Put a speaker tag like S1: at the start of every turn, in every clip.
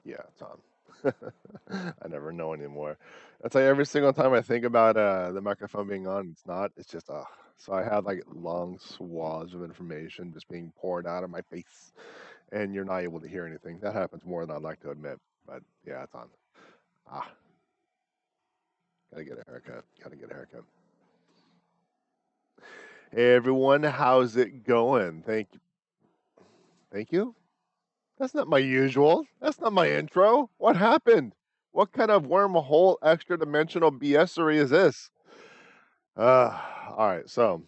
S1: Yeah, it's on. I never know anymore. That's like every single time I think about the microphone being on, it's not. It's just so I have like long swaths of information just being poured out of my face, and you're not able to hear anything. That happens more than I'd like to admit, but yeah, it's on. Ah, gotta get a haircut. Gotta get a haircut. Hey everyone, how's it going? Thank you. That's not my usual. That's not my intro. What happened? What kind of wormhole extra dimensional BSery is this? All right. So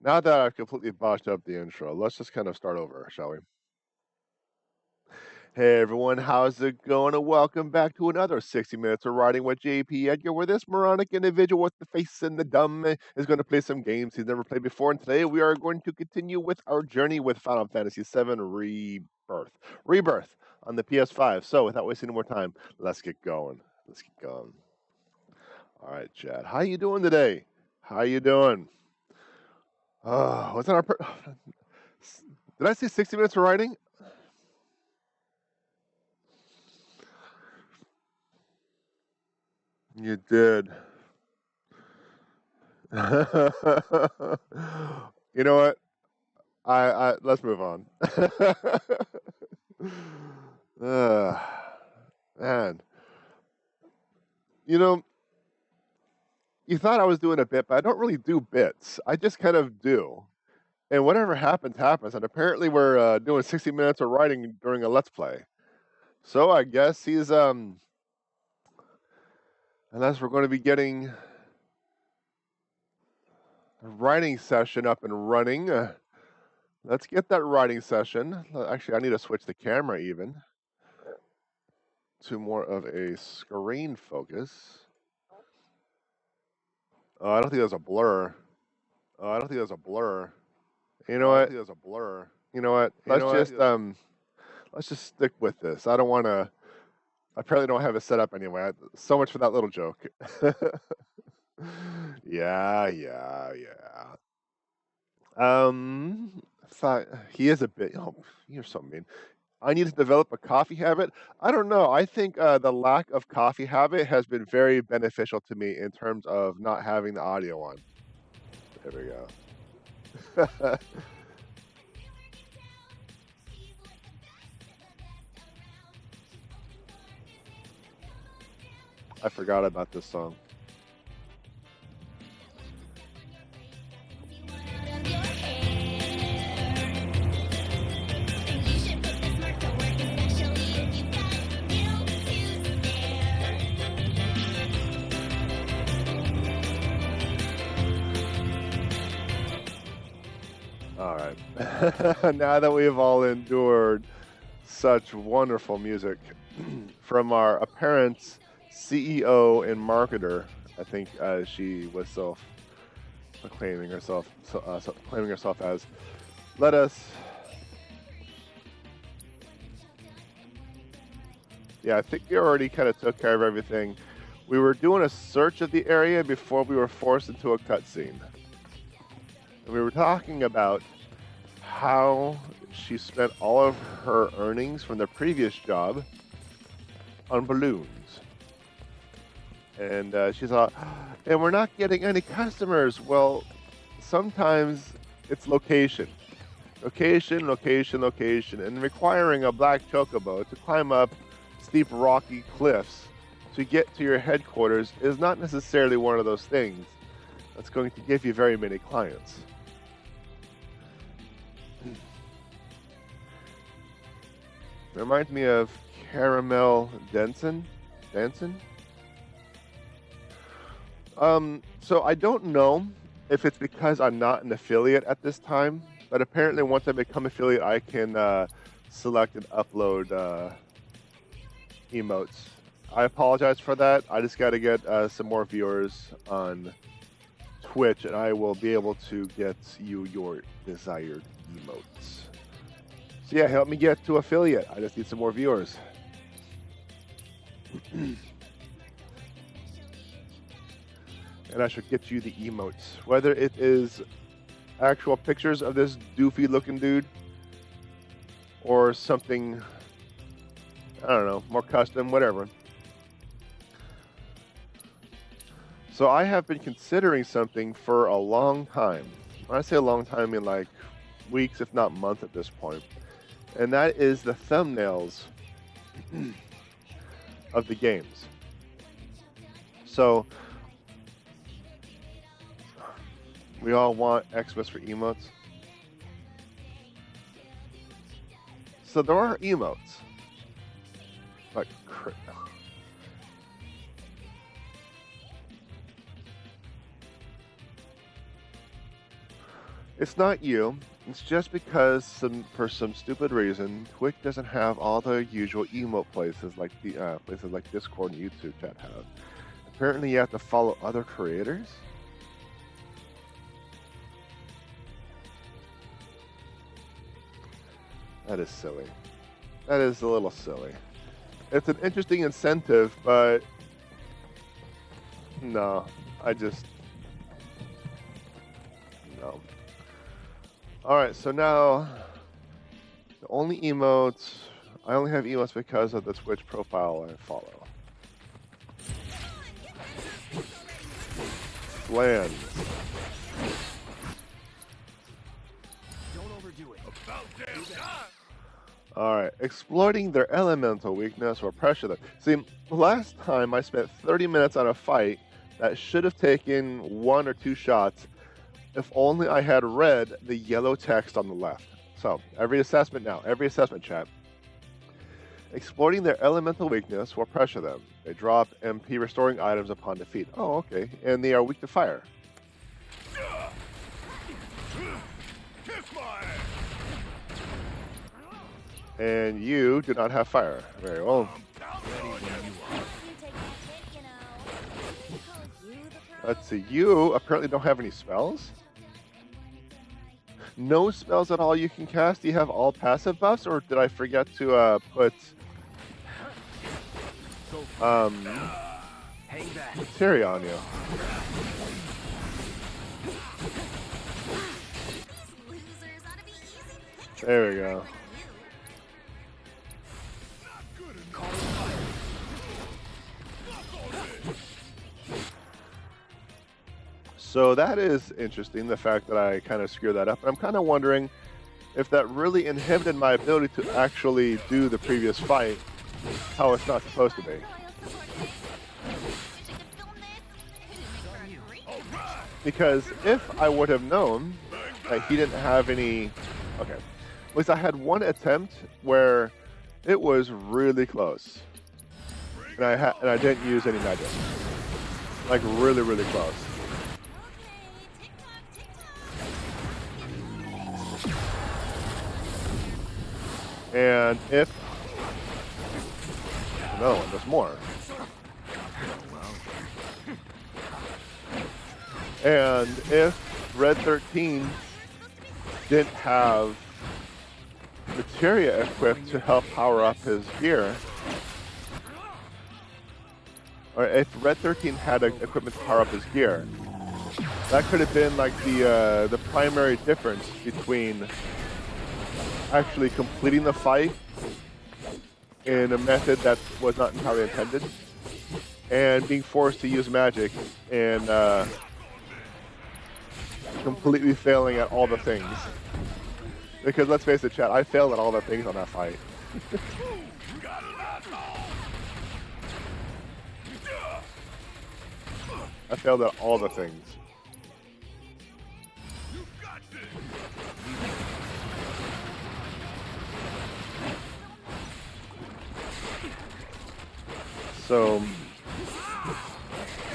S1: now that I've completely botched up the intro, let's just kind of start over, shall we? Hey everyone, how's it going? And welcome back to another 60 Minutes of Writing with J.P.Edgar, where this moronic individual with the face and the dumb is going to play some games he's never played before. And today we are going to continue with our journey with Final Fantasy VII Rebirth on the PS5. So without wasting any more time, let's get going. Let's get going. All right, Chad, how you doing today? How you doing? What's on our? Did I say 60 minutes of writing? You did. You know what? I let's move on. Man, you know, you thought I was doing a bit, but I don't really do bits. I just kind of do, and whatever happens, happens. And apparently, we're doing 60 minutes of writing during a let's play. So I guess he's unless we're going to be getting a writing session up and running. Let's get that writing session. Actually, I need to switch the camera even to more of a screen focus. Oh, I don't think there's a blur. Oh, I don't think there's a blur. You know what? There's a blur. You know what? Let's just stick with this. I don't want to. I apparently don't have it set up anyway. So much for that little joke. Yeah. Thought he is a bit. Oh, you're so mean. I need to develop a coffee habit. I don't know. I think the lack of coffee habit has been very beneficial to me in terms of not having the audio on. There we go. I forgot about this song. All right. Now that we've all endured such wonderful music from our apparent CEO and marketer, I think she was claiming herself as. Let us. Yeah, I think we already kind of took care of everything. We were doing a search of the area before we were forced into a cutscene. And we were talking about how she spent all of her earnings from the previous job on balloons. And she thought, and we're not getting any customers. Well, sometimes it's location. Location, and requiring a black chocobo to climb up steep rocky cliffs to get to your headquarters is not necessarily one of those things that's going to give you very many clients. It reminds me of Caramel Denson. So I don't know if it's because I'm not an affiliate at this time, but apparently once I become affiliate, I can select and upload emotes. I apologize for that. I just got to get some more viewers on Twitch, and I will be able to get you your desired emotes. So yeah, help me get to affiliate. I just need some more viewers. And I should get you the emotes. Whether it is actual pictures of this doofy looking dude or something I don't know, more custom, whatever. So I have been considering something for a long time. When I say a long time, I mean like weeks, if not months at this point. And that is the thumbnails of the games. So we all want Xmas for emotes. So there are emotes. Like, it's not you. It's just because for some stupid reason, Twitch doesn't have all the usual emote places like the places like Discord and YouTube chat have. Apparently, you have to follow other creators. That is silly. That is a little silly. It's an interesting incentive, but no, no. Alright, so now the only emotes, I only have emotes because of the Twitch profile I follow. Lands.
S2: Don't overdo it. About damn time.
S1: Alright, exploiting their elemental weakness or pressure them. See, last time I spent 30 minutes on a fight that should have taken 1 or 2 shots if only I had read the yellow text on the left. So, every assessment chat. Exploiting their elemental weakness will pressure them. They drop MP restoring items upon defeat. Oh, okay. And they are weak to fire. And you do not have fire. Very well. Let's see. You apparently don't have any spells. No spells at all you can cast? Do you have all passive buffs? Or did I forget to put materia on you? There we go. So that is interesting, the fact that I kind of screwed that up. I'm kind of wondering if that really inhibited my ability to actually do the previous fight how it's not supposed to be. Because if I would have known that he didn't have any... Okay. At least I had one attempt where it was really close. And I didn't use any magic. Like really, really close. And if... Another one, there's more. And if Red 13 didn't have materia equipped to help power up his gear, or if Red 13 had equipment to power up his gear, that could have been like the primary difference between actually completing the fight in a method that was not entirely intended and being forced to use magic and completely failing at all the things. Because let's face it, chat, I failed at all the things on that fight. I failed at all the things. So,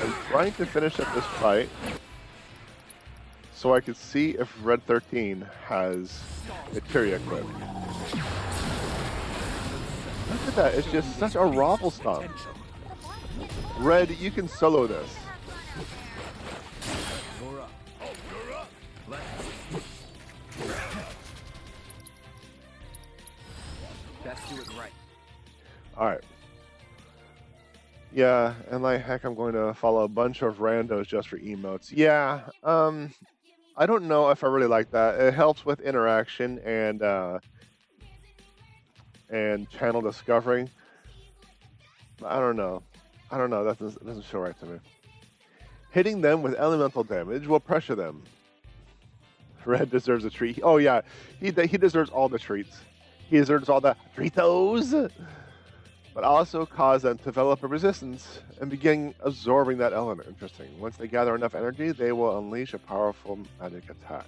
S1: I'm trying to finish up this fight so I can see if Red 13 has materia equipped. Look at that, it's just such a raffle stomp. Red, you can solo this.
S2: Best do it right.
S1: Alright. Yeah, and like heck, I'm going to follow a bunch of randos just for emotes. Yeah, I don't know if I really like that. It helps with interaction and channel discovery. I don't know. That doesn't show right to me. Hitting them with elemental damage will pressure them. Red deserves a treat. Oh yeah, he deserves all the treats. He deserves all the treatos, but also cause them to develop a resistance and begin absorbing that element. Interesting. Once they gather enough energy, they will unleash a powerful magic attack.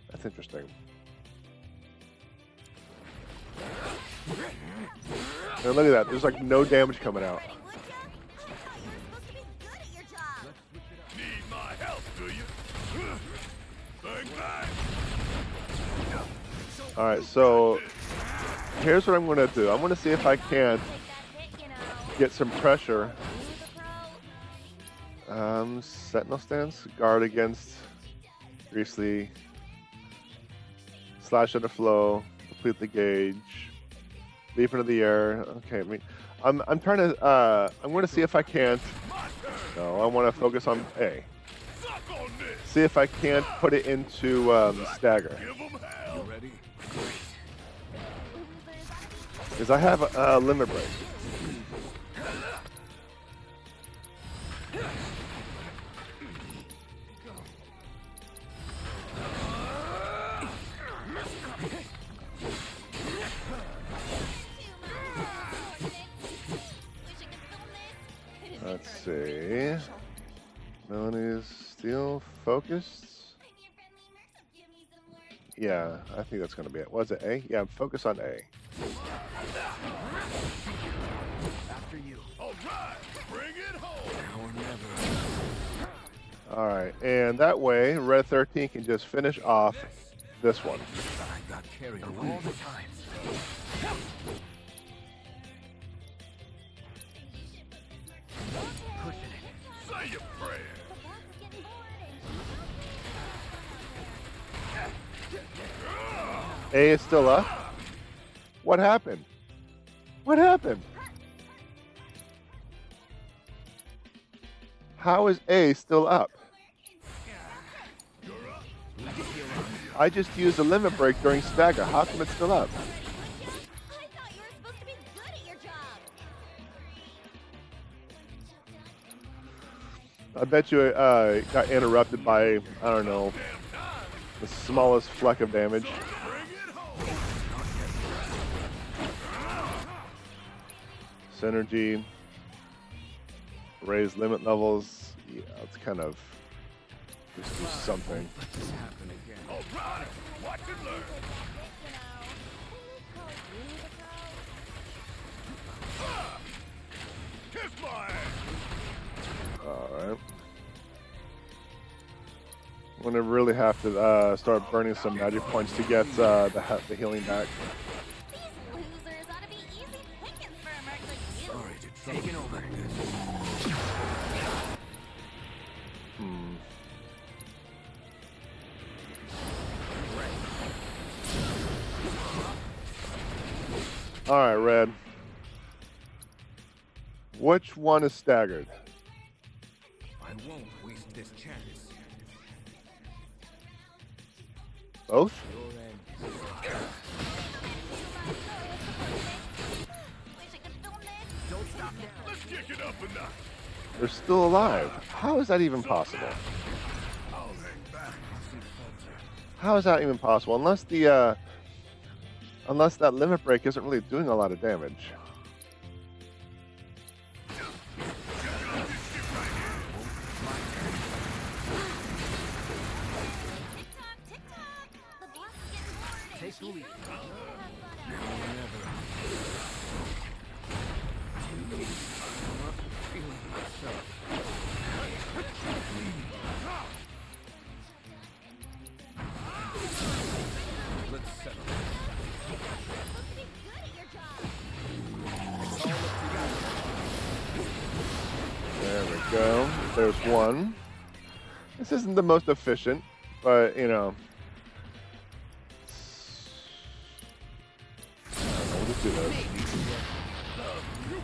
S1: That's interesting. And look at that. There's like no damage coming out.
S2: Need my help, do you? Bang, bang.
S1: All right, so here's what I'm going to do. I'm going to see if I can get some pressure. Sentinel stance, guard against Greasely, slash at a flow, complete the gauge, leap into the air. Okay, I'm trying to. I'm going to see if I can't. No, I want to focus on A. See if I can't put it into stagger.
S2: You ready?
S1: Because I have a limit break. Let's see. Melanie's still focused. Yeah, I think that's going to be it. Was it A? Yeah, focus on A.
S2: After you. All right, bring it home. Now or never.
S1: All right, and that way, Red 13 can just finish off this one.
S2: I got carried away all the time. Pushing it. Say your prayer.
S1: A is still up. What happened? What happened? How is A still up? I just used a limit break during stagger. How come it's still up?
S3: I thought you were supposed to be good at your job.
S1: I bet you got interrupted by, I don't know, the smallest fleck of damage. Synergy. Raise limit levels. Yeah, it's kind of just do something.
S2: Let this happen again. All right, watch and learn. Kiss my ass.
S1: Alright. I'm gonna really have to start burning some magic points to get the healing back.
S3: These losers ought to be easy pickings for a merc like you.
S2: Sorry to taking over.
S1: Alright, Red. Which one is staggered?
S2: I won't waste this chance.
S1: Both?
S2: Your end.
S3: Wish I could film this.
S2: Don't stop now. Let's kick it up a notch.
S1: They're still alive. How is that even possible?
S2: I'll hang back.
S1: How is that even possible? Unless the unless that limit break isn't really doing a lot of damage.
S3: Tick-tock. The boss is getting bored.
S2: Take the lead. Let's settle.
S3: Supposed to be good at your job.
S1: There we go. There's one. This isn't the most efficient, but you know. I don't know, we'll just do this.
S2: You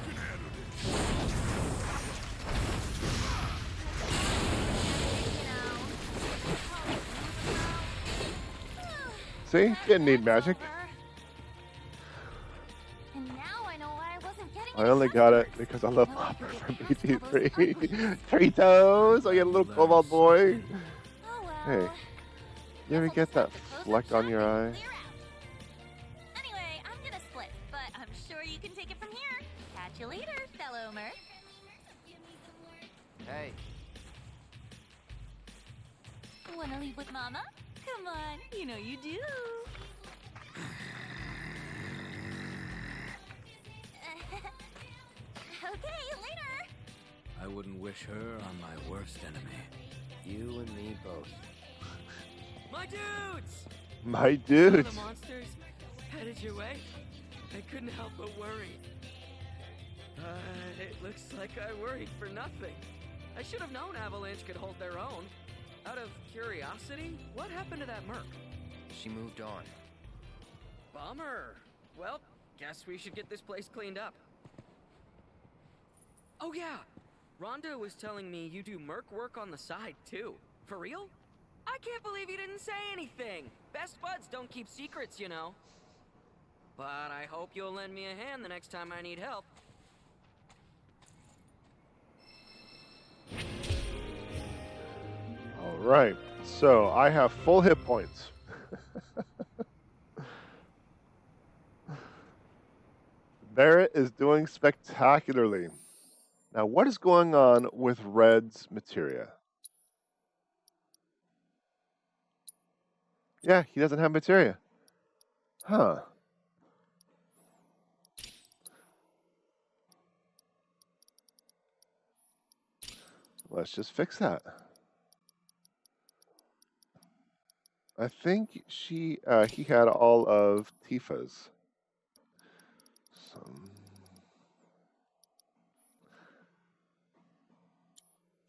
S2: can handle this.
S1: See? Didn't need magic. I only got it because I love Hopper from BT3. Tritos! I get a little cobalt boy.
S3: Oh well.
S1: Hey, you ever get that fleck on your eye?
S3: Anyway, I'm gonna split, but I'm sure you can take it from here. Catch you later, fellow Merc.
S2: Hey,
S3: Wanna leave with Mama? Come on, you know you do. Okay, later.
S2: I wouldn't wish her on my worst enemy. You and me both. My dudes!
S1: My
S4: Some
S1: dude.
S4: of the monsters headed your way. I couldn't help but worry. It looks like I worried for nothing. I should have known Avalanche could hold their own. Out of curiosity, what happened to that Merc?
S2: She moved on.
S4: Bummer. Well, guess we should get this place cleaned up. Oh yeah, Rhonda was telling me you do Merc work on the side too. For real? I can't believe you didn't say anything. Best buds don't keep secrets, you know. But I hope you'll lend me a hand the next time I need help.
S1: All right, so I have full hit points. Barrett is doing spectacularly. Now, what is going on with Red's materia? Yeah, he doesn't have materia. Huh. Let's just fix that. I think he had all of Tifa's. So,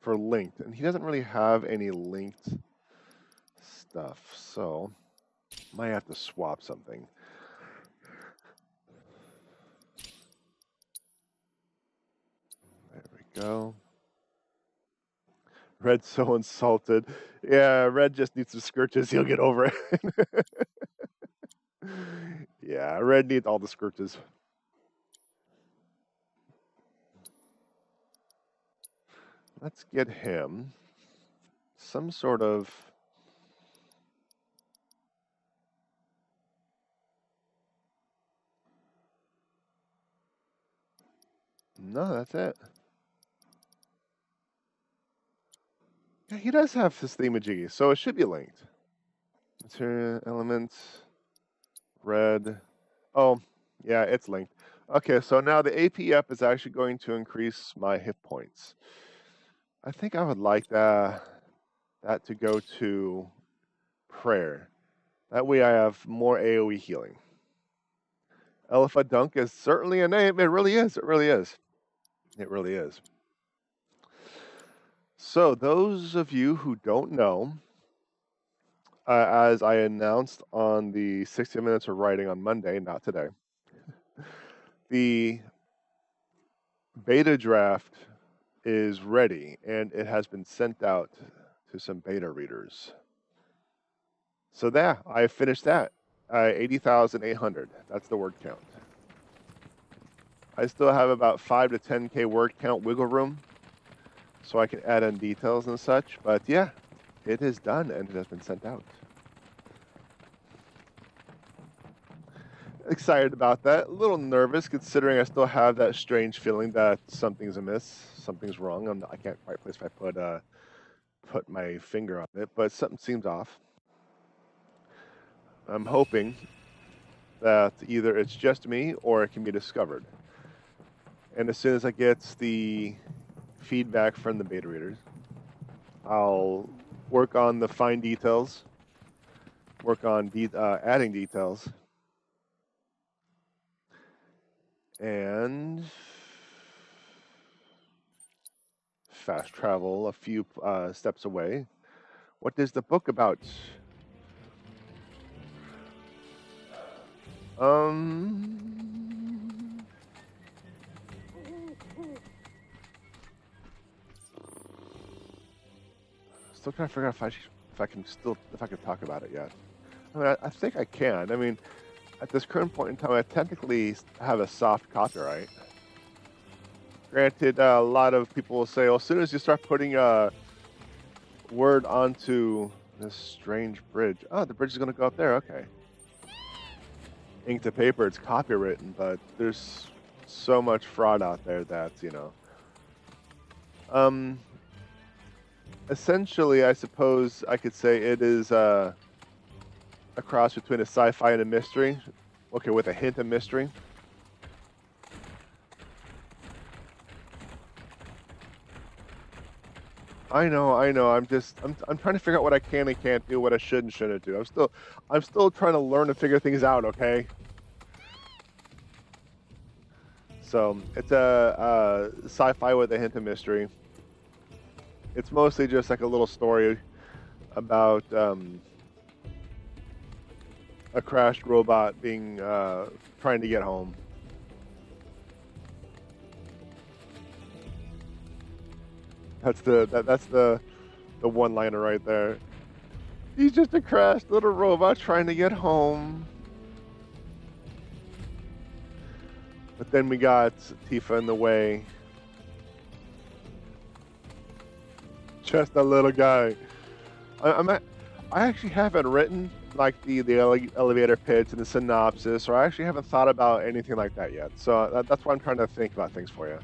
S1: for linked, and he doesn't really have any linked stuff, so might have to swap something. There we go. Red's so insulted. Yeah, Red just needs some scourges. He'll get over it. Yeah, Red needs all the scourges. Let's get him some sort of... No, that's it. Yeah, he does have his thingamajiggy, so it should be linked. Material elements, red. Oh, yeah, it's linked. Okay, so now the AP up is actually going to increase my hit points. I think I would like that to go to prayer. That way I have more AoE healing. Elephant Dunk is certainly a name. It really is. It really is. It really is. So those of you who don't know, as I announced on the 60 Minutes of Writing on Monday, not today, the beta draft is ready and it has been sent out to some beta readers. So there, I finished that. 80,800. That's the word count. I still have about 5 to 10K word count wiggle room, so I can add in details and such. But yeah, it is done and it has been sent out. Excited about that. A little nervous considering I still have that strange feeling that something's amiss, something's wrong. I can't quite place if I put my finger on it, but something seems off. I'm hoping that either it's just me or it can be discovered. And as soon as I get the feedback from the beta readers, I'll work on the fine details, work on adding details, and fast travel a few steps away. What is the book about? Still trying to figure out if I can talk about it yet. I mean, I think I can. I mean, at this current point in time, I technically have a soft copyright. Granted, a lot of people will say, well, as soon as you start putting a word onto this strange bridge. Oh, the bridge is going to go up there. Okay. Ink to paper, it's copywritten, but there's so much fraud out there that, you know. Essentially, I suppose I could say it is a cross between a sci-fi and a mystery. Okay, with a hint of mystery. I know. I'm trying to figure out what I can and can't do, what I should and shouldn't do. I'm still trying to learn and figure things out, okay? So, it's a sci-fi with a hint of mystery. It's mostly just like a little story about a crashed robot being trying to get home. That's the one-liner right there. He's just a crashed little robot trying to get home. But then we got Tifa in the way. Just a little guy. I actually haven't written like the elevator pitch and the synopsis, or I actually haven't thought about anything like that yet. So that's why I'm trying to think about things for you.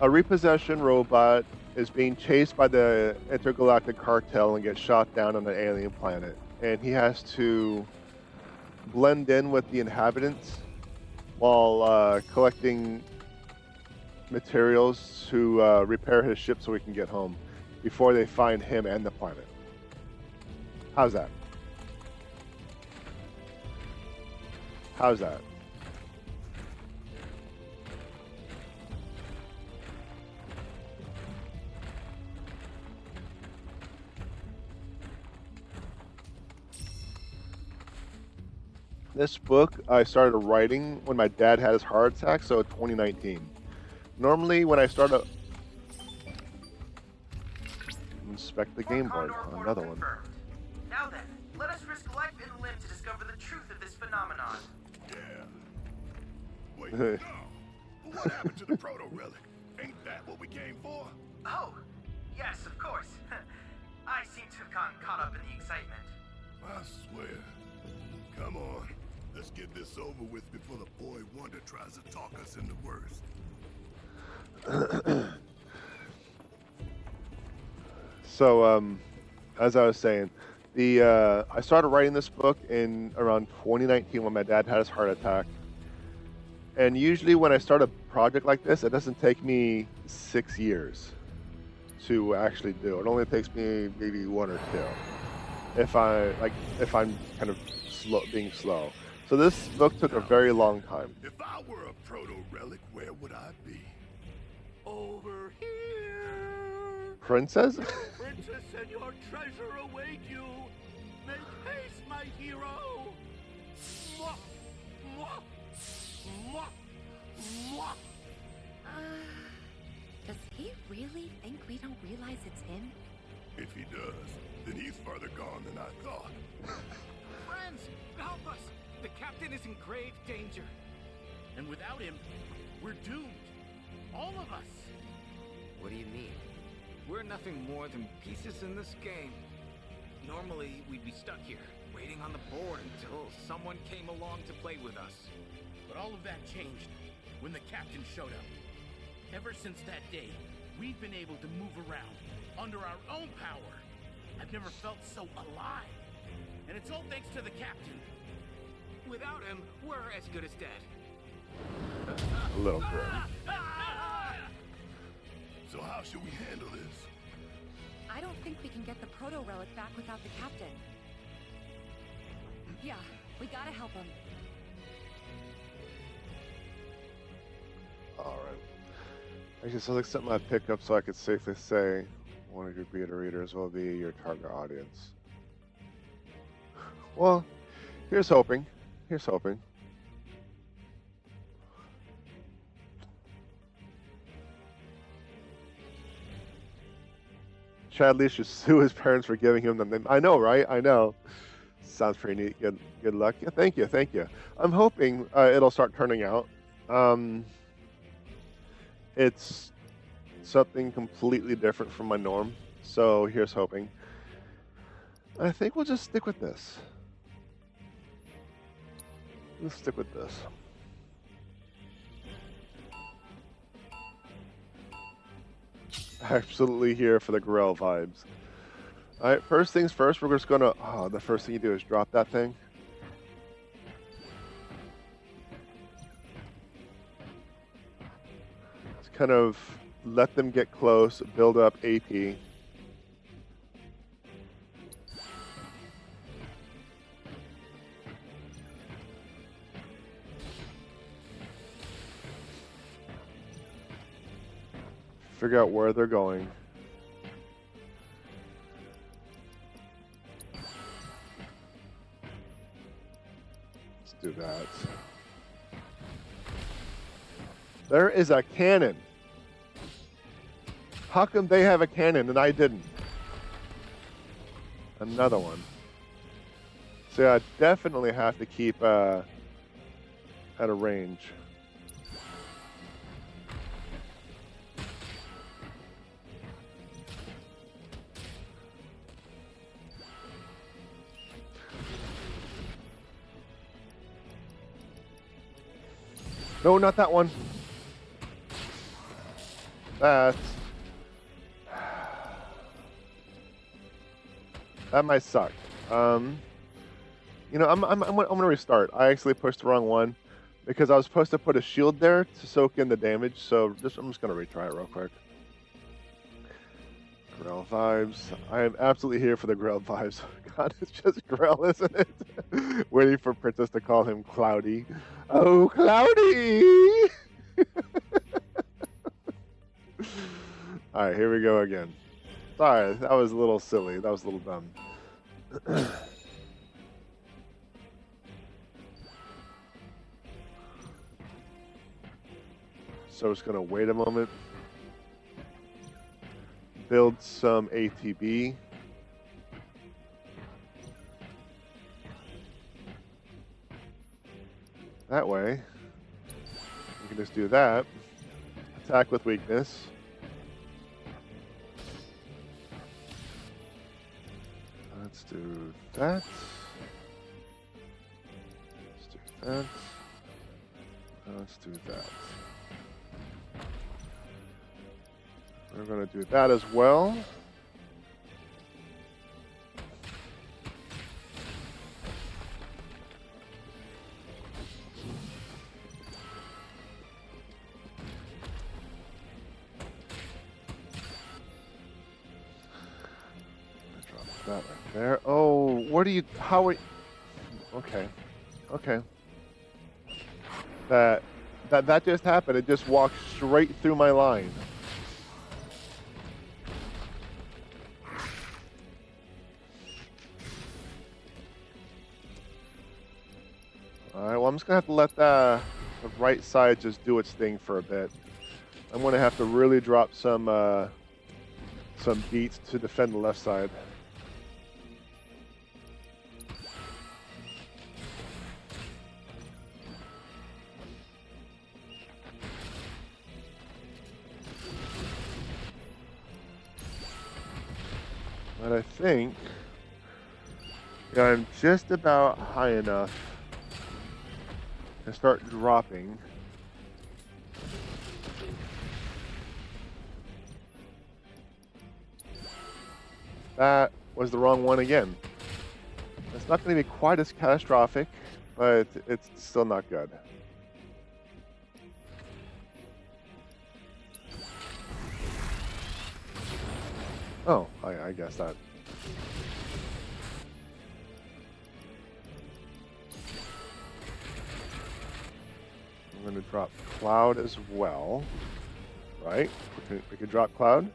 S1: A repossession robot is being chased by the intergalactic cartel and gets shot down on an alien planet. And he has to blend in with the inhabitants while collecting materials to repair his ship so he can get home before they find him and the planet. How's that? How's that? This book I started writing when my dad had his heart attack, so 2019. Normally, when I start a... Inspect the game board. Oh, another one.
S5: Now then, let us risk life and limb to discover the truth of this phenomenon.
S6: Yeah. Wait, no. What happened to the proto-relic? Ain't that what we came for?
S5: Oh, yes, of course. I seem to have gotten caught up in the excitement.
S6: I swear. Come on. Let's get this over with before the boy wonder tries to talk us into worse.
S1: So, as I was saying, I started writing this book in around 2019 when my dad had his heart attack. And usually when I start a project like this, it doesn't take me 6 years to actually do. It only takes me maybe 1 or 2 if I'm kind of being slow. So this book took a very long time.
S6: If I were a proto-relic, where would I be?
S2: Over here!
S1: Princess?
S2: Princess and your treasure await you! Make haste, my hero! Mwah! Mwah! Mwah! Mwah!
S3: Does he really think we don't realize it's him?
S6: If he does, then he's further gone than I thought.
S7: Friends, help us! The captain is in grave danger. And without him, we're doomed. All of us.
S2: What do you mean?
S7: We're nothing more than pieces in this game. Normally, we'd be stuck here, waiting on the board until someone came along to play with us. But all of that changed when the captain showed up. Ever since that day, we've been able to move around under our own power. I've never felt so alive. And it's all thanks to the captain. Without him, we're as good as dead.
S1: A little grim.
S6: So how should we handle this?
S8: I don't think we can get the proto-relic back without the captain. Yeah, we gotta help him.
S1: Alright. Actually, sounds like something I'd pick up so I could safely say one of your beta readers will be your target audience. Well, here's hoping. Here's hoping. Chad Lee should sue his parents for giving him the name. I know, right? I know. Sounds pretty neat. Good luck. Yeah, thank you, thank you. I'm hoping it'll start turning out. It's something completely different from my norm. So here's hoping. I think we'll just stick with this. Let's stick with this. Absolutely here for the Grell vibes. Alright, first things first, we're just gonna... Oh, the first thing you do is drop that thing. Just kind of let them get close, build up AP. Figure out where they're going. Let's do that. There is a cannon. How come they have a cannon and I didn't? Another one. So I definitely have to keep at a range. No, not that one. That might suck. You know, I'm gonna restart. I actually pushed the wrong one because I was supposed to put a shield there to soak in the damage. So I'm just gonna retry it real quick. Grell vibes. I am absolutely here for the Grell vibes. God, it's just Grell, isn't it? Waiting for Princess to call him Cloudy. Oh, Cloudy! Alright, here we go again. Sorry, that was a little silly. That was a little dumb. So just gonna wait a moment. Build some ATB. That way, we can just do that. Attack with weakness. Let's do that. Let's do that. Let's do that. We're going to do that as well. Drop that right there. Oh, what are you... How are you... Okay. Okay. That just happened. It just walked straight through my line. Alright, well I'm just going to have to let the right side just do its thing for a bit. I'm going to have to really drop some beats to defend the left side. But I think I'm just about high enough to start dropping. That was the wrong one again. It's not going to be quite as catastrophic, but it's still not good. Oh, I guess that. I'm going to drop Cloud as well, right? We could drop Cloud.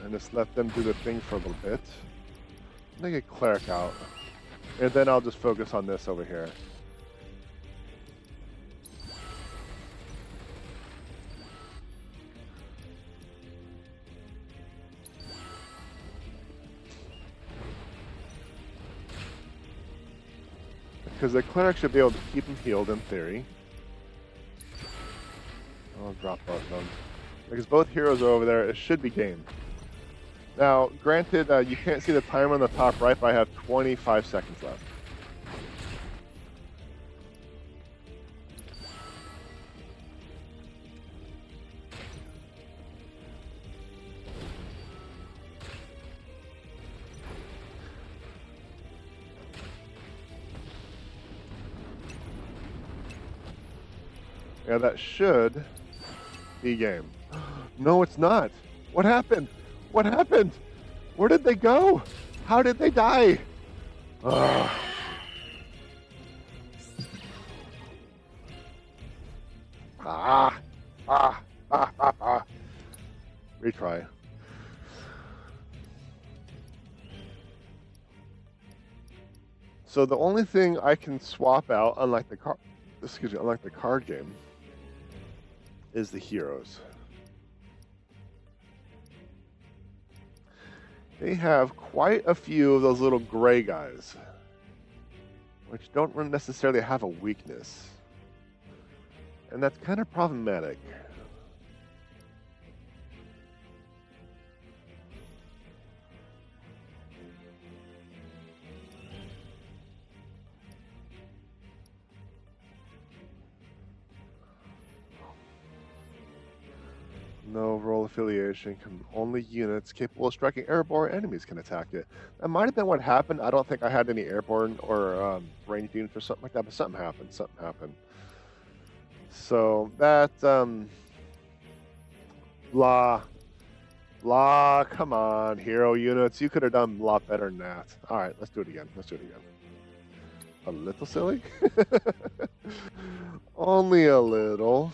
S1: And just let them do the thing for a little bit. They get Cleric out. And then I'll just focus on this over here. Because the cleric should be able to keep him healed in theory. I'll drop both of them. Because both heroes are over there, it should be game. Now, granted, you can't see the timer on the top right, but I have 25 seconds left. Yeah, that should be game. No, it's not. What happened? What happened? Where did they go? How did they die? Ugh. Retry. So the only thing I can swap out, unlike the card game, is the heroes. They have quite a few of those little gray guys, which don't necessarily have a weakness. And that's kind of problematic. No role affiliation. Only units capable of striking airborne enemies can attack it. That might have been what happened. I don't think I had any airborne or ranged units or something like that, but something happened. Something happened. So that blah. Come on, hero units. You could have done a lot better than that. All right, let's do it again. A little silly? Only a little.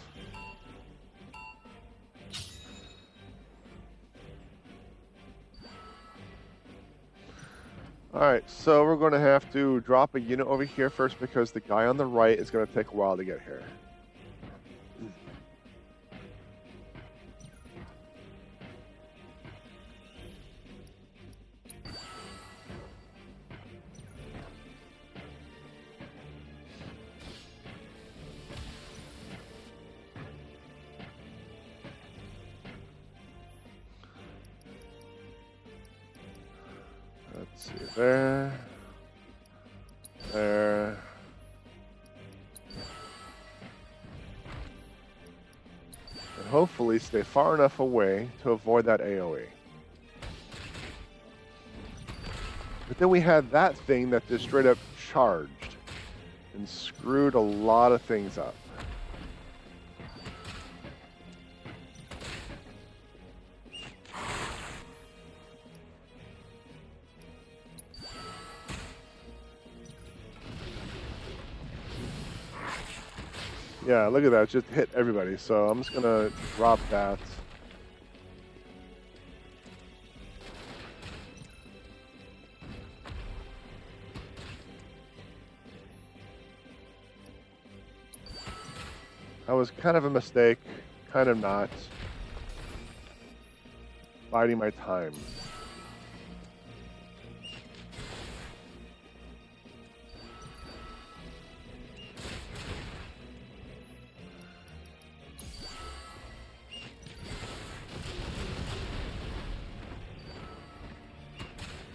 S1: Alright, so we're going to have to drop a unit over here first because the guy on the right is going to take a while to get here. Let's see, there. And hopefully stay far enough away to avoid that AoE. But then we had that thing that just straight up charged and screwed a lot of things up. Yeah, look at that. Just hit everybody. So I'm just going to drop that. That was kind of a mistake. Kind of not. Biding my time.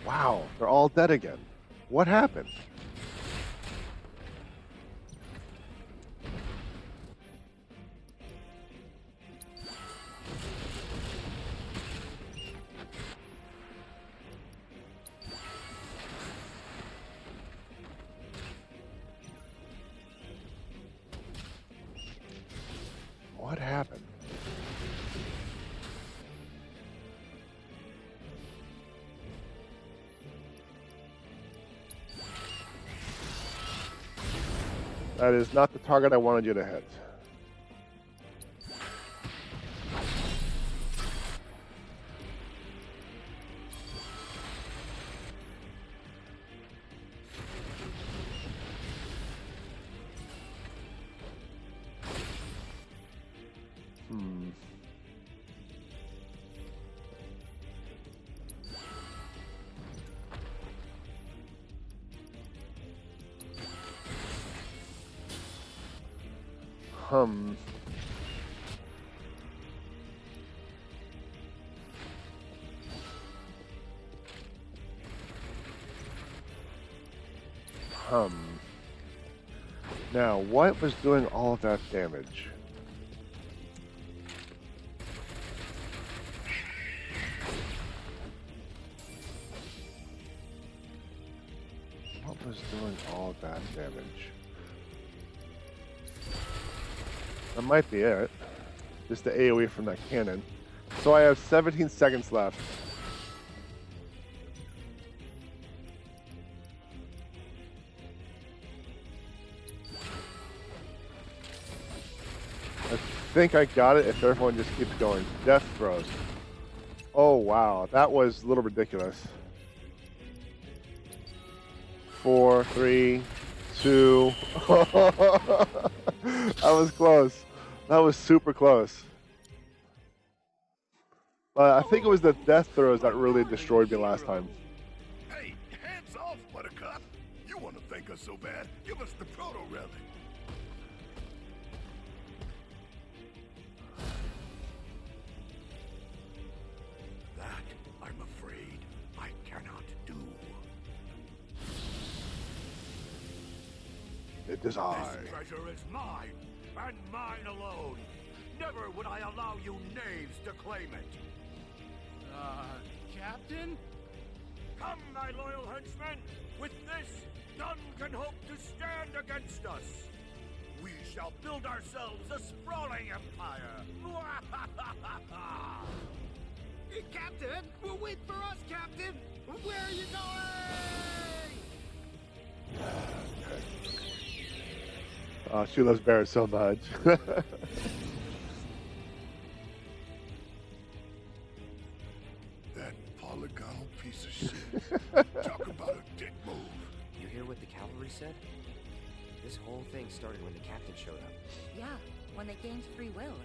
S1: Wow, they're all dead again. What happened? What happened? That is not the target I wanted you to hit. Hmm. Now, what was doing all of that damage? What was doing all of that damage? That might be it. Just the AoE from that cannon. So I have 17 seconds left. I think I got it if everyone just keeps going. Death throws. Oh wow, that was a little ridiculous. 4, 3, 2. That was close. That was super close. But I think it was the death throws that really destroyed me last time.
S6: Hey, hands off, Buttercup. You want to thank us so bad? Give us the proto relic. That, I'm afraid, I cannot do.
S1: It is I.
S6: This treasure is mine, and mine alone. Never would I allow you knaves to claim it.
S7: Captain?
S6: Come, my loyal henchmen. With this, none can hope to stand against us. We shall build ourselves a sprawling empire.
S7: Captain! Well, wait for us, Captain! Where are you going?
S1: Oh, she loves Barrett so much.
S6: That polygonal piece of shit. Talk about a dick move.
S2: You hear what the cavalry said? This whole thing started when the captain showed up.
S8: Yeah, when they gained free will.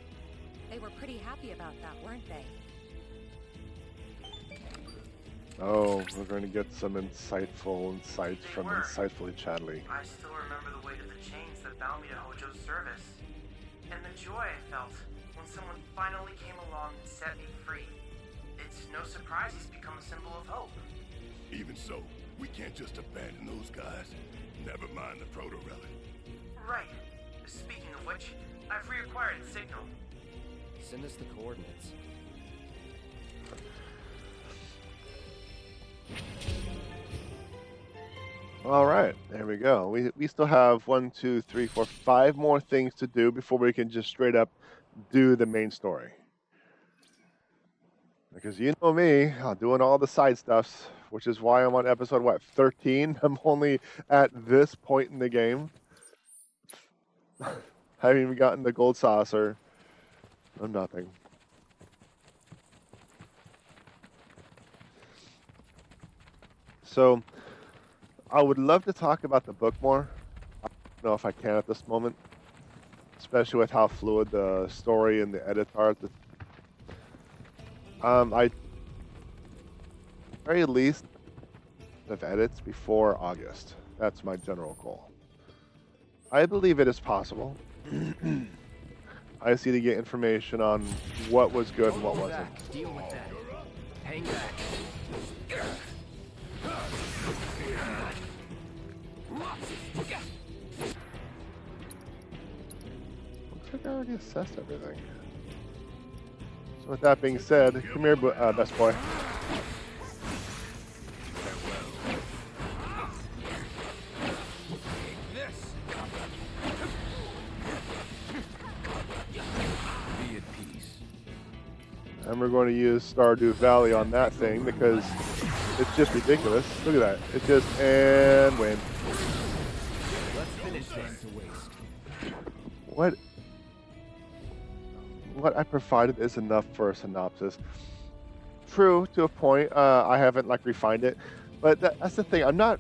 S8: They were pretty happy about that, weren't they?
S1: Oh, we're going to get some insightful insights from Insightfully Chadley.
S5: I still remember the weight of the chains that bound me to Hojo's service. And the joy I felt when someone finally came along and set me free. It's no surprise he's become a symbol of hope.
S6: Even so, we can't just abandon those guys. Never mind the proto relic.
S5: Right. Speaking of which, I've reacquired its signal.
S2: Send us the coordinates.
S1: All right, there we go. We still have 1, 2, 3, 4, 5 more things to do before we can just straight up do the main story. Because you know me, I'm doing all the side stuffs, which is why I'm on episode, what, 13? I'm only at this point in the game. Haven't even gotten the gold saucer. or nothing. So, I would love to talk about the book more. I don't know if I can at this moment, especially with how fluid the story and the edits are. I, at the very least, of edits before August. That's my general goal. I believe it is possible. I just need to get information on what was good and what wasn't.
S2: Deal with that. Hang back.
S1: Looks like I already assessed everything. So with that being said, come here, best boy. And we're going to use Stardew Valley on that thing because it's just ridiculous. Look at that. It just, and win.
S2: Let's finish time to waste.
S1: What I provided is enough for a synopsis. True, to a point. I haven't refined it. But that's the thing. I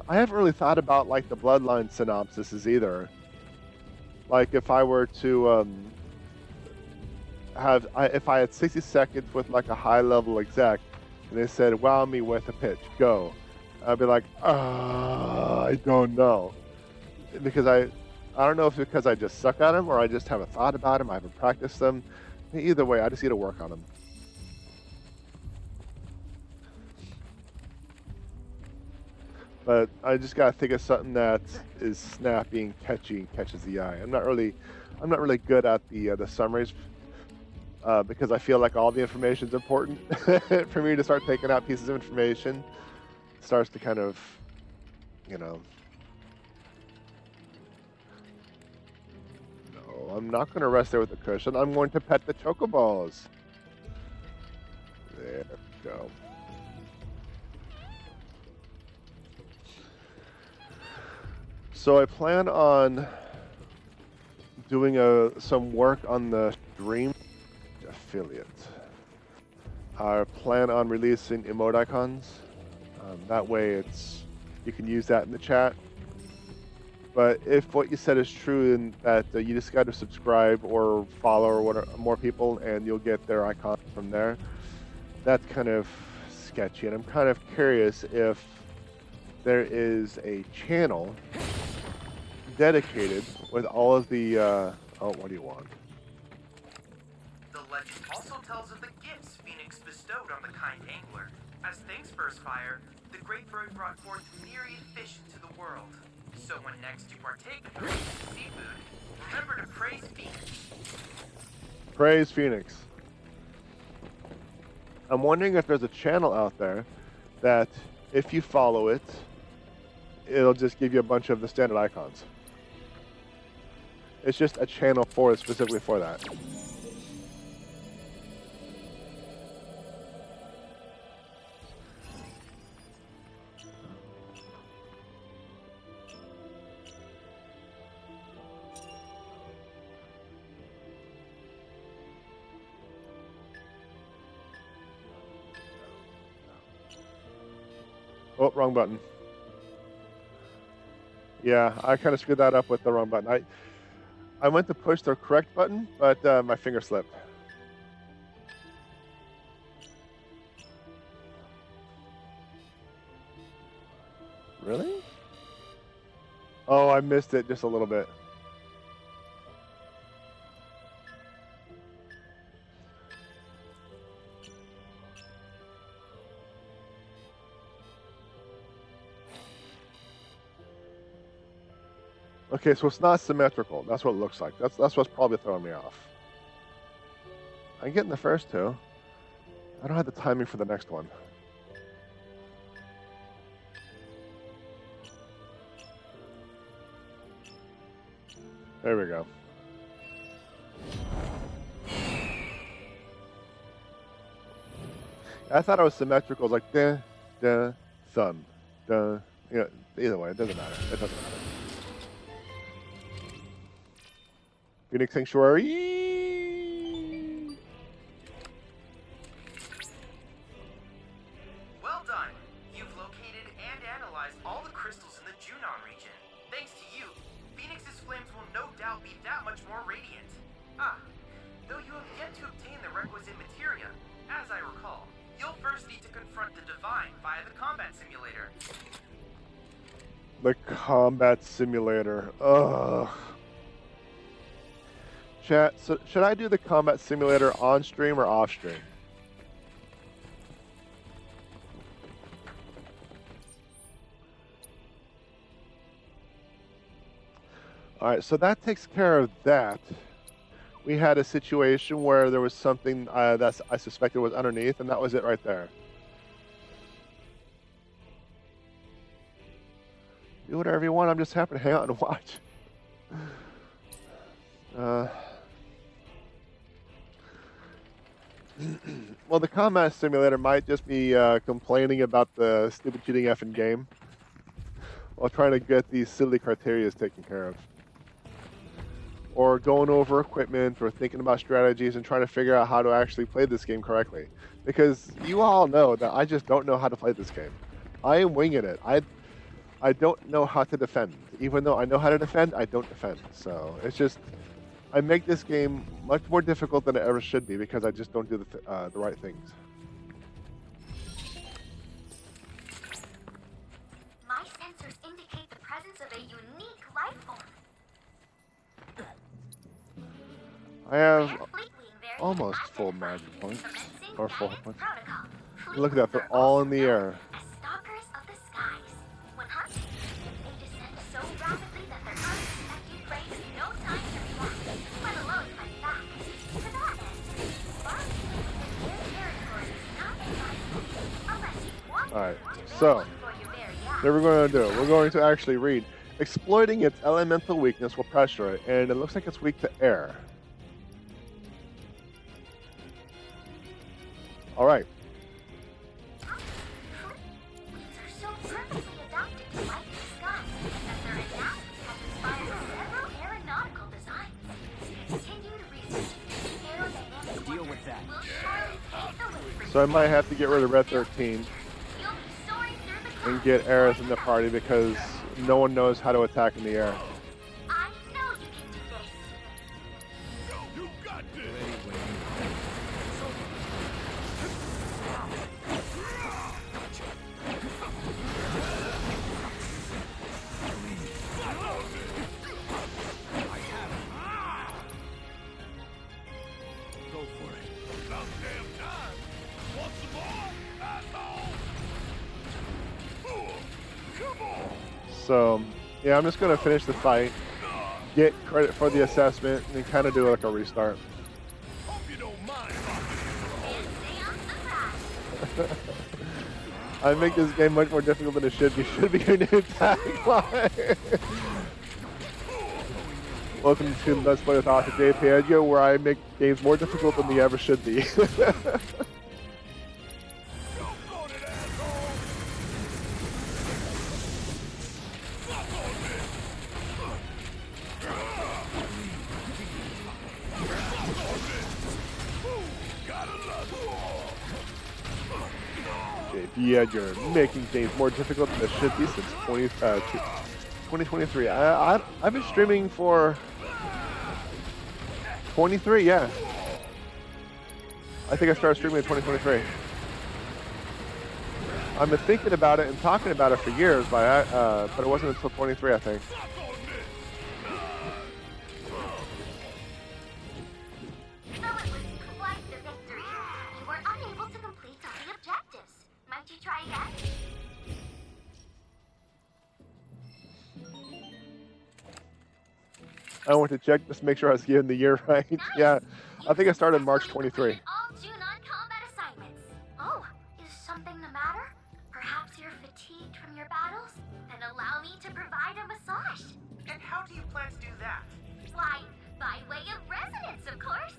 S1: haven't really thought about the Bloodline synopsises either. If I were to, if I had 60 seconds with a high level exec and they said, wow me with a pitch, go. I'd be like, I don't know. Because I don't know if it's because I just suck at them or I just haven't thought about them. I haven't practiced them. Either way, I just need to work on them. But I just gotta think of something that is snappy and catchy and catches the eye. I'm not really good at the summaries because I feel like all the information is important. For me to start taking out pieces of information, it starts to kind of, you know. No, I'm not going to rest there with the cushion. I'm going to pet the chocoballs. There we go. So I plan on doing some work on the stream affiliate. I plan on releasing emoticons. That way you can use that in the chat. But if what you said is true and that you just got to subscribe or follow or whatever, more people and you'll get their icon from there, that's kind of sketchy. And I'm kind of curious if there is a channel dedicated with all of the, oh, what do you want?
S5: The legend also tells of the gifts Phoenix bestowed on the kind angler. As thanks for his fire, the great bird brought forth myriad fish into the world. So when next you partake of the seafood, remember to praise Phoenix.
S1: Praise Phoenix. I'm wondering if there's a channel out there that if you follow it, it'll just give you a bunch of the standard icons. It's just a channel for it specifically for that. Oh, wrong button. Yeah, I kind of screwed that up with the wrong button. I went to push the correct button, but my finger slipped. Really? Oh, I missed it just a little bit. Okay, so it's not symmetrical. That's what it looks like. That's what's probably throwing me off. I'm getting the first two. I don't have the timing for the next one. There we go. I thought it was symmetrical. It was like duh, duh, thumb, duh. You know, either way, it doesn't matter. It doesn't matter. Phoenix Sanctuary.
S5: Well done. You've located and analyzed all the crystals in the Junon region. Thanks to you, Phoenix's flames will no doubt be that much more radiant. Though you have yet to obtain the requisite materia, as I recall, you'll first need to confront the Divine via the combat simulator.
S1: The combat simulator. Ugh. Chat, so should I do the combat simulator on stream or off stream? Alright, so that takes care of that. We had a situation where there was something that I suspected was underneath, and that was it right there. Do whatever you want, I'm just happy to hang out and watch. Well, the combat simulator might just be complaining about the stupid cheating effing game while trying to get these silly criteria taken care of. Or going over equipment or thinking about strategies and trying to figure out how to actually play this game correctly. Because you all know that I just don't know how to play this game. I am winging it. I don't know how to defend. Even though I know how to defend, I don't defend. So it's just, I make this game much more difficult than it ever should be because I just don't do the right things.
S3: My sensors indicate the presence of a unique life form.
S1: I have almost full magic points. Or full points. Look at that, they're all in the air.
S3: As stalkers of the skies. When hunted, they descend so rapidly that their unexpected prey has no time to react, let alone fight back. To that end, bargaining within their territory is not advisable, unless you want
S1: Alright,
S3: to
S1: so
S3: for your very eyes.
S1: here we're going to do. We're going to actually read. Exploiting its elemental weakness will pressure it, and it looks like it's weak to air. Alright.
S3: Wings are so perfectly adapted to life in the sky that their anatomy has inspired several aeronautical designs. Continued research into aerodynamic
S2: Deal with that.
S3: will surely pave the way for
S1: So I might have to get rid of Red 13
S3: you'll be soaring through the
S1: and
S3: clouds.
S1: get Aerith in the party because no one knows how to attack in the air.
S3: I know you can do this.
S6: You got this!
S2: Go for it.
S6: About damn time! Want some more, asshole? Come on!
S1: So, yeah, I'm just going to finish the fight, get credit for the assessment, and then kind of do like a restart.
S6: Hope you don't mind popping in for a
S1: I make this game much more difficult than it should be. Should be getting an attack line. Welcome to Let's Play with Author J.P.Edgar, where I make games more difficult than they ever should be. J.P.Edgar, making games more difficult than it should be since 2023. I've been streaming for 23, yeah. I think I started streaming in 2023. I've been thinking about it and talking about it for years, but it wasn't until 23, I think.
S3: Though it was quite the victory, you were unable to complete all the objectives. Might you try again?
S1: I went to check just to make sure I was getting the year right. Yeah, I think I started in March 23.
S3: All June on combat assignments. Oh, is something the matter? Perhaps you're fatigued from your battles? Then allow me to provide a massage.
S5: And how do you plan to do that?
S3: Why, by way of resonance, of course.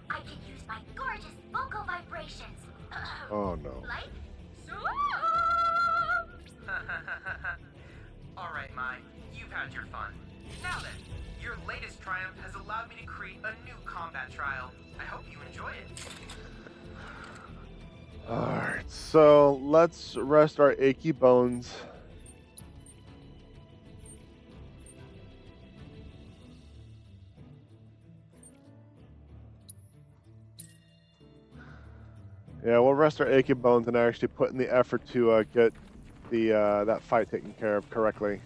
S3: I can use my gorgeous vocal vibrations.
S1: Oh no.
S3: Like so.
S5: Alright, Mai, you've had your fun. Now then, your latest triumph has allowed me to create a new combat trial. I hope you enjoy it.
S1: Alright, so let's rest our achy bones. Yeah, we'll rest our achy bones and actually put in the effort to get the that fight taken care of correctly.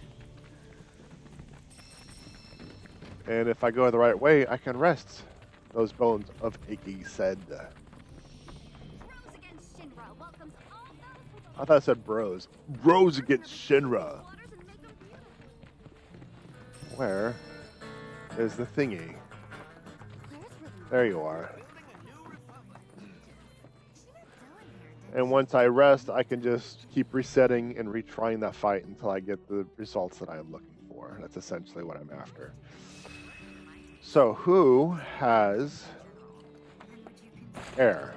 S1: And if I go the right way, I can rest those bones of achy said. I thought it said bros. Bros against Shinra. Where is the thingy? There you are. And once I rest, I can just keep resetting and retrying that fight until I get the results that I am looking for. That's essentially what I'm after. So, who has air?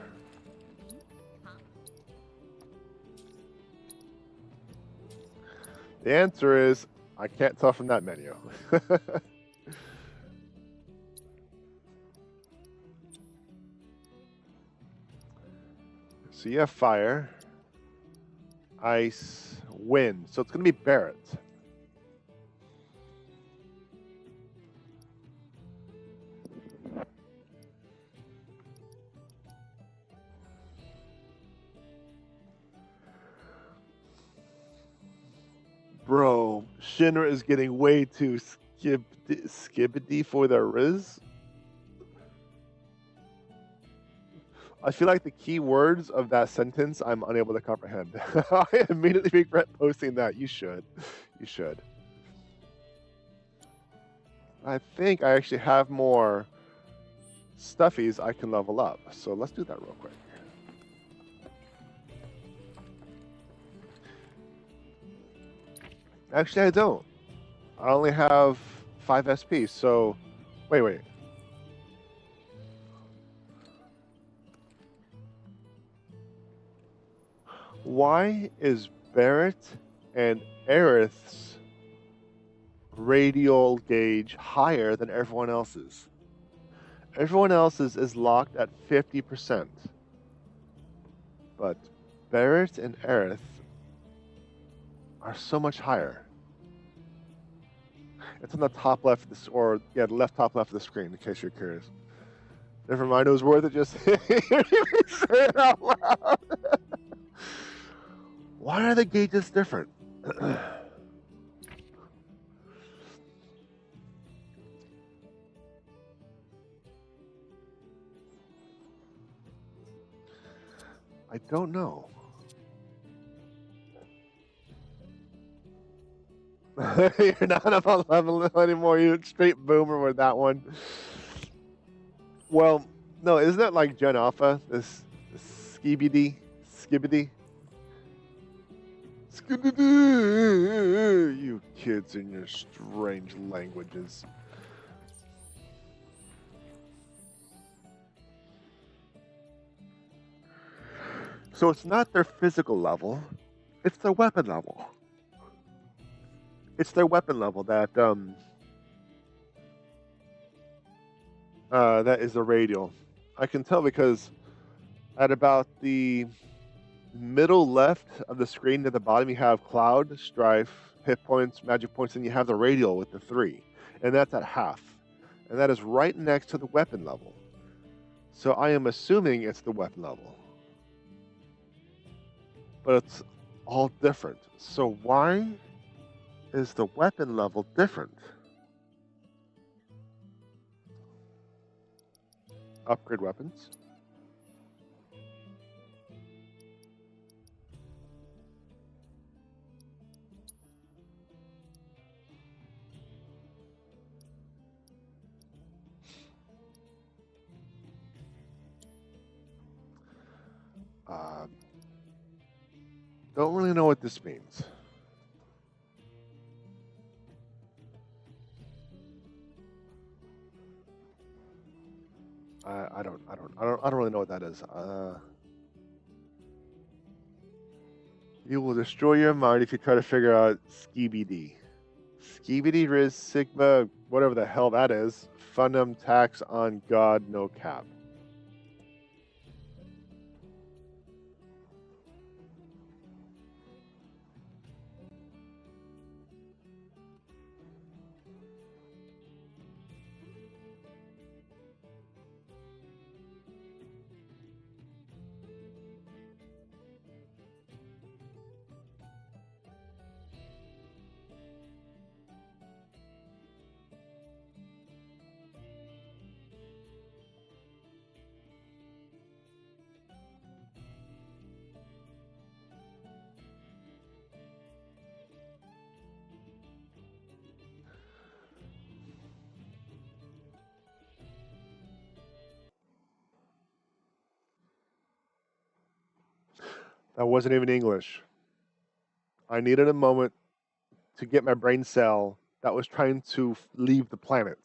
S1: The answer is, I can't tell from that menu. So you have fire, ice, wind. So it's going to be Barrett. Bro, Shinra is getting way too skibbity for the Riz. I feel like the key words of that sentence I'm unable to comprehend. I immediately regret posting that. You should. You should. I think I actually have more stuffies I can level up. So let's do that real quick. Actually, I don't. I only have 5 SP, so... Wait. Why is Barrett and Aerith's radial gauge higher than everyone else's? Everyone else's is locked at 50%. But Barrett and Aerith are so much higher. It's on the top left, the left top left of the screen, in case you're curious. Never mind, it was worth it just hearing me say it out loud. Why are the gauges different? I don't know. You're not about level anymore. You're straight boomer with that one. Well, no, isn't that like Gen Alpha? This skibidi? You kids and your strange languages. So it's not their physical level, it's their weapon level. It's their weapon level that that is the radial. I can tell because at about the middle left of the screen at the bottom, you have Cloud, Strife, hit points, magic points, and you have the radial with the 3. And that's at half. And that is right next to the weapon level. So I am assuming it's the weapon level. But it's all different. So why is the weapon level different? Upgrade weapons. Don't really know what this means. I don't really know what that is. You will destroy your mind if you try to figure out Skibidi. Skibidi Riz Sigma, whatever the hell that is. Fundum tax on God, no cap. That wasn't even English. I needed a moment to get my brain cell that was trying to leave the planet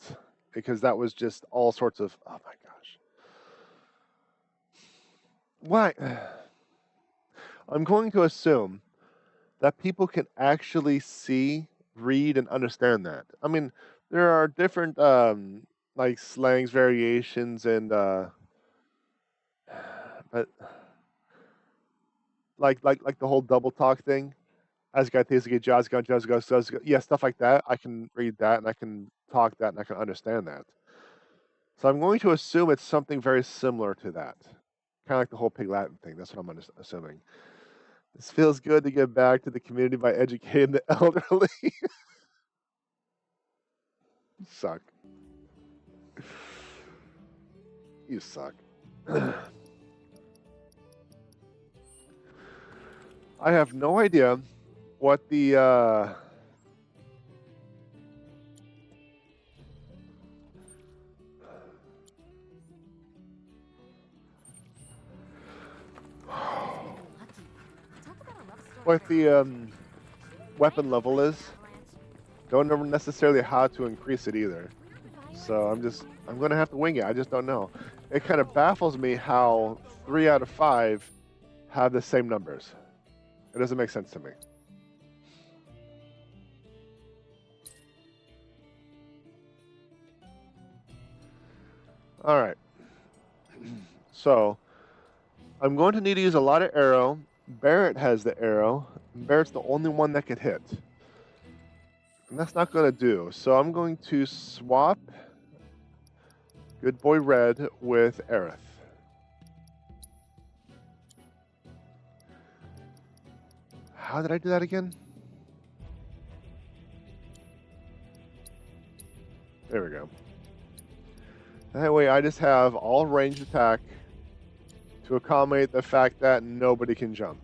S1: because that was just all sorts of, oh my gosh. Why? I'm going to assume that people can actually see, read, and understand that. I mean, there are different like slangs, variations, and but like the whole double talk thing. Yeah, stuff like that. I can read that and I can talk that and I can understand that. So I'm going to assume it's something very similar to that. Kind of like the whole Pig Latin thing. That's what I'm assuming. This feels good to give back to the community by educating the elderly. You suck. You suck. I have no idea what the weapon level is. Don't know necessarily how to increase it either. So I'm gonna have to wing it. I just don't know. It kind of baffles me how 3 out of 5 have the same numbers. It doesn't make sense to me. All right. So I'm going to need to use a lot of arrow. Barrett has the arrow. Barrett's the only one that could hit. And that's not going to do. So I'm going to swap Good Boy Red with Aerith. How did I do that again? There we go. That way I just have all ranged attack to accommodate the fact that nobody can jump.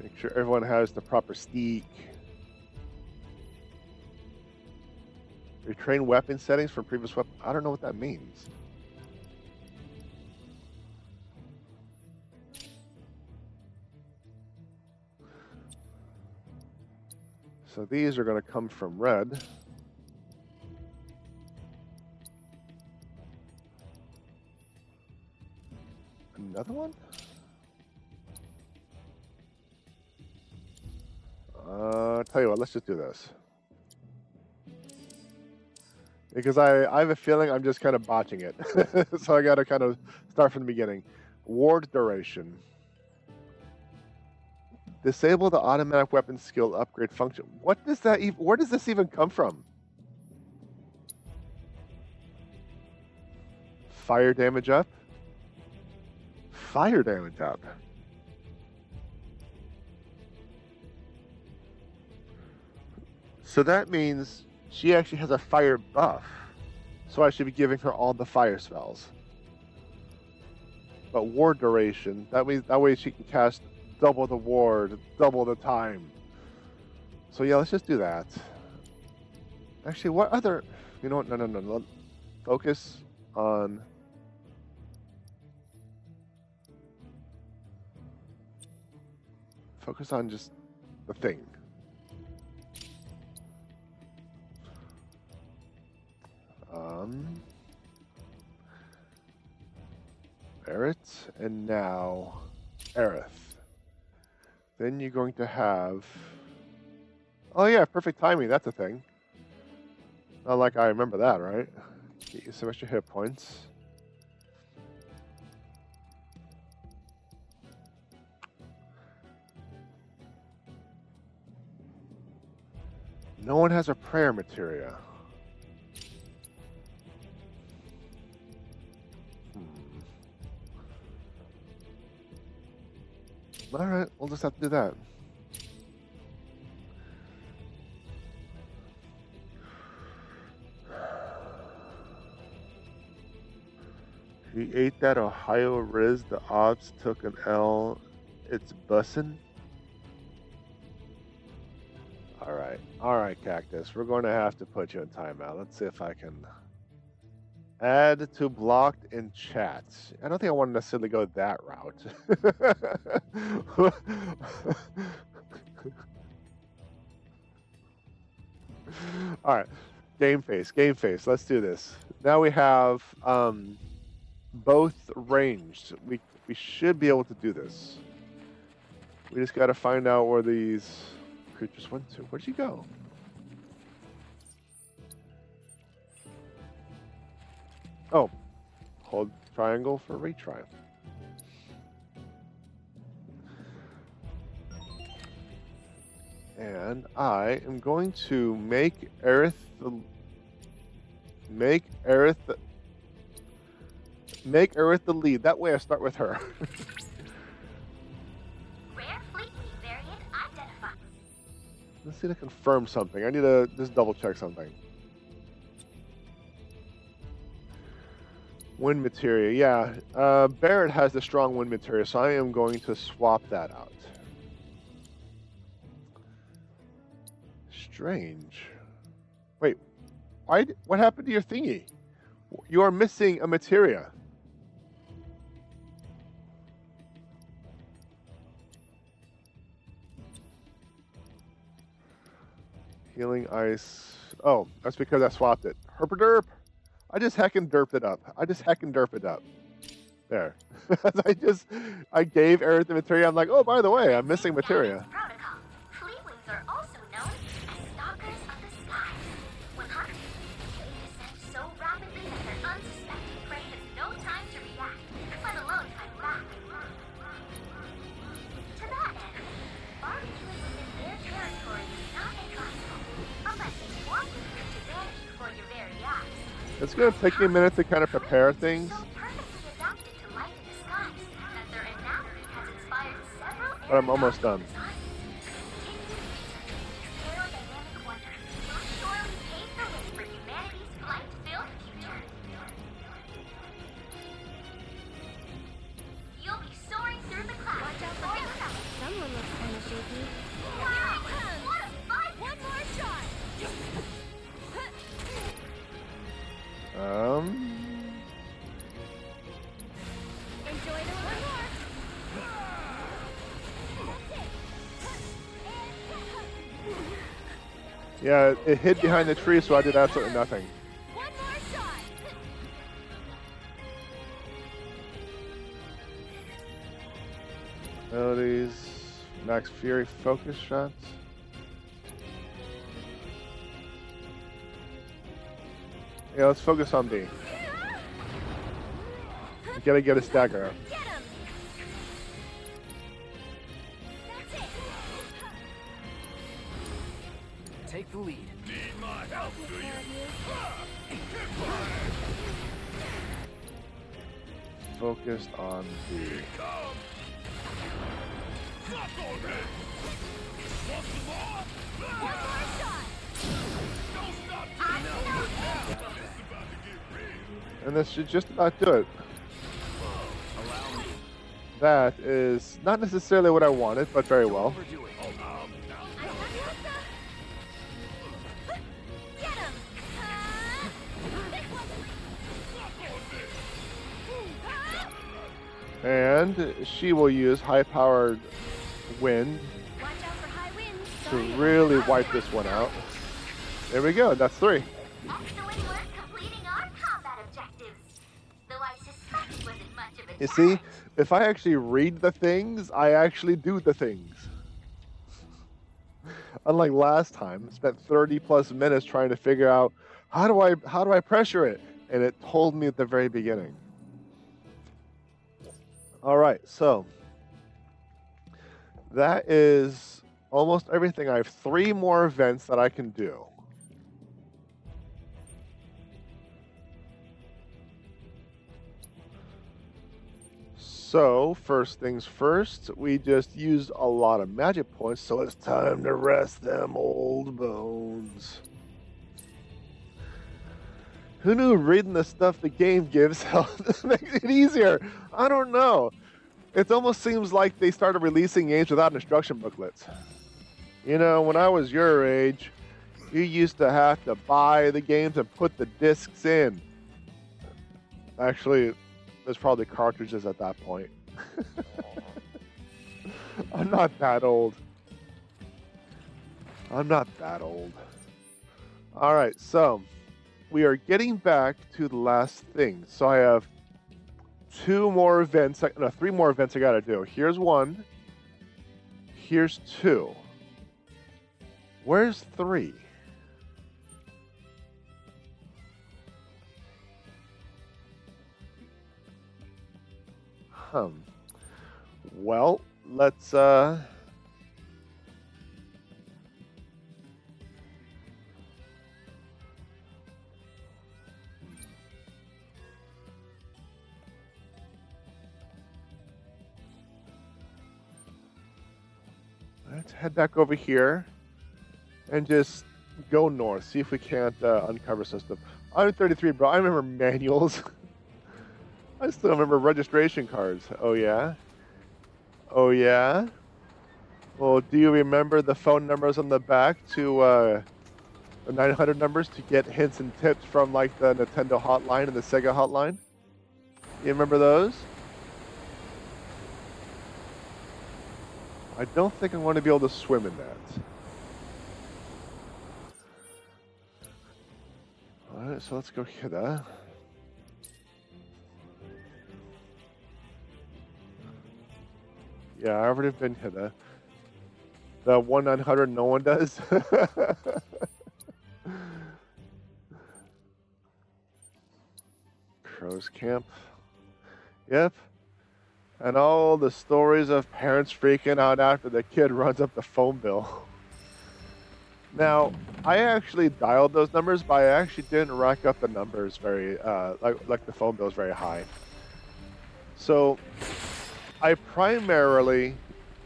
S1: Make sure everyone has the proper steak. Retrain weapon settings from previous weapon. I don't know what that means. So these are going to come from red. Another one? Tell you what, let's just do this. Because I have a feeling I'm just kind of botching it. So I got to kind of start from the beginning. Ward duration. Disable the automatic weapon skill upgrade function. What does that even, where does this even come from? Fire damage up? Fire damage up. So that means she actually has a fire buff. So I should be giving her all the fire spells. But ward duration, that means that way she can cast double the ward, double the time. So yeah, let's just do that. Actually, what other, you know what, no. Focus on just the thing. Aerith, and now Aerith. Then you're going to have... Oh yeah, perfect timing, that's a thing. Not like I remember that, right? Get you some extra hit points. No one has a prayer materia. Alright, we'll just have to do that. He ate that Ohio Riz, the odds took an L, it's bussin'. Alright, Cactus, we're going to have to put you in timeout. Let's see if I can add to blocked in chat. I don't think I want to necessarily go that route. Alright, game face, let's do this. Now we have both ranged. We should be able to do this. We just got to find out where these creatures went to. Where'd you go? Oh, hold triangle for retry. And I am going to make Aerith the lead. That way I start with her.
S3: Rare fleet variant identified.
S1: Let's see to confirm something. I need to just double check something. Wind materia, yeah. Barrett has the strong wind materia, so I am going to swap that out. Strange. Wait, what happened to your thingy? You are missing a materia. Healing ice. Oh, that's because I swapped it. Herpaderp. I just heckin' derped it up. There. I gave Eric the materia. I'm like, oh, by the way, I'm missing materia.
S3: Protocol. Fleelings are also known as stalkers of the skies. When hunted, they descend so rapidly that their unsuspecting prey has no time to react, let alone fight back. To that end, barbecuing within their territory is not advisable, unless they want you to vanish before your very eyes.
S1: It's going to take me a minute to kind of prepare things. But I'm almost done.
S3: You'll be soaring through the clouds. Watch out for that. Someone looks kind of shaky. Wow! What a fight! One more shot! Enjoy the one more.
S1: Yeah, it hid behind the tree, so I did absolutely nothing.
S3: One more shot.
S1: Abilities, max fury, focus shots. Yeah, let's focus on B. You gotta get a stagger out.
S3: Get him. That's it.
S2: Take the lead.
S6: Need my help, do you?
S1: Focused on B.
S6: Come! Suck on me! Want some more?
S3: One more shot.
S6: Don't stop
S3: I
S6: till
S3: know.
S6: it's about to get real.
S1: And this should just about do it.
S2: Allow me.
S1: That is not necessarily what I wanted, but very well.
S2: Overdo it.
S3: Get him.
S1: And she will use high-powered wind
S3: Watch out for high winds.
S1: to really wipe this one out. There we go. That's 3.
S3: Excellent work completing our combat objectives. Though I suspect it wasn't much of a
S1: You see, if I actually read the things, I actually do the things. Unlike last time, I spent 30 plus minutes trying to figure out how do I pressure it, and it told me at the very beginning. All right, so that is almost everything. I have 3 more events that I can do. So, first things first, we just used a lot of magic points, so it's time to rest them old bones. Who knew reading the stuff the game gives makes it easier? I don't know. It almost seems like they started releasing games without instruction booklets. You know, when I was your age, you used to have to buy the games and put the discs in. Actually, there's probably cartridges at that point. I'm not that old. All right, so we are getting back to the last thing. So I have 3 more events I gotta do. Here's 1. Here's 2. Where's 3? Well, let's head back over here and just go north. See if we can't uncover some stuff. I'm 33, bro. I remember manuals. I still remember registration cards. Oh yeah? Oh yeah? Well, do you remember the phone numbers on the back to the 900 numbers to get hints and tips from like the Nintendo hotline and the Sega hotline? You remember those? I don't think I'm going to be able to swim in that. Alright, so let's go here. Yeah, I already been here. The 1-900 no one does. Crow's Camp. Yep. And all the stories of parents freaking out after the kid runs up the phone bill. Now, I actually dialed those numbers, but I actually didn't rack up the numbers very, like the phone bills very high. So, I primarily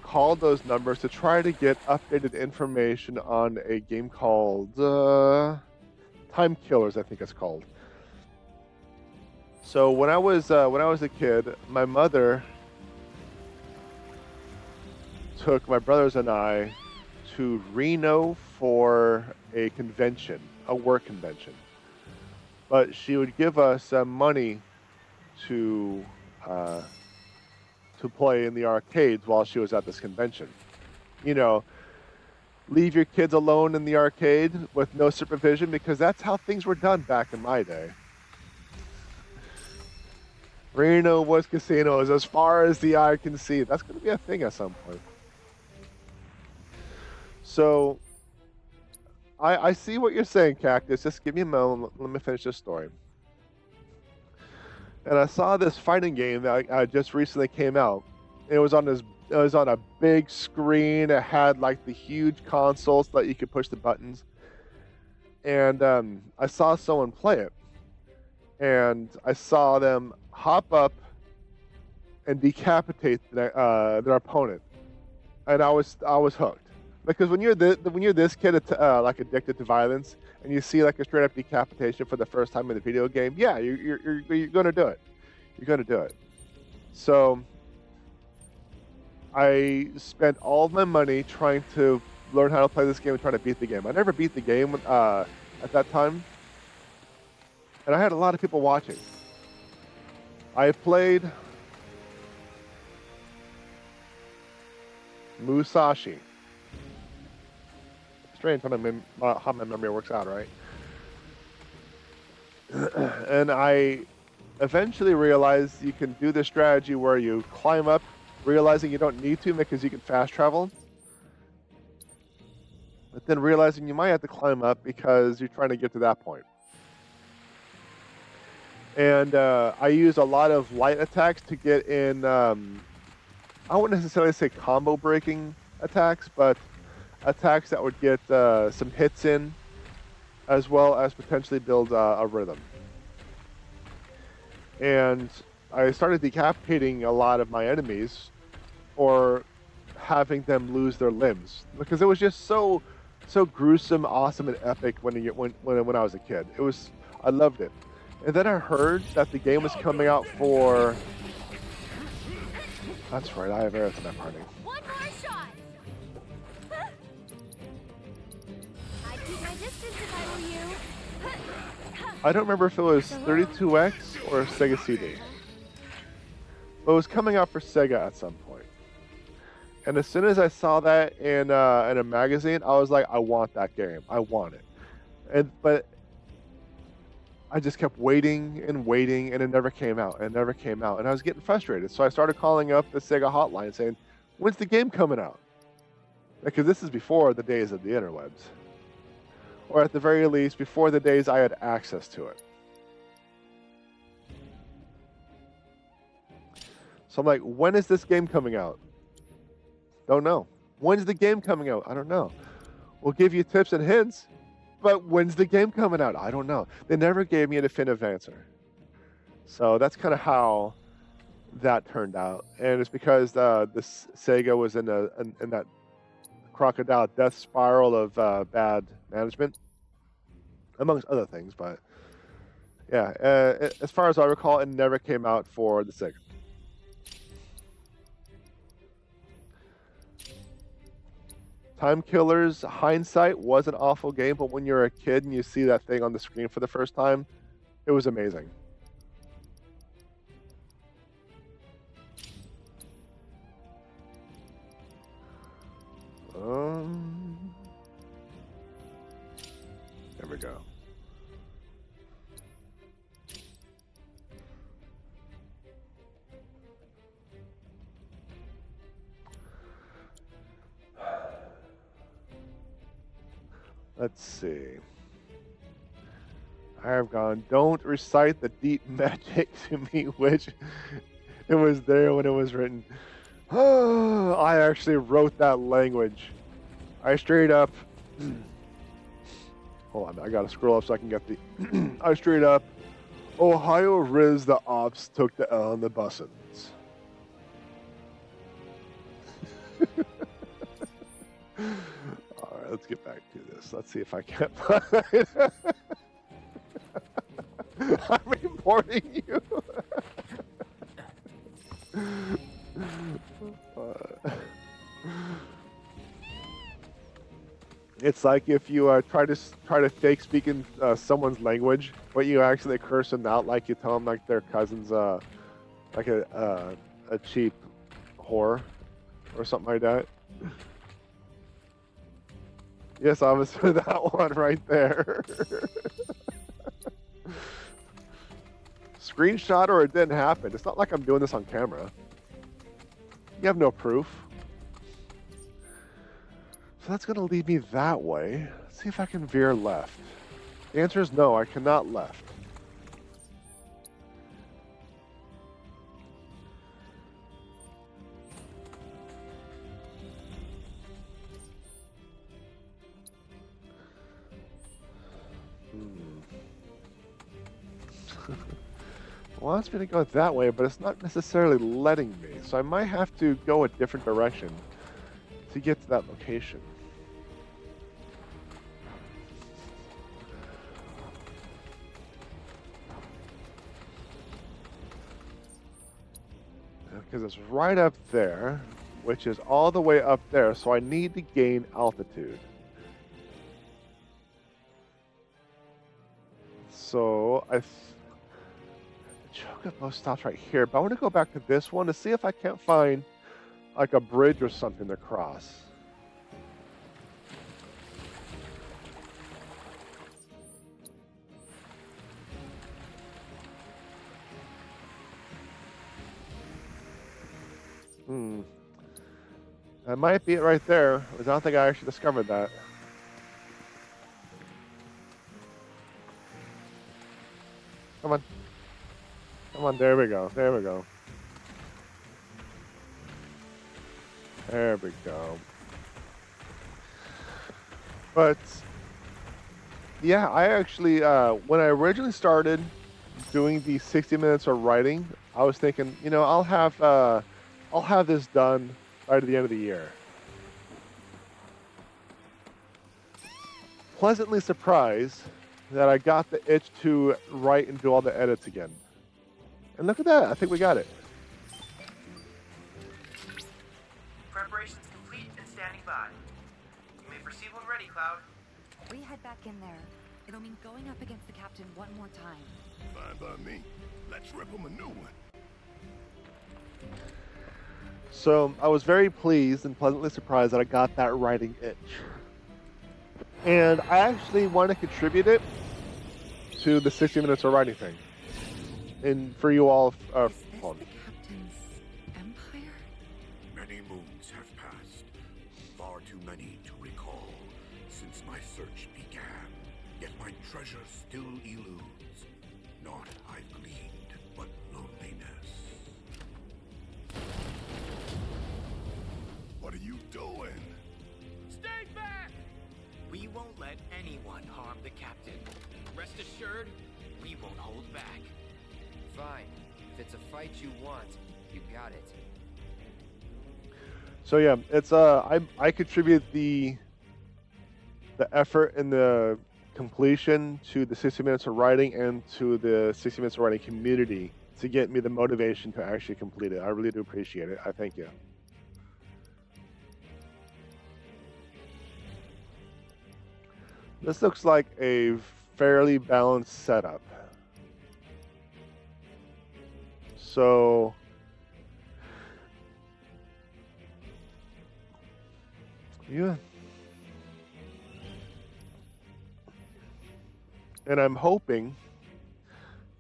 S1: called those numbers to try to get updated information on a game called Time Killers, I think it's called. So when I was a kid, my mother took my brothers and I to Reno for a convention, a work convention. But she would give us money to play in the arcades while she was at this convention. You know, leave your kids alone in the arcade with no supervision, because that's how things were done back in my day. Reno was casinos as far as the eye can see. That's going to be a thing at some point. So, I see what you're saying, Cactus. Just give me a moment. Let me finish this story. And I saw this fighting game that just recently came out. It was on a big screen. It had like the huge console so that you could push the buttons. And I saw someone play it. And I saw them hop up and decapitate their opponent. And I was hooked. Because when you're this kid like addicted to violence, and you see like a straight up decapitation for the first time in the video game, yeah, you're gonna do it. You're gonna do it. So I spent all of my money trying to learn how to play this game and trying to beat the game. I never beat the game at that time, and I had a lot of people watching. I played Musashi. Strange how my memory works out, right? And I eventually realized you can do this strategy where you climb up, realizing you don't need to because you can fast travel. But then realizing you might have to climb up because you're trying to get to that point. And I use a lot of light attacks to get in, I wouldn't necessarily say combo breaking attacks, but attacks that would get some hits in, as well as potentially build a rhythm. And I started decapitating a lot of my enemies, or having them lose their limbs, because it was just so gruesome, awesome, and epic when I was a kid. I loved it. And then I heard that the game was coming out for. That's right, I have Aerith in that party.
S3: One more shot. I'd keep my distance if I were you.
S1: I don't remember if it was 32X or Sega CD. But it was coming out for Sega at some point. And as soon as I saw that in a magazine, I was like, I want that game. I want it. But I just kept waiting, and it never came out. And I was getting frustrated. So I started calling up the Sega hotline saying, when's the game coming out? Because this is before the days of the interwebs. Or at the very least, before the days I had access to it. So I'm like, when is this game coming out? Don't know. When's the game coming out? I don't know. We'll give you tips and hints, but when's the game coming out? I don't know. They never gave me a definitive answer. So that's kind of how that turned out. And it's because this Sega was in that crocodile death spiral of bad management, amongst other things. But Yeah, as far as I recall, it never came out for the Sega. Time Killers, hindsight, was an awful game, but when you're a kid and you see that thing on the screen for the first time, it was amazing. There we go. Let's see. I have gone, don't recite the deep magic to me, which it was there when it was written. I actually wrote that language. I straight up. Hold on, I gotta scroll up so I can get the. I straight up. Ohio Riz the Ops took the L on the bussins. Alright, let's get back to this. Let's see if I can't find it. I'm reporting you. It's like if you try to fake speak in someone's language, but you actually curse them out, like you tell them like their cousin's like a cheap whore or something like that. Yes, obviously that one right there. Screenshot or it didn't happen. It's not like I'm doing this on camera. You have no proof. So that's going to lead me that way. Let's see if I can veer left. The answer is no, I cannot left. Well, wants me to go that way, but it's not necessarily letting me. So I might have to go a different direction to get to that location. Because it's right up there, which is all the way up there, so I need to gain altitude. So I Chocobo stops right here, but I want to go back to this one to see if I can't find like a bridge or something to cross. That might be it right there, because I don't think I actually discovered that. Come on. Come on, there we go. There we go. There we go. But, yeah, I actually, when I originally started doing the 60 minutes of writing, I was thinking, you know, I'll have this done by the end of the year. Pleasantly surprised that I got the itch to write and do all the edits again. And look at that, I think we got it.
S5: Preparations complete and standing by. You may proceed when ready, Cloud.
S8: We head back in there. It'll mean going up against the captain one more time.
S6: Fine by me. Let's rip him a new one.
S1: So I was very pleased and pleasantly surprised that I got that writing itch. And I actually want to contribute it to the 60 minutes of writing thing. And for you all,
S8: Is this the captain's empire?
S6: Many moons have passed. Far too many to recall since my search began. Yet my treasure still eludes. Naught I've gleaned but loneliness. What are you doing?
S7: Stay back! We won't let anyone harm the captain. Rest assured, we won't hold back.
S2: Fine. If it's a fight you want, you got it.
S1: So yeah, it's I contribute the effort and the completion, to the 60 minutes of writing, and to the 60 minutes of writing community to get me the motivation to actually complete it. I really do appreciate it. I thank you. This looks like a fairly balanced setup. So yeah. And I'm hoping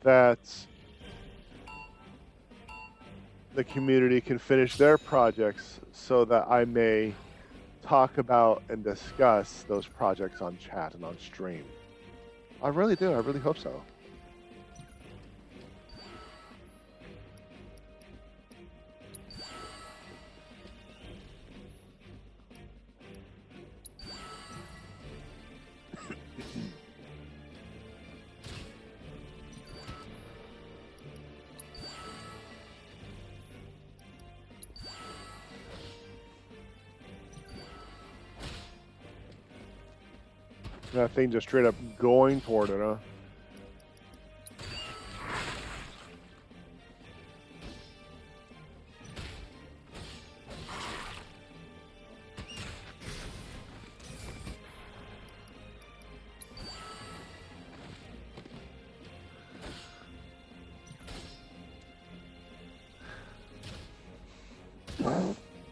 S1: that the community can finish their projects so that I may talk about and discuss those projects on chat and on stream. I really do. I really hope so. That thing just straight up going toward it, huh?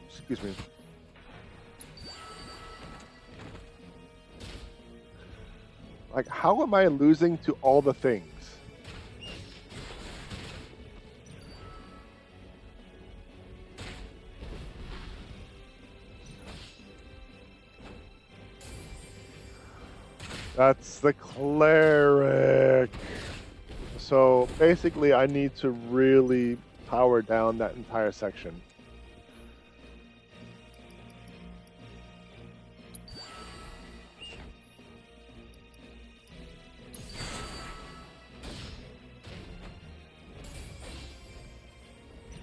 S1: Excuse me. Like, how am I losing to all the things? That's the cleric. So basically, I need to really power down that entire section.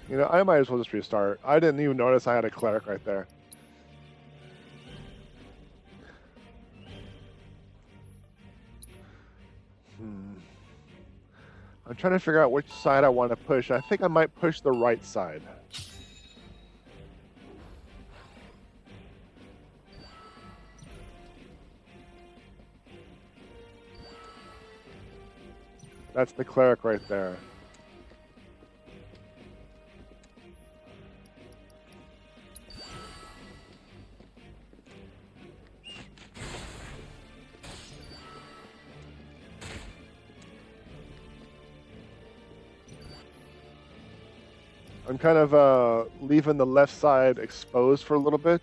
S1: You know, I might as well just restart. I didn't even notice I had a cleric right there. I'm trying to figure out which side I want to push. I think I might push the right side. That's the cleric right there. I'm kind of leaving the left side exposed for a little bit.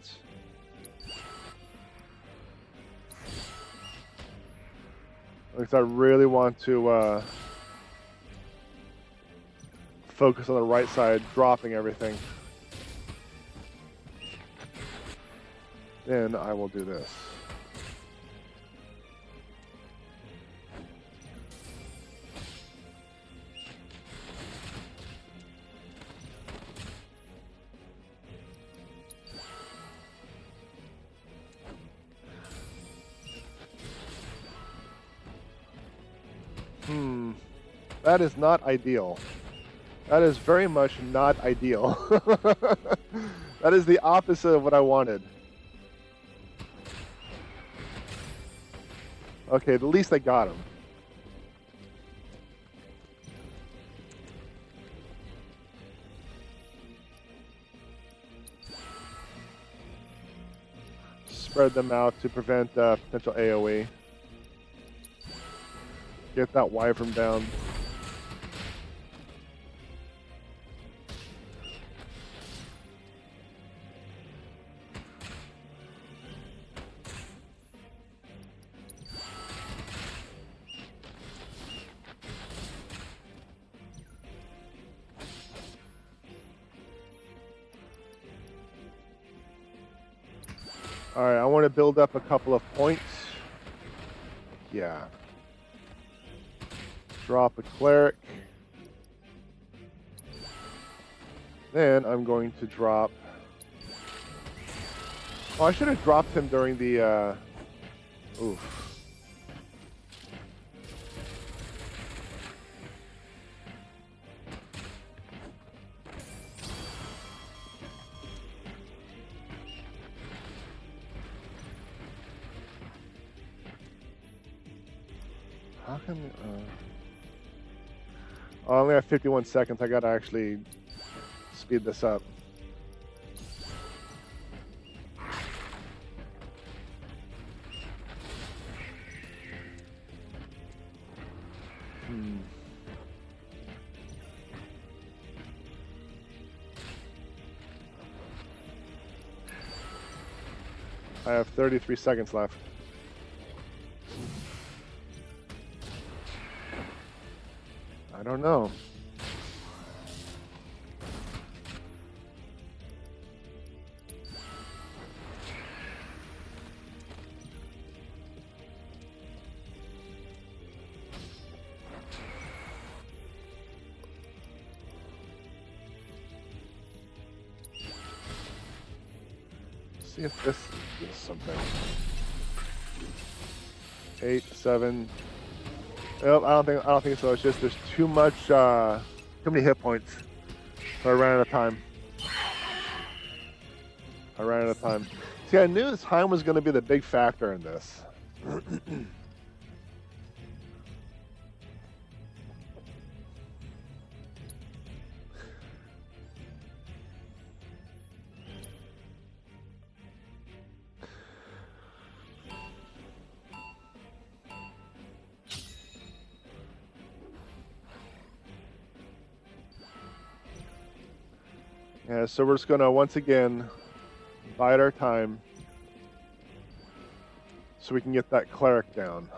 S1: Because I really want to focus on the right side, dropping everything. Then I will do this. That is not ideal. That is very much not ideal. That is the opposite of what I wanted. Okay, at least I got him. Spread them out to prevent potential AoE. Get that wyvern down. Alright, I want to build up a couple of points. Yeah. Drop a cleric. Then I'm going to drop... Oh, I should have dropped him during the... Oof. How come? Oh, I only have 51 seconds. I gotta actually speed this up. I have 33 seconds left. I don't know. See if this is something. 8, 7. Nope, I don't think so. It's just there's too many hit points. So I ran out of time. See, I knew time was going to be the big factor in this. Yeah, so we're just going to, once again, bide our time so we can get that cleric down.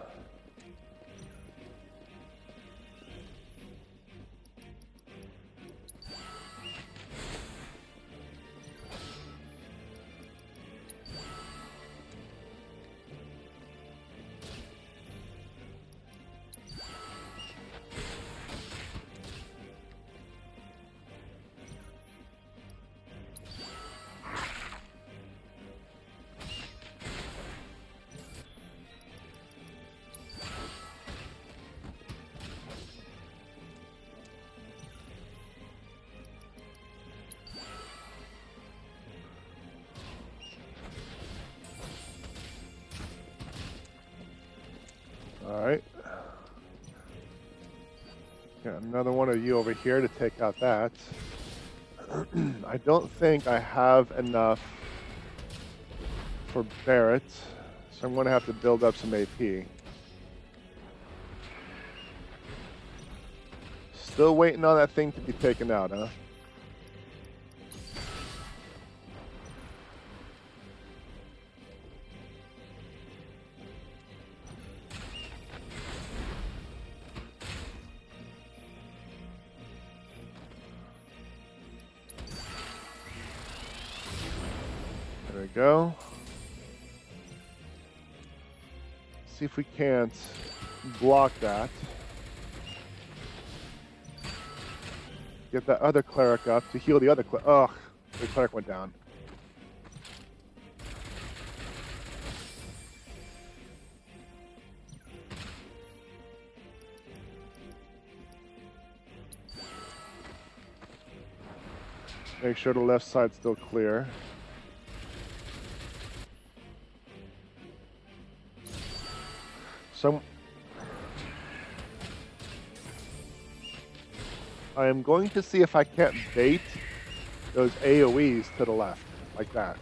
S1: Alright. Got another one of you over here to take out that. I don't think I have enough for Barrett, so I'm going to have to build up some AP. Still waiting on that thing to be taken out, huh? There we go. See if we can't block that. Get that other cleric up to heal the other cleric. Ugh, the cleric went down. Make sure the left side's still clear. So I am going to see if I can't bait those AoEs to the left, like that.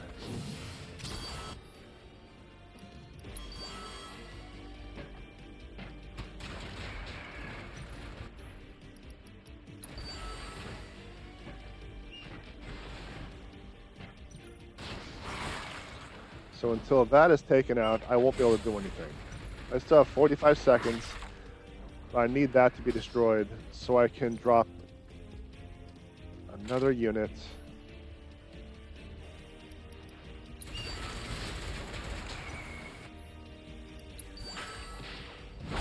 S1: So until that is taken out, I won't be able to do anything. I still have 45 seconds. But I need that to be destroyed so I can drop another unit.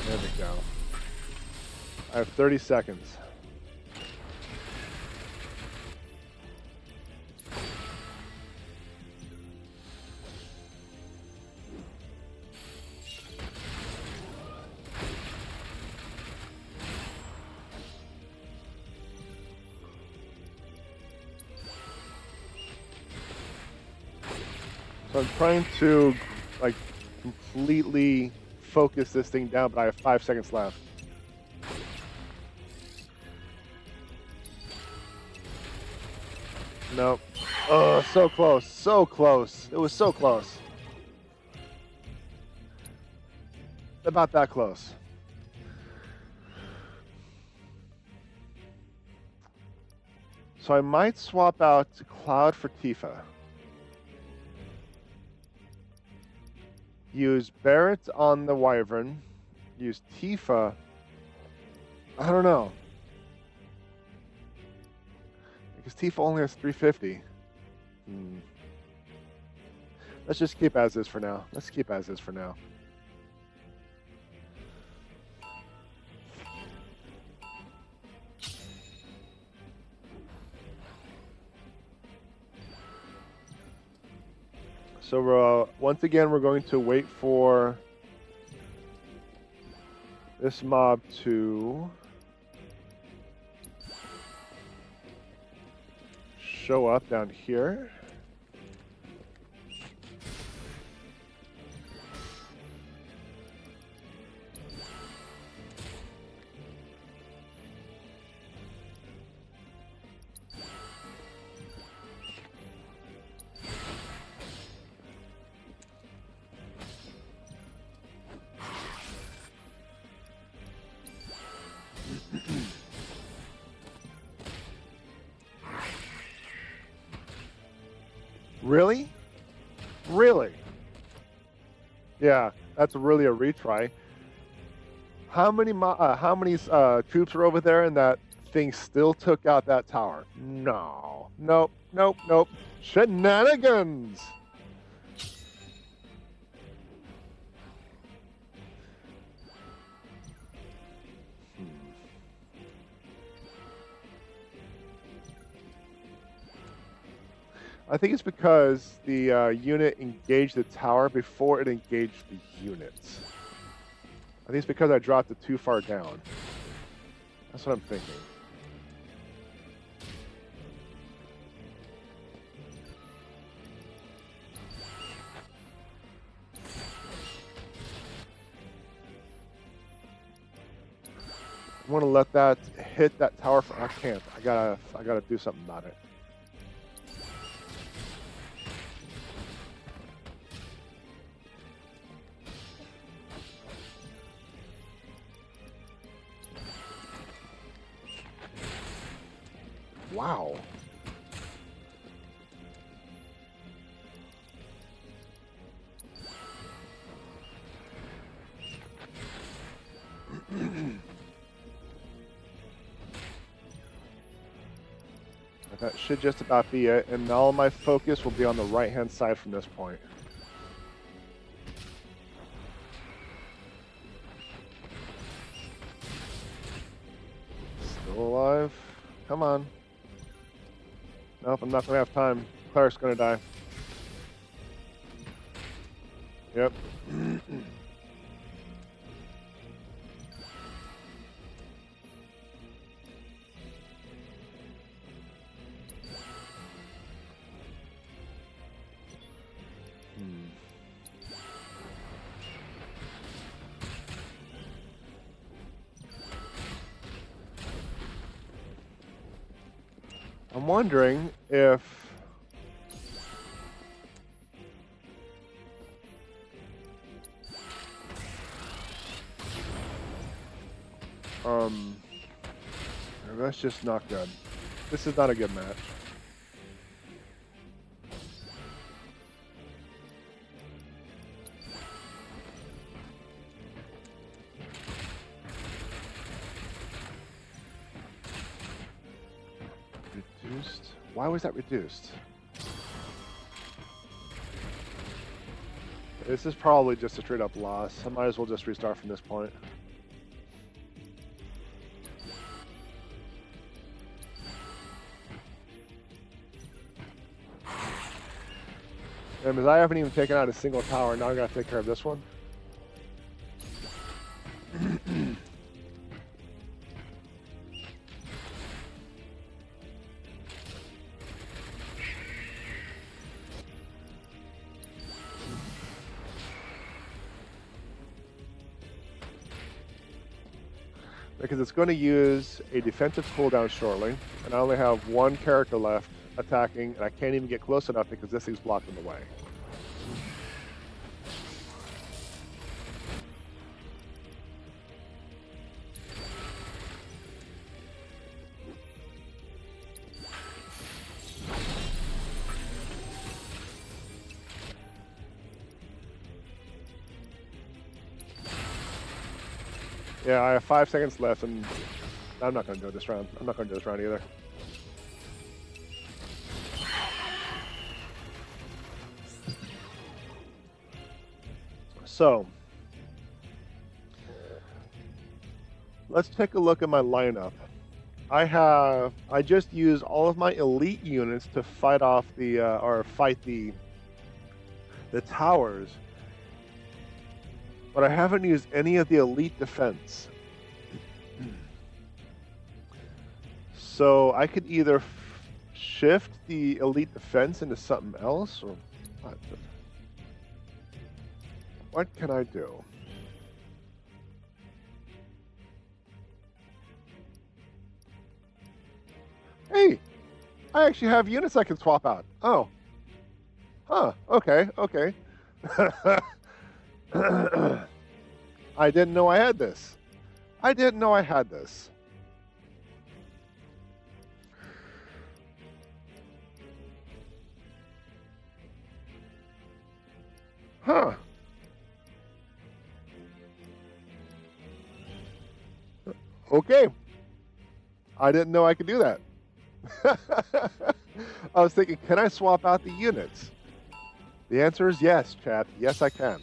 S1: There we go. I have 30 seconds. So I'm trying to like completely focus this thing down, but I have 5 seconds left. Nope. Oh, so close. So close. It was so close. About that close. So I might swap out Cloud for Tifa. Use Barrett on the Wyvern. Use Tifa. I don't know. Because Tifa only has 350. Let's just keep as is for now. Let's keep as is for now. So once again, we're going to wait for this mob to show up down here. Really? Really? Yeah, that's really a retry. How many troops are over there and that thing still took out that tower? No. Nope, nope, nope. Shenanigans! I think it's because the unit engaged the tower before it engaged the units. I think it's because I dropped it too far down. That's what I'm thinking. I want to let that hit that tower for. I can't. I gotta do something about it. Wow. That should just about be it, and all my focus will be on the right-hand side from this point. Still alive? Come on. Nope, I'm not going to have time. Cleric's going to die. Yep. I'm wondering if that's just not good. This is not a good match. Reduced? Why was that reduced? This is probably just a straight up loss. I might as well just restart from this point. And because I haven't even taken out a single tower, now I gotta take care of this one. because it's going to use a defensive cooldown shortly, and I only have one character left attacking, and I can't even get close enough because this thing's blocking the way. Yeah, I have 5 seconds left, and I'm not going to do it this round. I'm not going to do this round either. So, let's take a look at my lineup. I just used all of my elite units to fight off fight the towers. But I haven't used any of the elite defense. So I could either shift the elite defense into something else, or what can I do? Hey, I actually have units I can swap out. Oh. Huh, okay. I didn't know I had this. Huh. Okay. I didn't know I could do that. I was thinking, can I swap out the units? The answer is yes, chat. Yes, I can.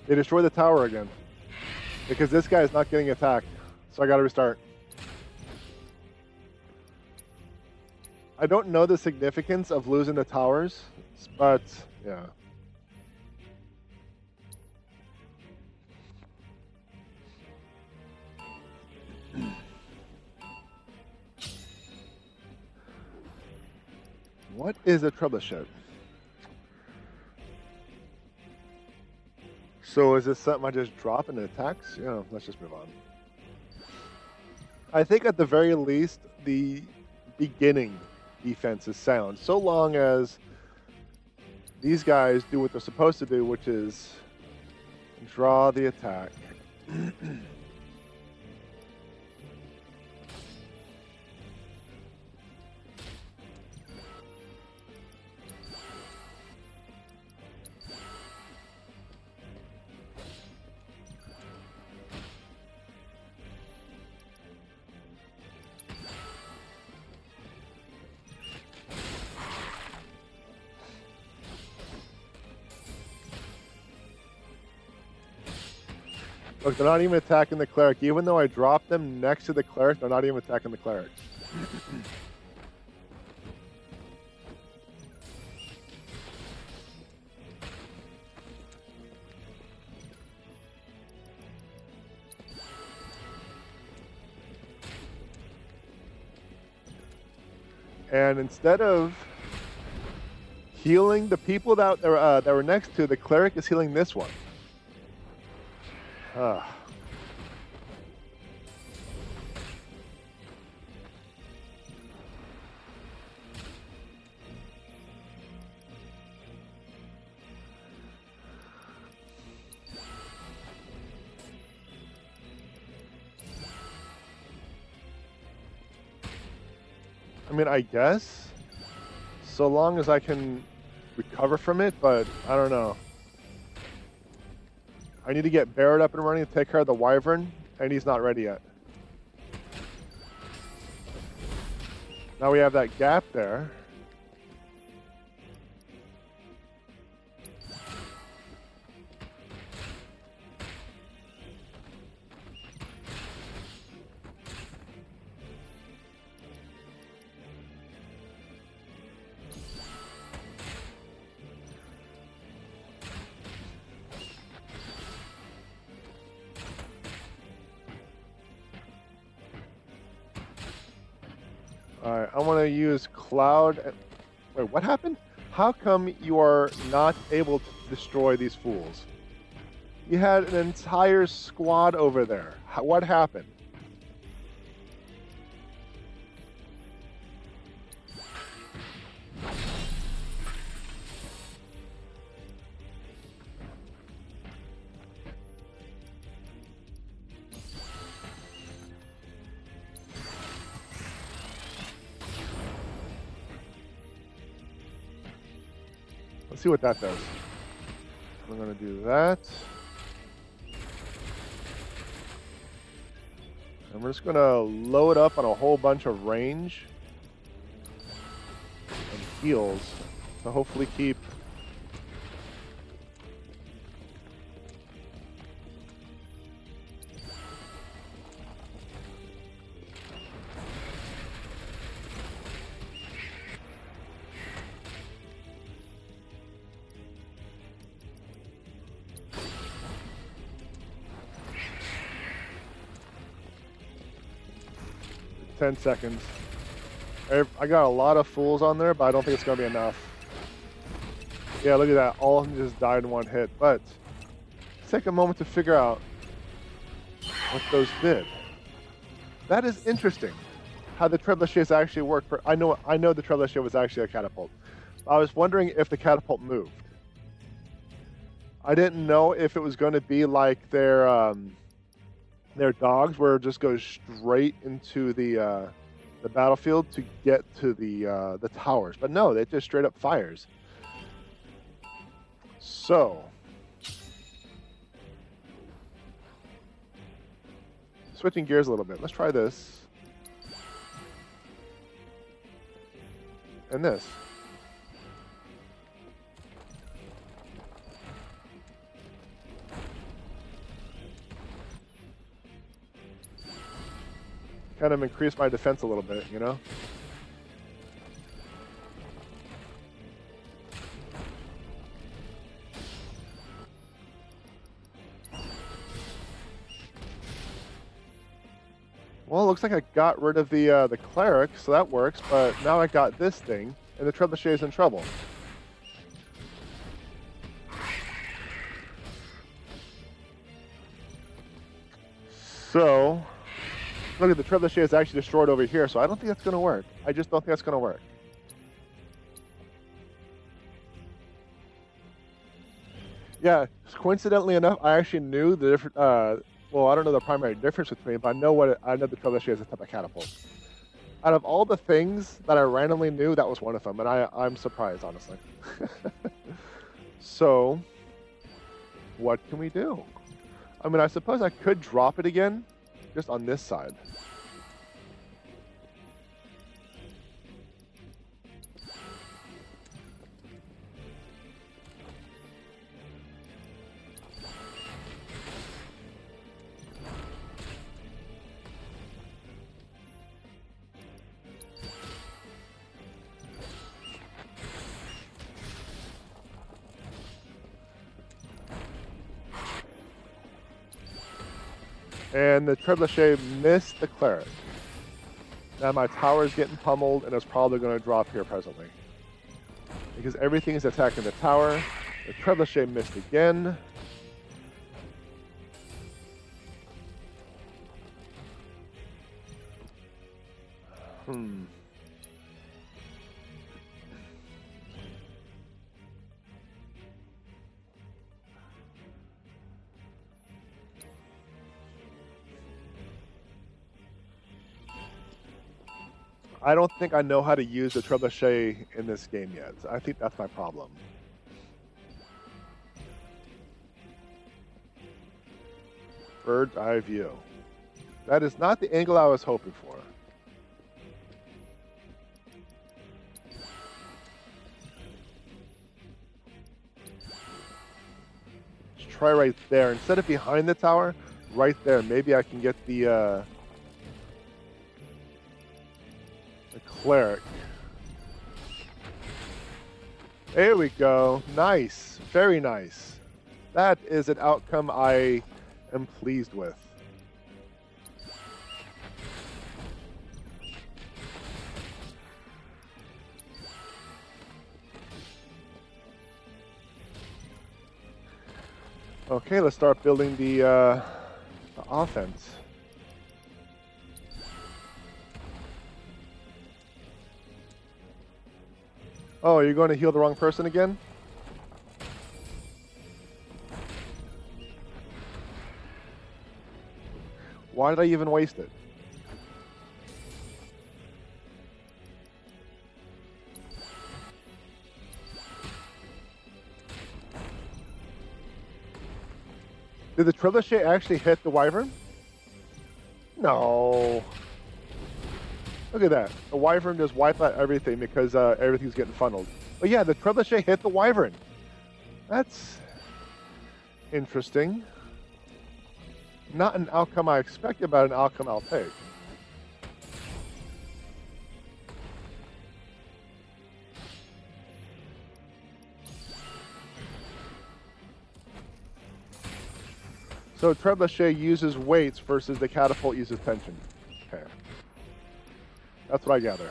S1: They destroy the tower again. Because this guy is not getting attacked. So I gotta restart. I don't know the significance of losing the towers, but yeah. What is a troubleshoot? So is this something I just drop in attacks? Yeah, let's just move on. I think at the very least, the beginning defense is sound. So long as these guys do what they're supposed to do, which is draw the attack. Look, they're not even attacking the cleric. Even though I dropped them next to the cleric, they're not even attacking the cleric. And instead of healing the people that were next to, the cleric is healing this one. I mean, I guess, so long as I can recover from it, but I don't know. I need to get Barrett up and running to take care of the Wyvern, and he's not ready yet. Now we have that gap there. Alright, I want to use Cloud. Wait, what happened? How come you are not able to destroy these fools? You had an entire squad over there. What happened? Let's see what that does. I'm going to do that. And we're just going to load up on a whole bunch of range and heals to hopefully keep $10 seconds. I got a lot of fools on there, but I don't think it's going to be enough. Yeah, look at that. All of them just died in one hit. But let's take a moment to figure out what those did. That is interesting, how the trebuchets actually work. I know the trebuchet was actually a catapult. I was wondering if the catapult moved. I didn't know if it was going to be like their dogs, where it just goes straight into the battlefield to get to the towers. But no, it just straight up fires. So, switching gears a little bit. Let's try this. And this. Kind of increase my defense a little bit, you know? Well, it looks like I got rid of the cleric, so that works, but now I got this thing, and the trebuchet is in trouble. So, look at the trebuchet is actually destroyed over here, so I don't think that's going to work. I just don't think that's going to work. Yeah, coincidentally enough, I actually knew the different. Well, I don't know the primary difference between, but I know the trebuchet is a type of catapult. Out of all the things that I randomly knew, that was one of them, and I'm surprised, honestly. So, what can we do? I mean, I suppose I could drop it again, just on this side. And the trebuchet missed the cleric. Now my tower is getting pummeled, and it's probably going to drop here presently. Because everything is attacking the tower. The trebuchet missed again. I don't think I know how to use the trebuchet in this game yet. I think that's my problem. Bird's eye view. That is not the angle I was hoping for. Let's try right there. Instead of behind the tower, right there. Maybe I can get the cleric. There we go. Nice. Very nice. That is an outcome I am pleased with. Okay, let's start building the offense. Oh, you're going to heal the wrong person again? Why did I even waste it? Did the trebuchet actually hit the wyvern? No. Look at that. The wyvern just wiped out everything because everything's getting funneled. But yeah, the trebuchet hit the wyvern. That's interesting. Not an outcome I expected, but an outcome I'll take. So trebuchet uses weights versus the catapult uses tension. Okay. That's what I gather.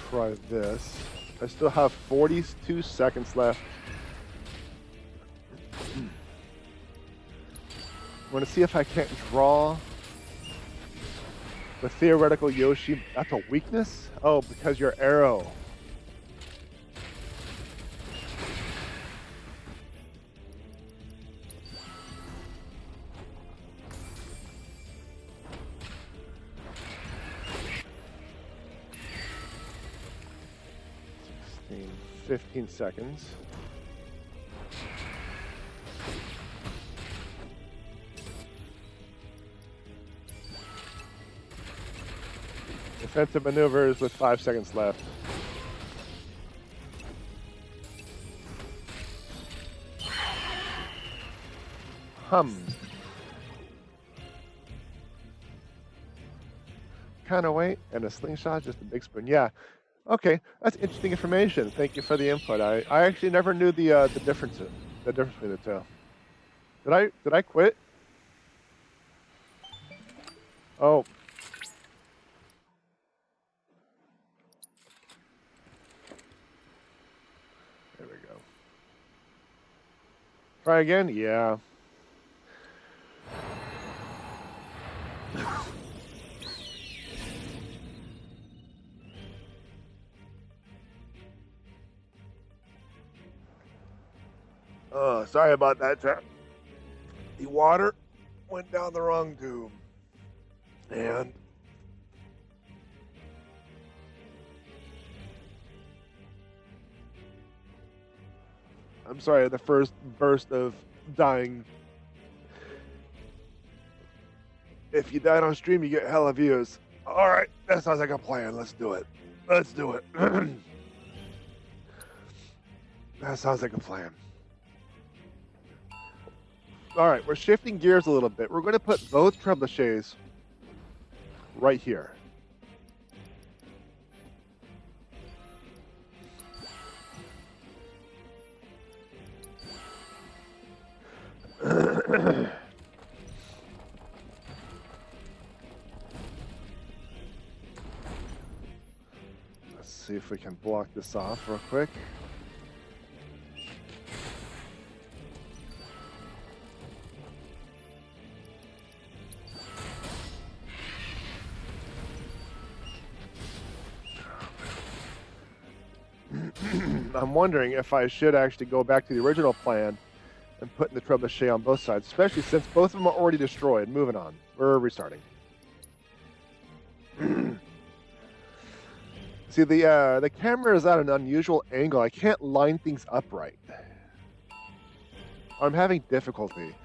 S1: Try this. I still have 42 seconds left. I'm going to see if I can't draw the theoretical Yoshi. That's a weakness? Oh, because your arrow. In 15 seconds. Defensive maneuvers with 5 seconds left. Counterweight and a slingshot, just a big spoon. Yeah. Okay, that's interesting information. Thank you for the input. I actually never knew the difference between the two. Did I quit? Oh. There we go. Try again? Yeah. Oh, sorry about that, chat. The water went down the wrong tube. And I'm sorry, the first burst of dying. If you died on stream, you get hella views. All right, that sounds like a plan. Let's do it. Let's do it. That sounds like a plan. All right, we're shifting gears a little bit. We're going to put both trebuchets right here. if we can block this off real quick. I'm wondering if I should actually go back to the original plan and put in the trebuchet on both sides, especially since both of them are already destroyed. Moving on. We're restarting. See, the camera is at an unusual angle. I can't line things up right. I'm having difficulty.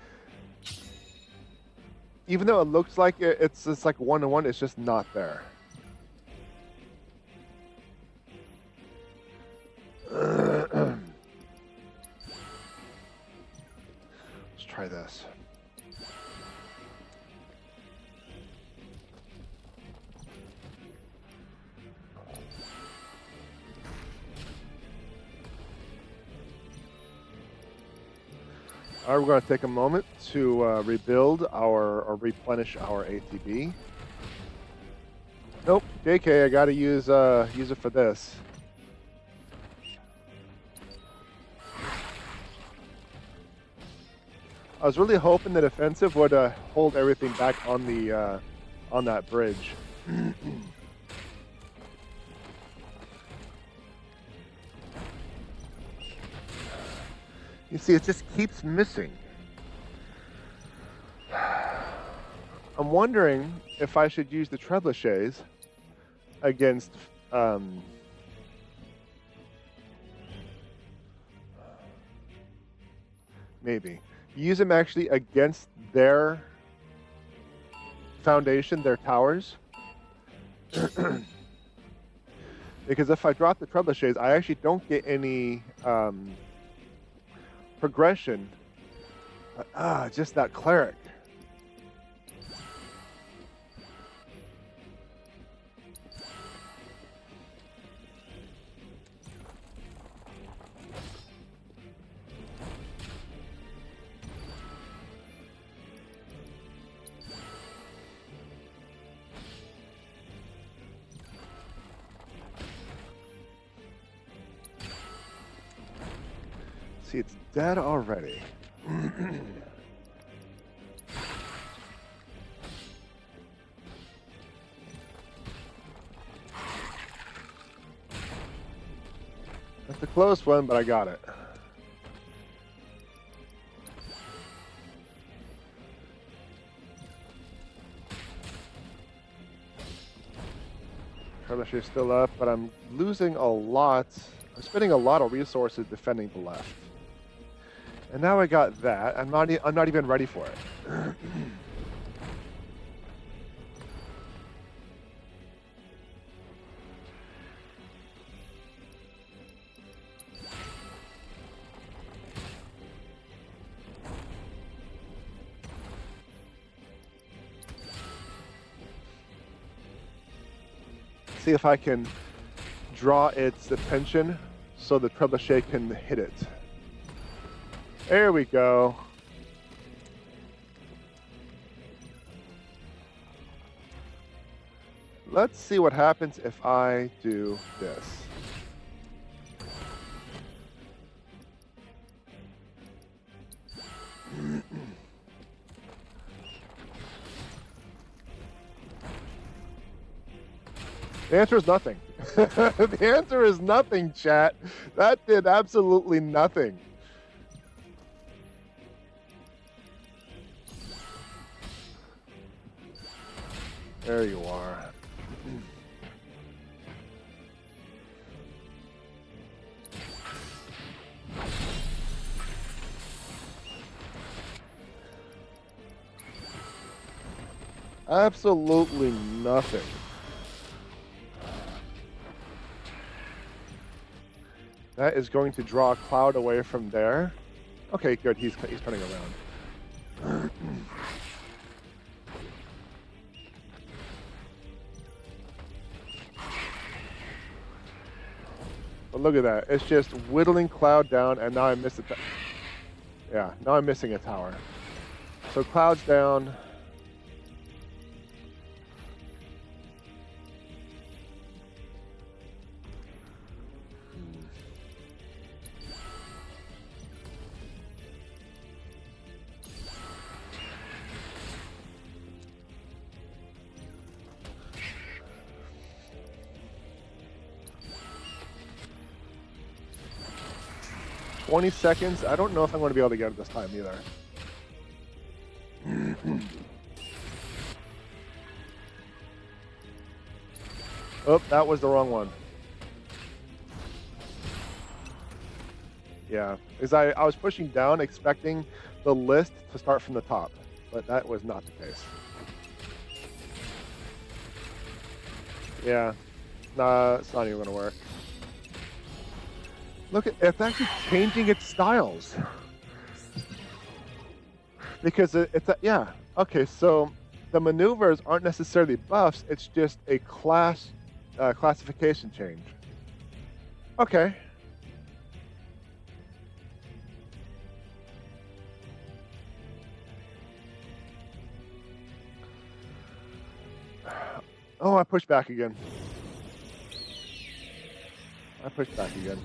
S1: Even though it looks like it's like one-to-one, it's just not there. Let's try this. All right, we're going to take a moment to rebuild or replenish our ATB. Nope, JK, I got to use it for this. I was really hoping the defensive would hold everything back on the on that bridge. You see, it just keeps missing. I'm wondering if I should use the trebuchets against maybe. Use them actually against their foundation, their towers. Because if I drop the trebuchets, I actually don't get any progression. Just that cleric. See, it's dead already. That's a close one, but I got it. Trebuchet is still up, but I'm losing a lot. I'm spending a lot of resources defending the left. And now I got that. I'm not even ready for it. See if I can draw its attention so the trebuchet can hit it. There we go. Let's see what happens if I do this. The answer is nothing. The answer is nothing, chat. That did absolutely nothing. There you are. Absolutely nothing. That is going to draw a cloud away from there. Okay, good. He's turning around. But look at that. It's just whittling cloud down, and now I missed it. Yeah, now I'm missing a tower. So cloud's down. 20 seconds. I don't know if I'm going to be able to get it this time either. Oh, that was the wrong one. Yeah, because I was pushing down expecting the list to start from the top, but that was not the case. Yeah, nah, it's not even going to work. Look, it's actually changing its styles. Because yeah, okay, so the maneuvers aren't necessarily buffs, it's just a classification change. Okay. Oh, I pushed back again. I pushed back again.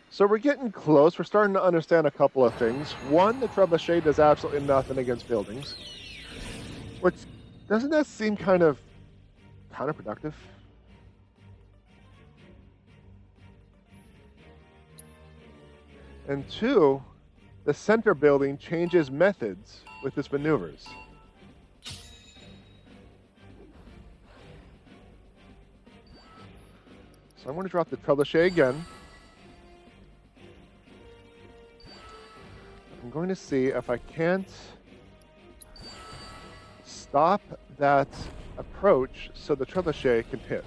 S1: So we're getting close. We're starting to understand a couple of things. One, the trebuchet does absolutely nothing against buildings. Which, doesn't that seem kind of counterproductive? And two, the center building changes methods with its maneuvers. So I'm going to drop the trebuchet again. I'm going to see if I can't stop that approach so the trebuchet can hit.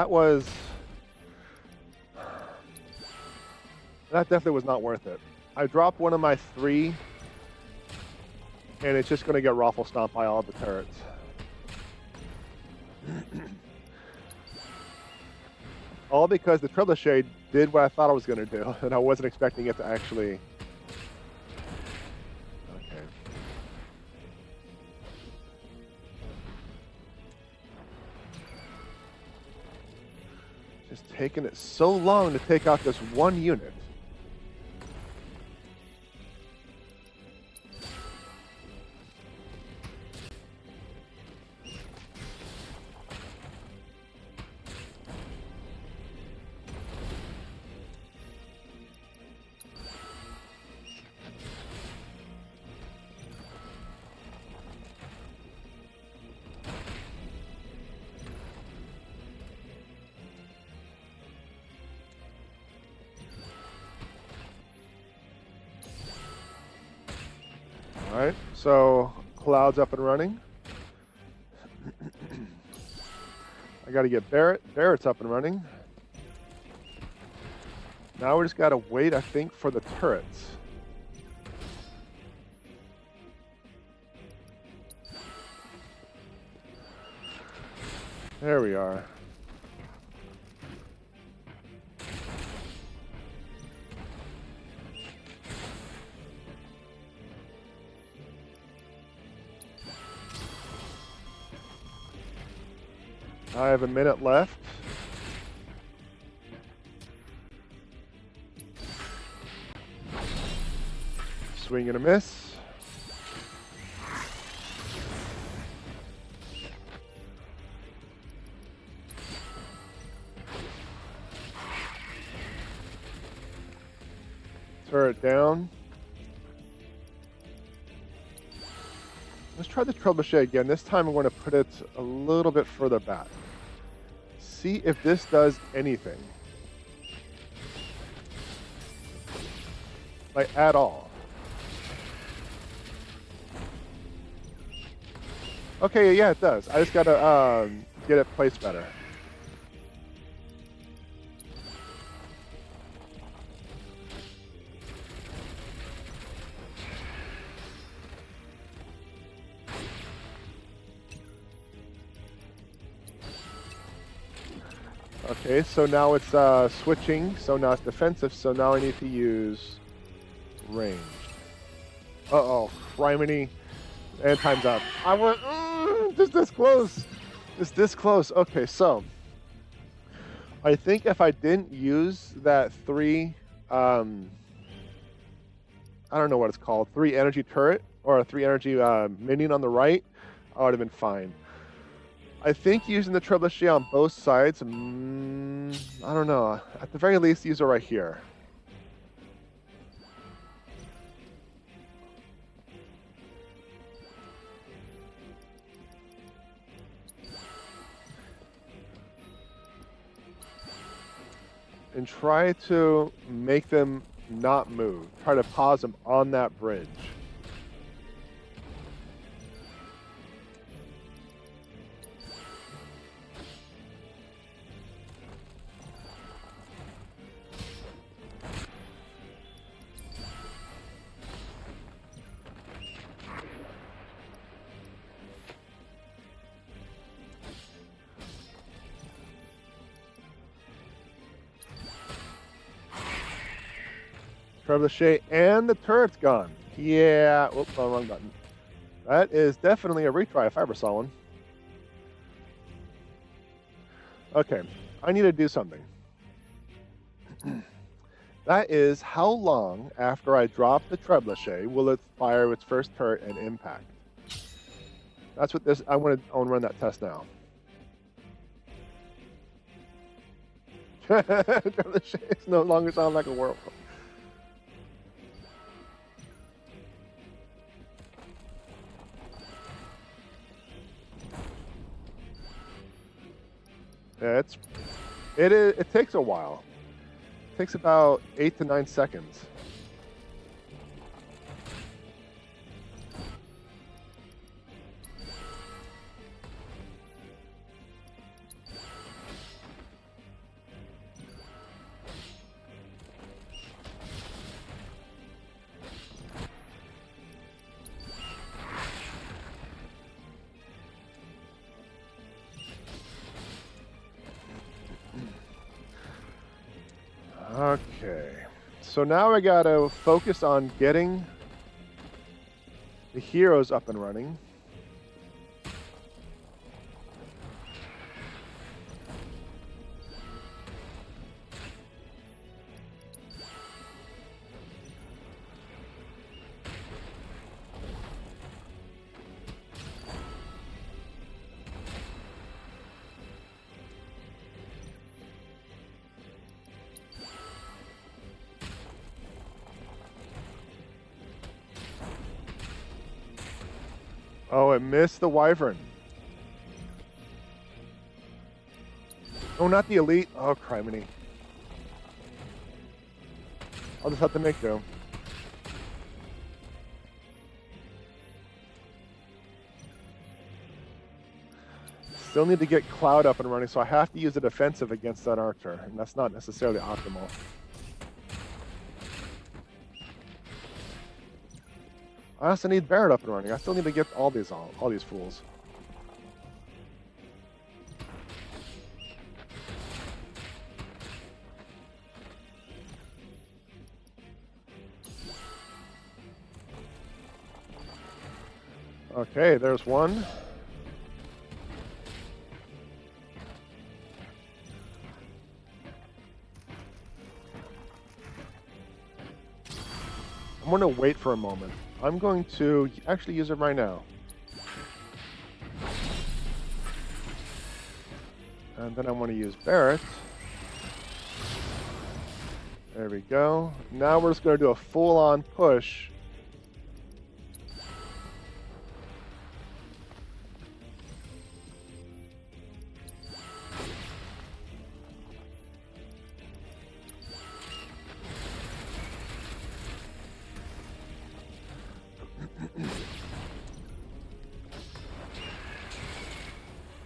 S1: Well, that definitely was not worth it. I dropped one of my 3, and it's just going to get raffle stomped by all the turrets. All because the trebuchet did what I thought I was going to do, and I wasn't expecting it to actually... Okay. Just taking it so long to take out this one unit. Alright, so Cloud's up and running. I gotta get Barrett. Barrett's up and running. Now we just gotta wait, I think, for the turrets. There we are. I have a minute left. Swing and a miss. Turret down. Let's try the trebuchet again. This time I'm going to put it a little bit further back. See if this does anything. Like, at all. Okay, yeah, it does. I just gotta get it placed better. Okay, so now it's switching, so now it's defensive, so now I need to use ranged. Uh-oh, criminy. And time's up. I went, just this close. Just this close. Okay, so I think if I didn't use that I don't know what it's called, 3 energy turret or a 3 energy minion on the right, I would have been fine. I think using the trebuchet on both sides, I don't know. At the very least, use it right here. And try to make them not move. Try to pause them on that bridge. Trebuchet and the turret's gone. Yeah, whoops, oh, wrong button. That is definitely a retry if I ever saw one. Okay, I need to do something. That is, how long after I drop the trebuchet will it fire its first turret and impact? That's what this. I want to run that test now. Trebuchets no longer sound like a whirlpool. Yeah, it takes a while. It takes about 8 to 9 seconds. Okay, so now I gotta focus on getting the heroes up and running. Oh, it missed the wyvern. Oh, not the elite. Oh, criminy. I'll just have to make do. Still need to get Cloud up and running, so I have to use a defensive against that archer, and that's not necessarily optimal. I also need Barret up and running. I still need to get all these fools. Okay, there's one. I'm going to wait for a moment. I'm going to actually use it right now. And then I want to use Barret. There we go. Now we're just going to do a full-on push.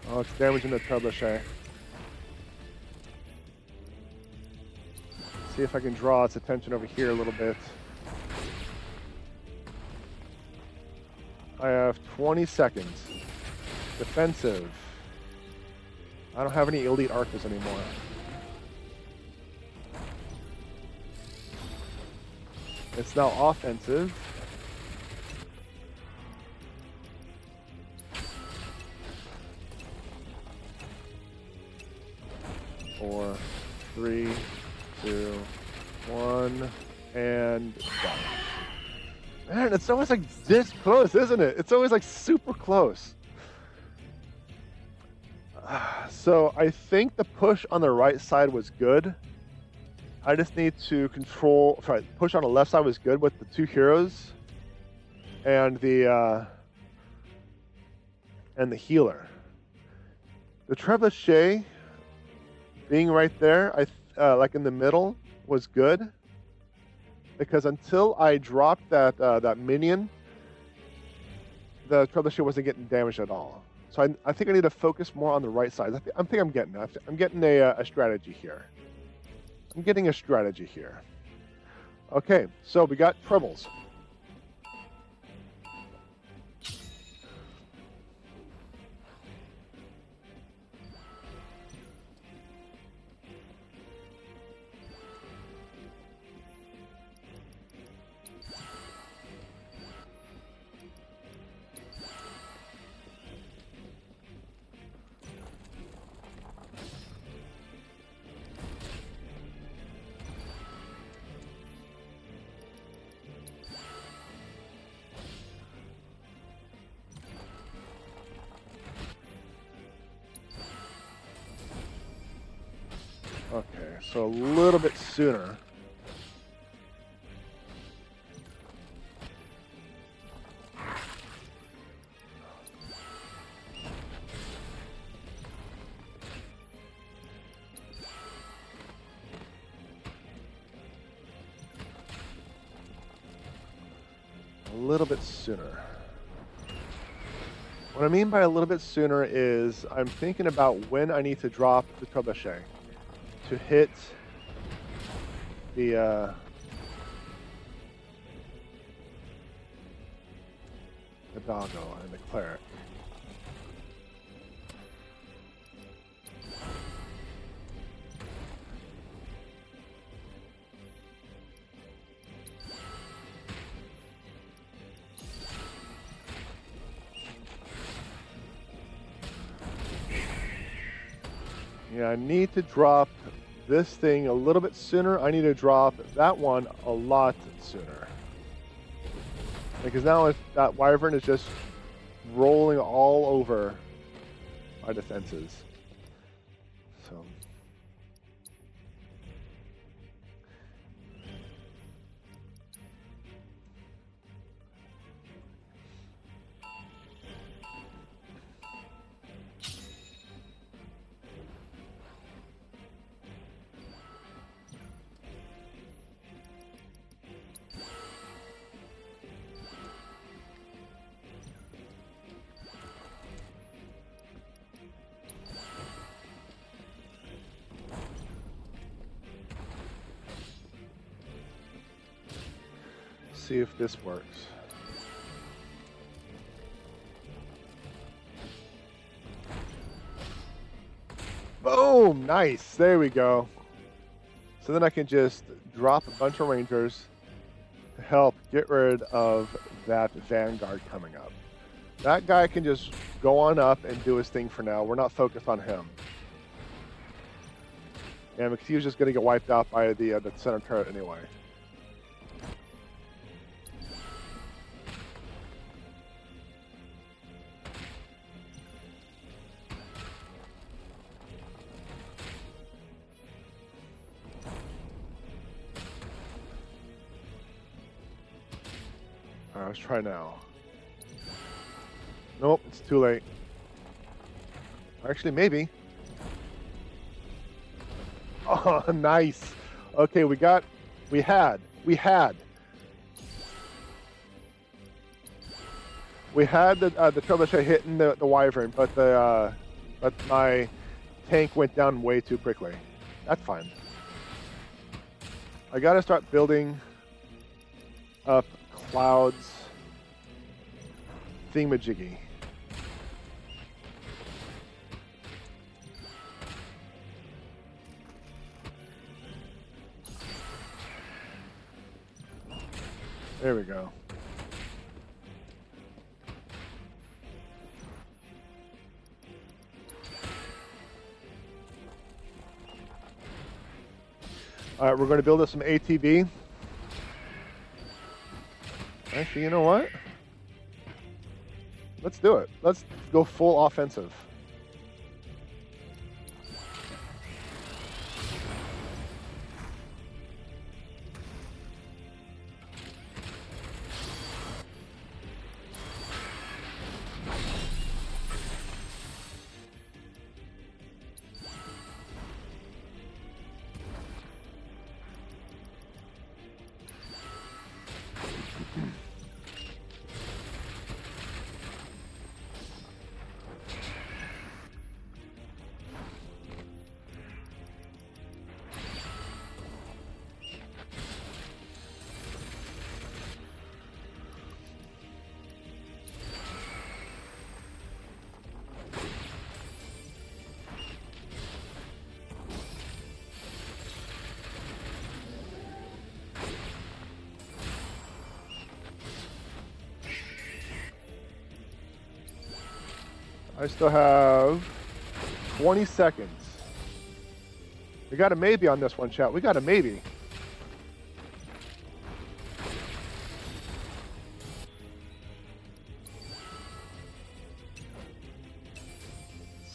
S1: Oh, it's damaging the trebuchet. See if I can draw its attention over here a little bit. I have 20 seconds. Defensive. I don't have any elite archers anymore. It's now offensive. Four, three, two, one, and go. Man, it's always like this close, isn't it? It's always like super close. So I think the push on the right side was good. I just need to push on the left side was good with the two heroes and the healer. The trebuchet being right there, like in the middle, was good because until I dropped that minion, the trebuchet wasn't getting damaged at all. So I think I need to focus more on the right side. I think I'm getting a strategy here. I'm getting a strategy here. Okay, so we got trebles. Okay, so a little bit sooner. A little bit sooner. What I mean by a little bit sooner is I'm thinking about when I need to drop the trebuchet to hit the doggo and the cleric. Yeah, I need to drop this thing a little bit sooner. I need to drop that one a lot sooner. Because now that wyvern is just rolling all over our defenses. So. See if this works. Boom! Nice. There we go. So then I can just drop a bunch of rangers to help get rid of that vanguard coming up. That guy can just go on up and do his thing for now. We're not focused on him. And because he was just going to get wiped out by the center turret anyway. Alright, let's try now. Nope, it's too late. Actually, maybe. Oh, nice. Okay, we had the trebuchet hitting the wyvern, but my tank went down way too quickly. That's fine. I gotta start building up Cloud's thingamajiggy. There we go. All right, we're going to build us some ATV. Actually, you know what? Let's do it. Let's go full offensive. I still have 20 seconds. We got a maybe on this one, chat. We got a maybe.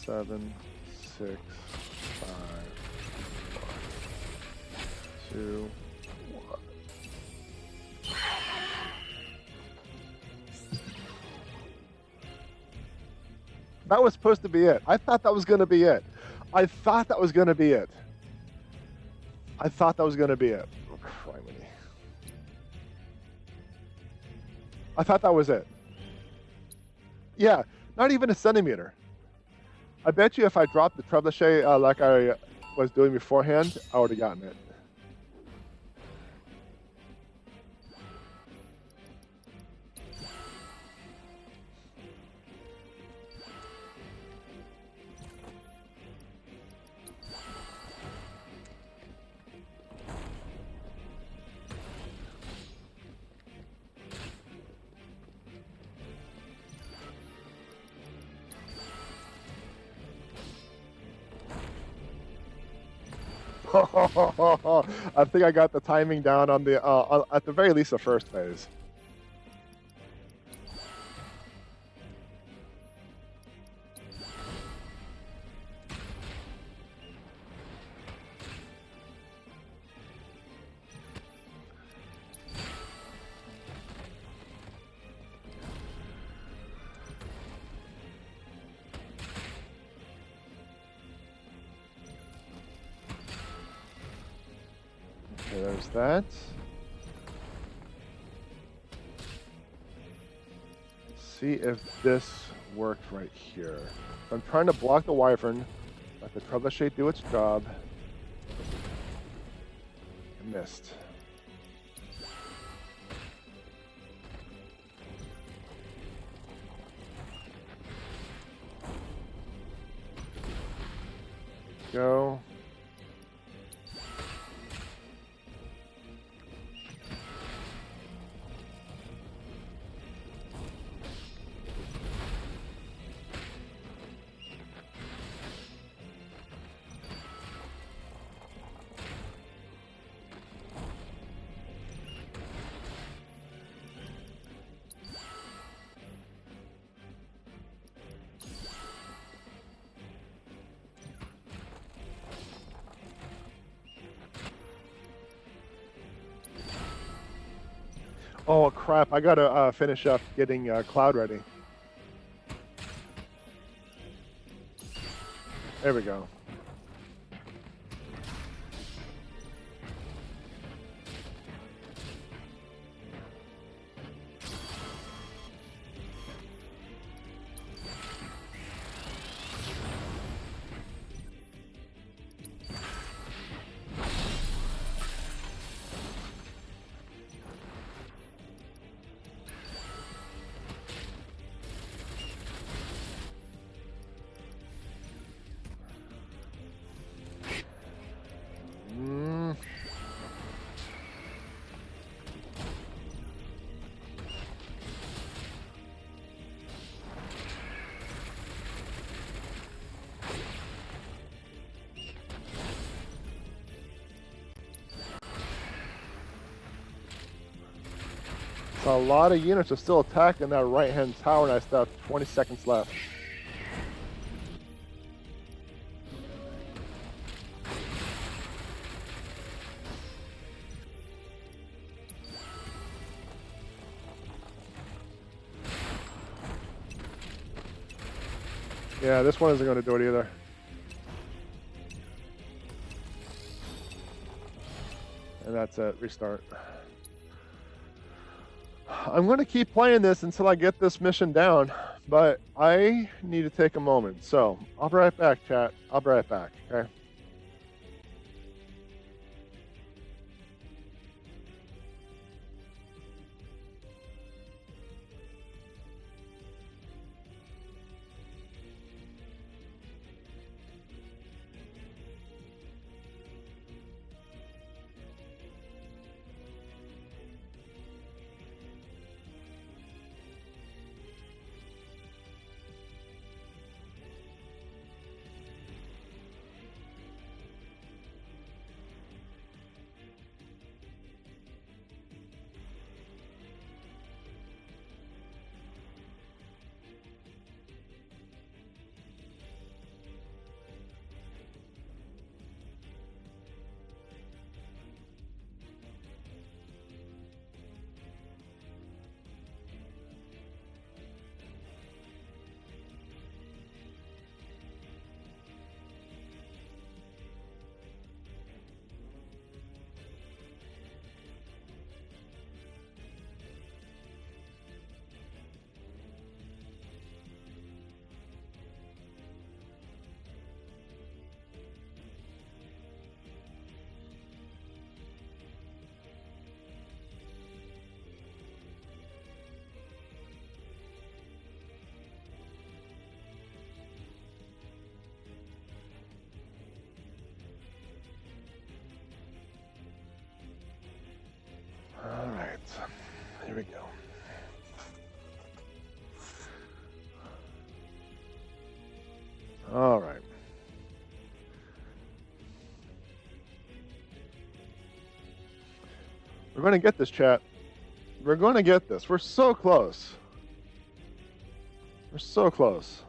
S1: Seven, 6, 5, 4, 2, 1. That was supposed to be it. I thought that was going to be it. I thought that was going to be it. I thought that was going to be it. Oh, criminy. I thought that was it. Yeah, not even a centimeter. I bet you if I dropped the trebuchet like I was doing beforehand, I would have gotten it. I think I got the timing down on the at the very least the first phase. Okay, there's that. See if this works right here. I'm trying to block the wyvern, let the trebuchet do its job. I missed. Go. Oh crap, I gotta finish up getting Cloud ready. There we go. So a lot of units are still attacking that right-hand tower, and I still have 20 seconds left. Yeah, this one isn't going to do it either. And that's it. Restart. I'm going to keep playing this until I get this mission down, but I need to take a moment. So I'll be right back, chat. I'll be right back, okay? All right, here we go. All right. We're going to get this, chat. We're going to get this. We're so close. We're so close.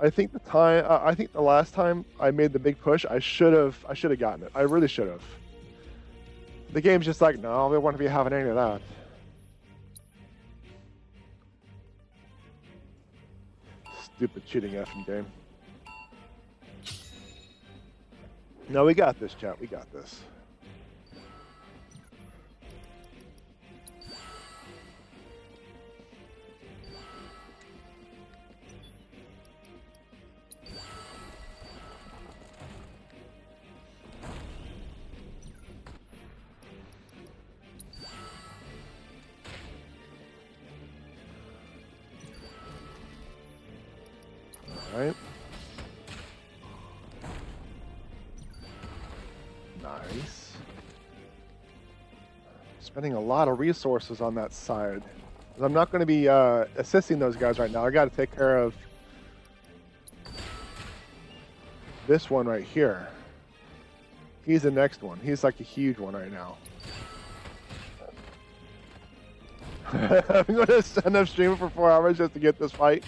S1: I think the last time I made the big push, I should have gotten it. I really should have. The game's just like, no, we want to be having any of that. Stupid cheating effing game. No, we got this, chat. We got this. Right. Nice. Spending a lot of resources on that side. I'm not going to be assisting those guys right now. I got to take care of this one right here. He's the next one. He's like a huge one right now. I'm going to end up streaming for 4 hours just to get this fight.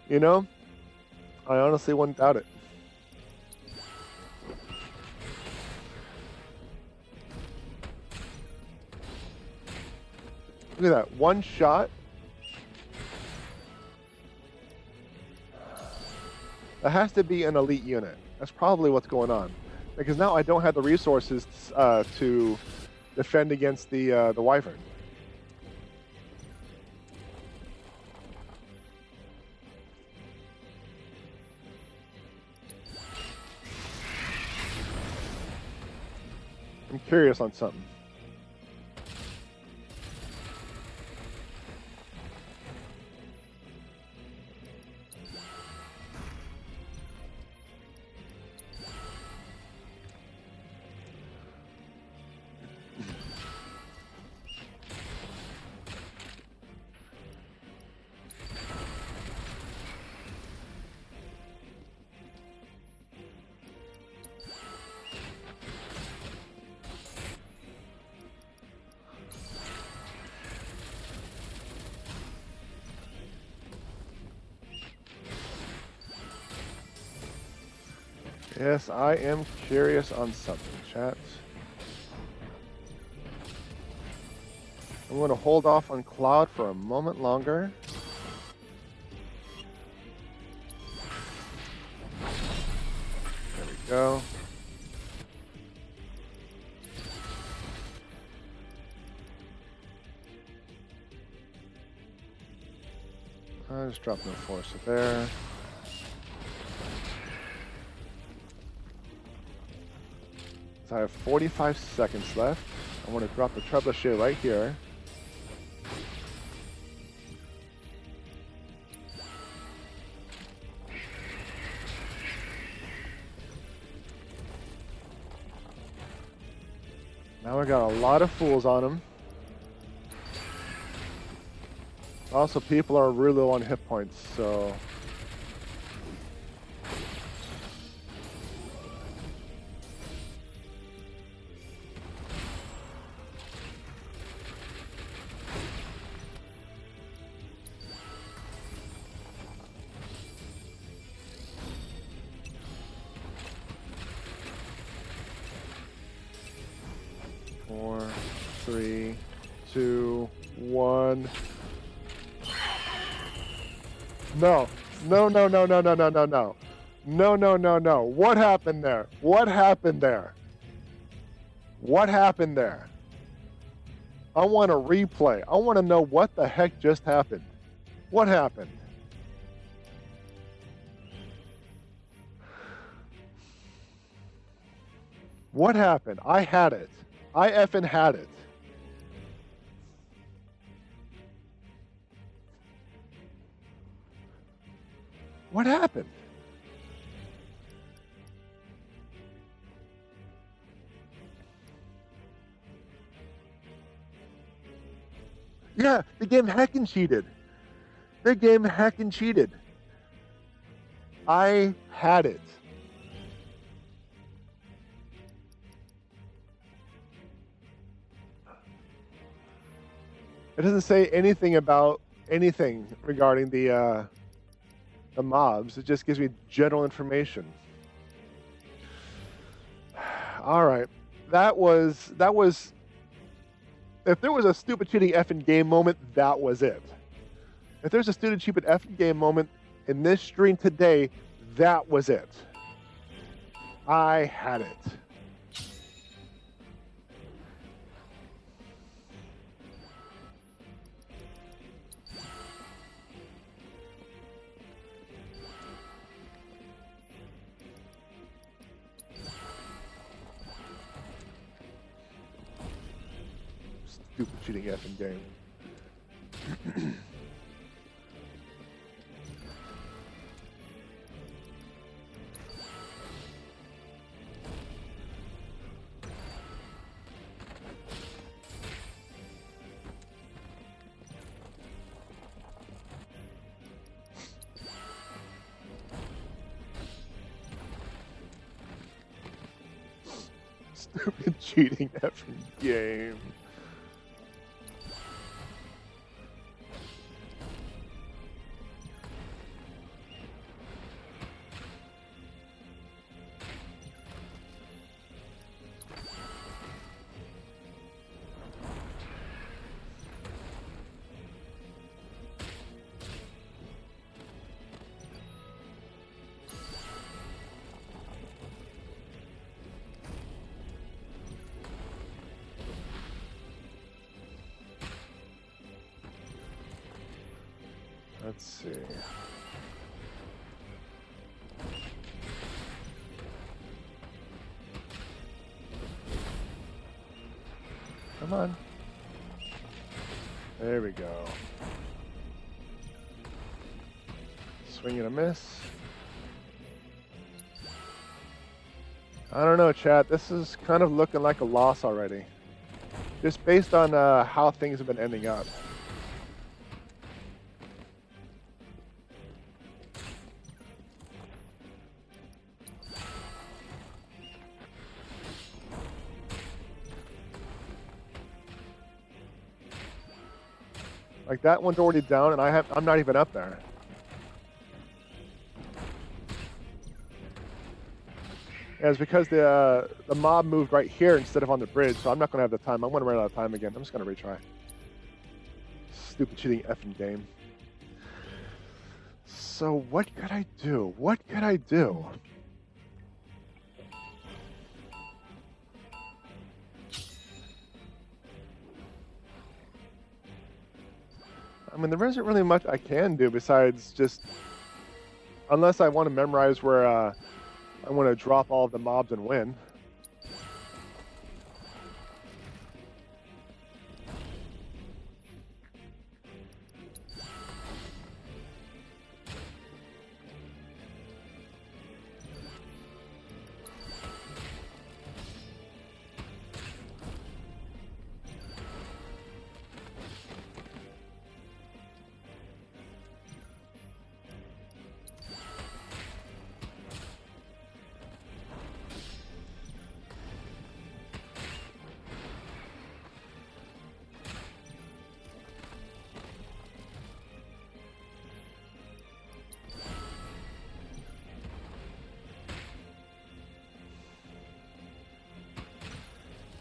S1: You know? I honestly wouldn't doubt it. Look at that. One shot. That has to be an elite unit. That's probably what's going on. Because now I don't have the resources to defend against the Wyvern. I'm curious on something. Yes, I am curious on something, chat. I'm going to hold off on Cloud for a moment longer. There we go. I just dropped no force there. So I have 45 seconds left. I want to drop the trebuchet right here. Now I got a lot of fools on him. Also, people are really low on hit points, so... Four, three, two, one. No. No, no, no, no, no, no, no, no. No, no, no, no. What happened there? What happened there? What happened there? I want a replay. I want to know what the heck just happened. What happened? What happened? I had it. I effing had it. What happened? Yeah, the game heckin' cheated. The game heckin' cheated. I had it. It doesn't say anything about anything regarding the mobs. It just gives me general information. All right, that was. If there was a stupid cheating effing game moment, that was it. If there's a stupid cheating effing game moment in this stream today, that was it. I had it. Stupid cheating effing game. Stupid cheating effing game. Let's see. Come on. There we go. Swing and a miss. I don't know, chat. This is kind of looking like a loss already. Just based on how things have been ending up. Like that one's already down, and I'm not even up there. And it's because the mob moved right here instead of on the bridge, so I'm not going to have the time. I'm going to run out of time again. I'm just going to retry. Stupid cheating effing game. So what could I do? What could I do? I mean, there isn't really much I can do besides just, unless I want to memorize where I want to drop all of the mobs and win.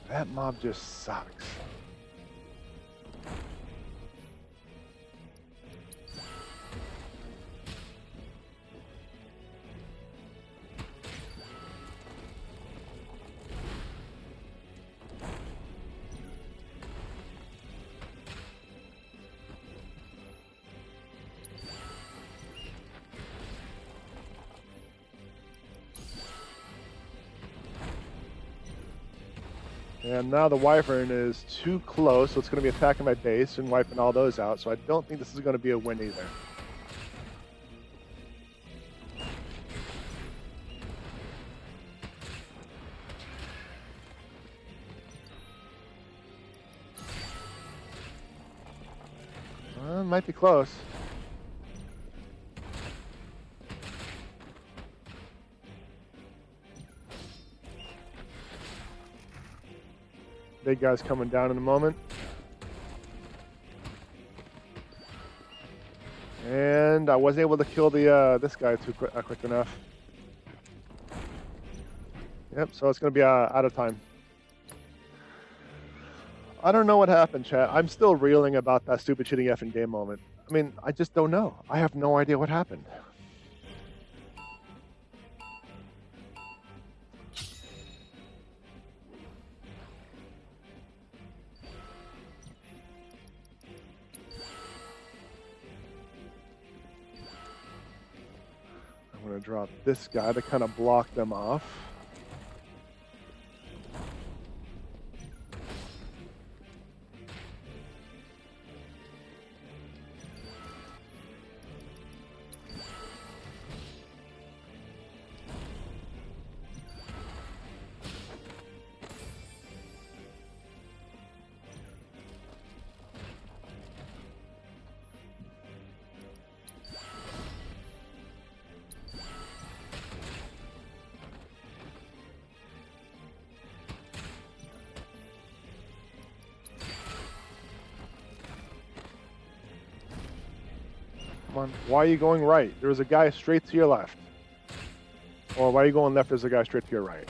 S1: That mob just sucks. And now the Wyvern is too close, so it's going to be attacking my base and wiping all those out, so I don't think this is going to be a win either. Might be close. Big guy's coming down in a moment. And I wasn't able to kill the this guy quick enough. Yep, so it's going to be out of time. I don't know what happened, chat. I'm still reeling about that stupid cheating effing game moment. I mean, I just don't know. I have no idea what happened. I'm going to drop this guy to kind of block them off. Come on. Why are you going right? There was a guy straight to your left. Or why are you going left? There's a guy straight to your right.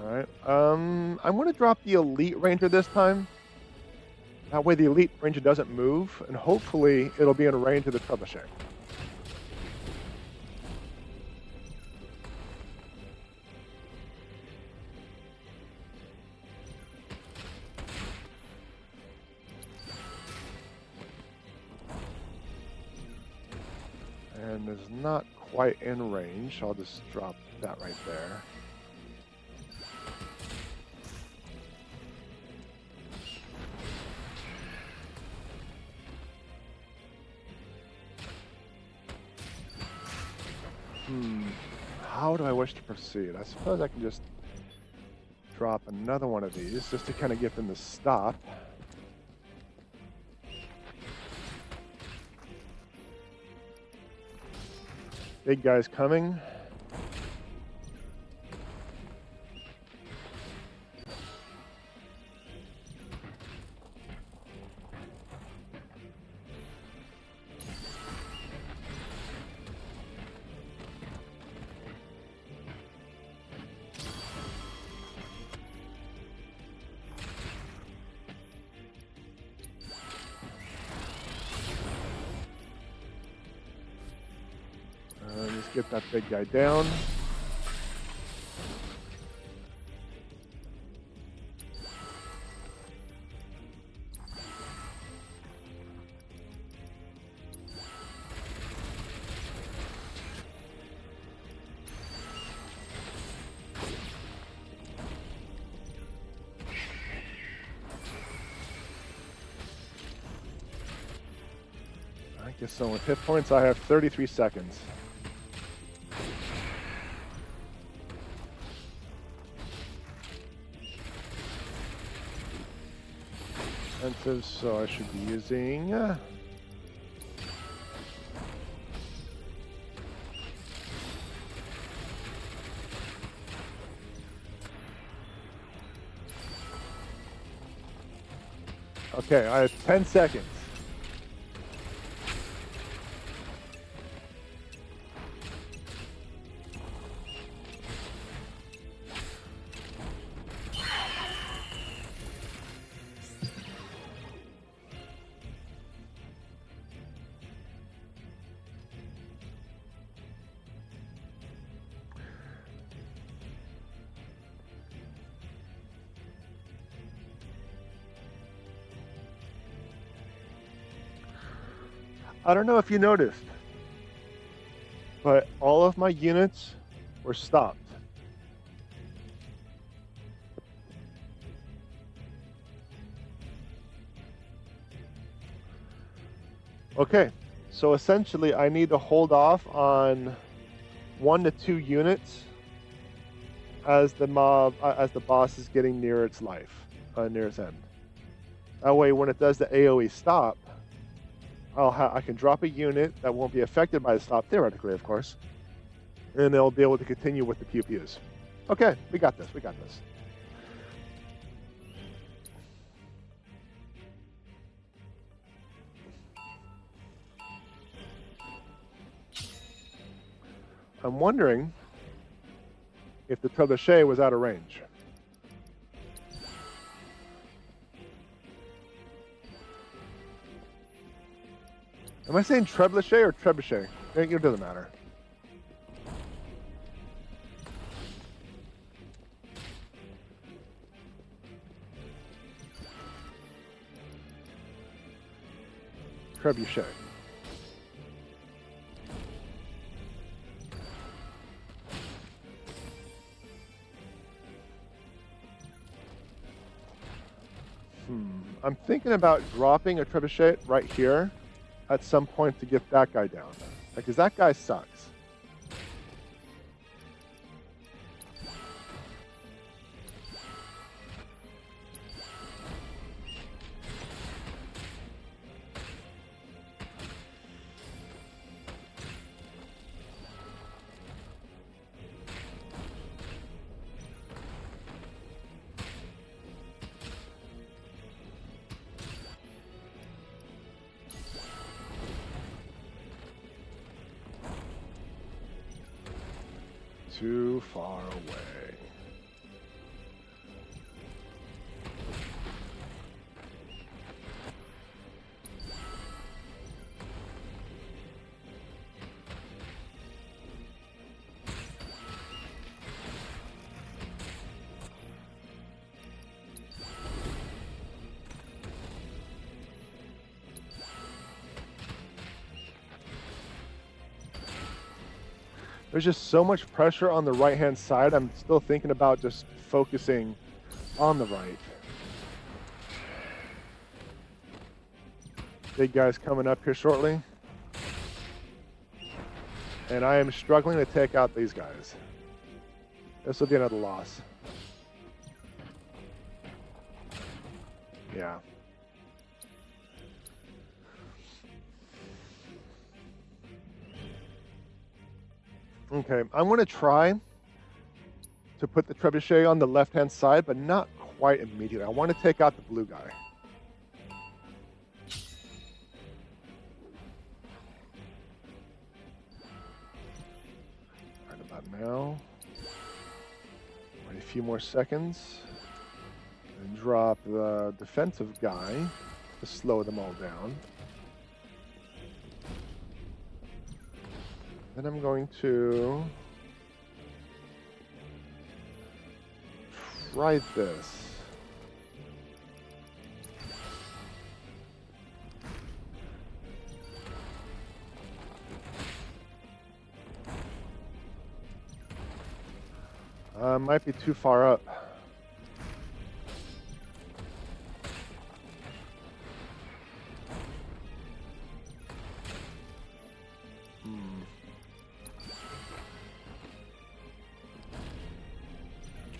S1: Alright. I'm going to drop the Elite Ranger this time. That way the Elite Ranger doesn't move, and hopefully it'll be in range of the Trebuchet. And is not quite in range. I'll just drop that right there. How do I wish to proceed? I suppose I can just drop another one of these just to kind of get them to stop. Big guy's coming. Get that big guy down. I guess so with hit points, I have 33 seconds. Defensive, so I should be using okay, I have 10 seconds. I don't know if you noticed, but all of my units were stopped. Okay, so essentially I need to hold off on 1 to 2 units as the boss is getting near its life, near its end. That way when it does the AoE stop, I can drop a unit that won't be affected by the stop, theoretically, of course, and they'll be able to continue with the pew-pews. Okay, we got this, we got this. I'm wondering if the trebuchet was out of range. Am I saying trebuchet or trebuchet? It doesn't matter. Trebuchet. I'm thinking about dropping a trebuchet right here at some point to get that guy down. Because that guy sucks. Too far away. There's just so much pressure on the right-hand side. I'm still thinking about just focusing on the right. Big guy's coming up here shortly. And I am struggling to take out these guys. This will be another loss. Yeah. Okay, I'm going to try to put the trebuchet on the left-hand side, but not quite immediately. I want to take out the blue guy. Right about now. Wait a few more seconds. And drop the defensive guy to slow them all down. Then I'm going to try this. Might be too far up.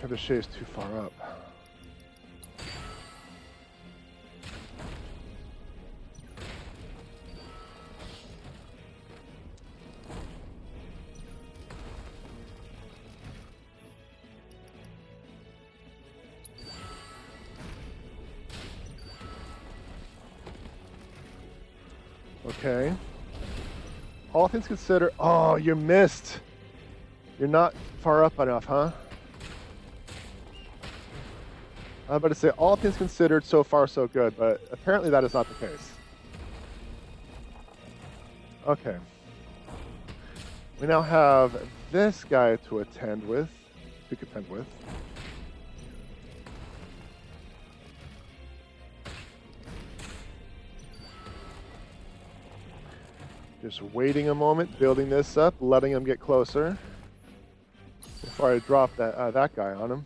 S1: Trebuchet is too far up. Okay. All things considered, oh, you missed. You're not far up enough, huh? I'm about to say, all things considered, so far so good, but apparently that is not the case. Okay. We now have this guy to contend with. Just waiting a moment, building this up, letting him get closer before I drop that guy on him.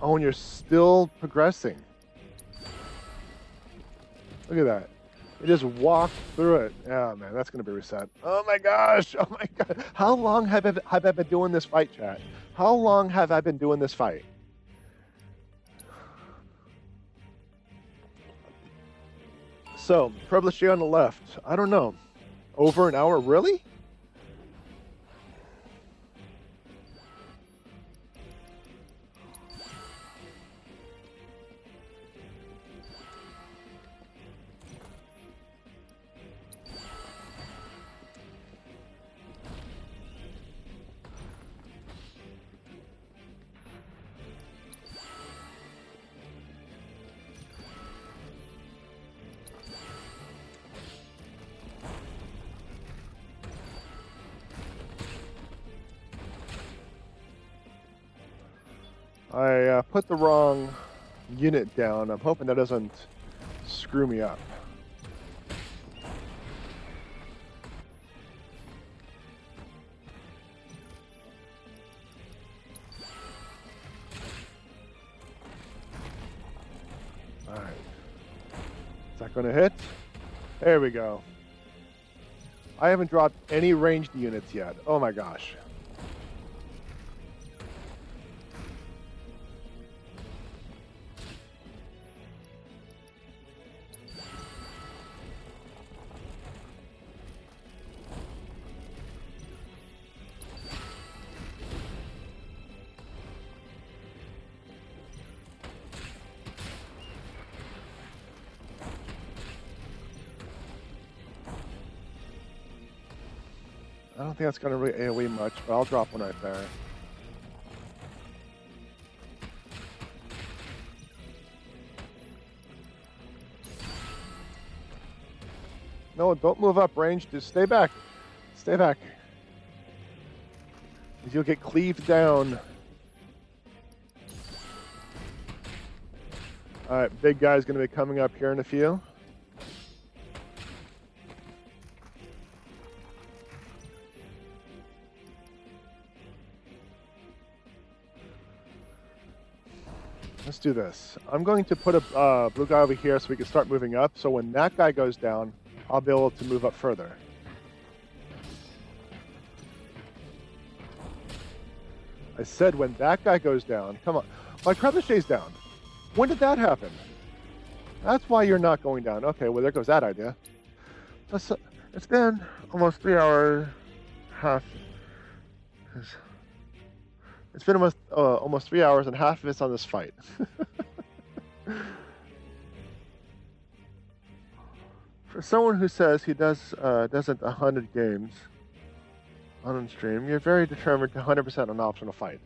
S1: Oh, and you're still progressing. Look at that. You just walked through it. Oh, man, that's going to be reset. Oh, my gosh. Oh, my God. How long have I been doing this fight, chat? How long have I been doing this fight? So, Trebuchet on the left. I don't know. Over an hour? Really? I put the wrong unit down. I'm hoping that doesn't screw me up. All right. Is that going to hit? There we go. I haven't dropped any ranged units yet. Oh my gosh. I don't think that's going to really AoE much, but I'll drop one right there. No, don't move up range. Just stay back. Stay back. You'll get cleaved down. All right, big guy's going to be coming up here in a few. Let's do this. I'm going to put a blue guy over here so we can start moving up. So when that guy goes down, I'll be able to move up further. I said when that guy goes down. Come on. My Trebuchet's down. When did that happen? That's why you're not going down. Okay, well, there goes that idea. So it's been almost 3 hours, half. It's been almost 3 hours, and half of it's on this fight. For someone who says he doesn't 100 games on stream, you're very determined to 100% an optional fight.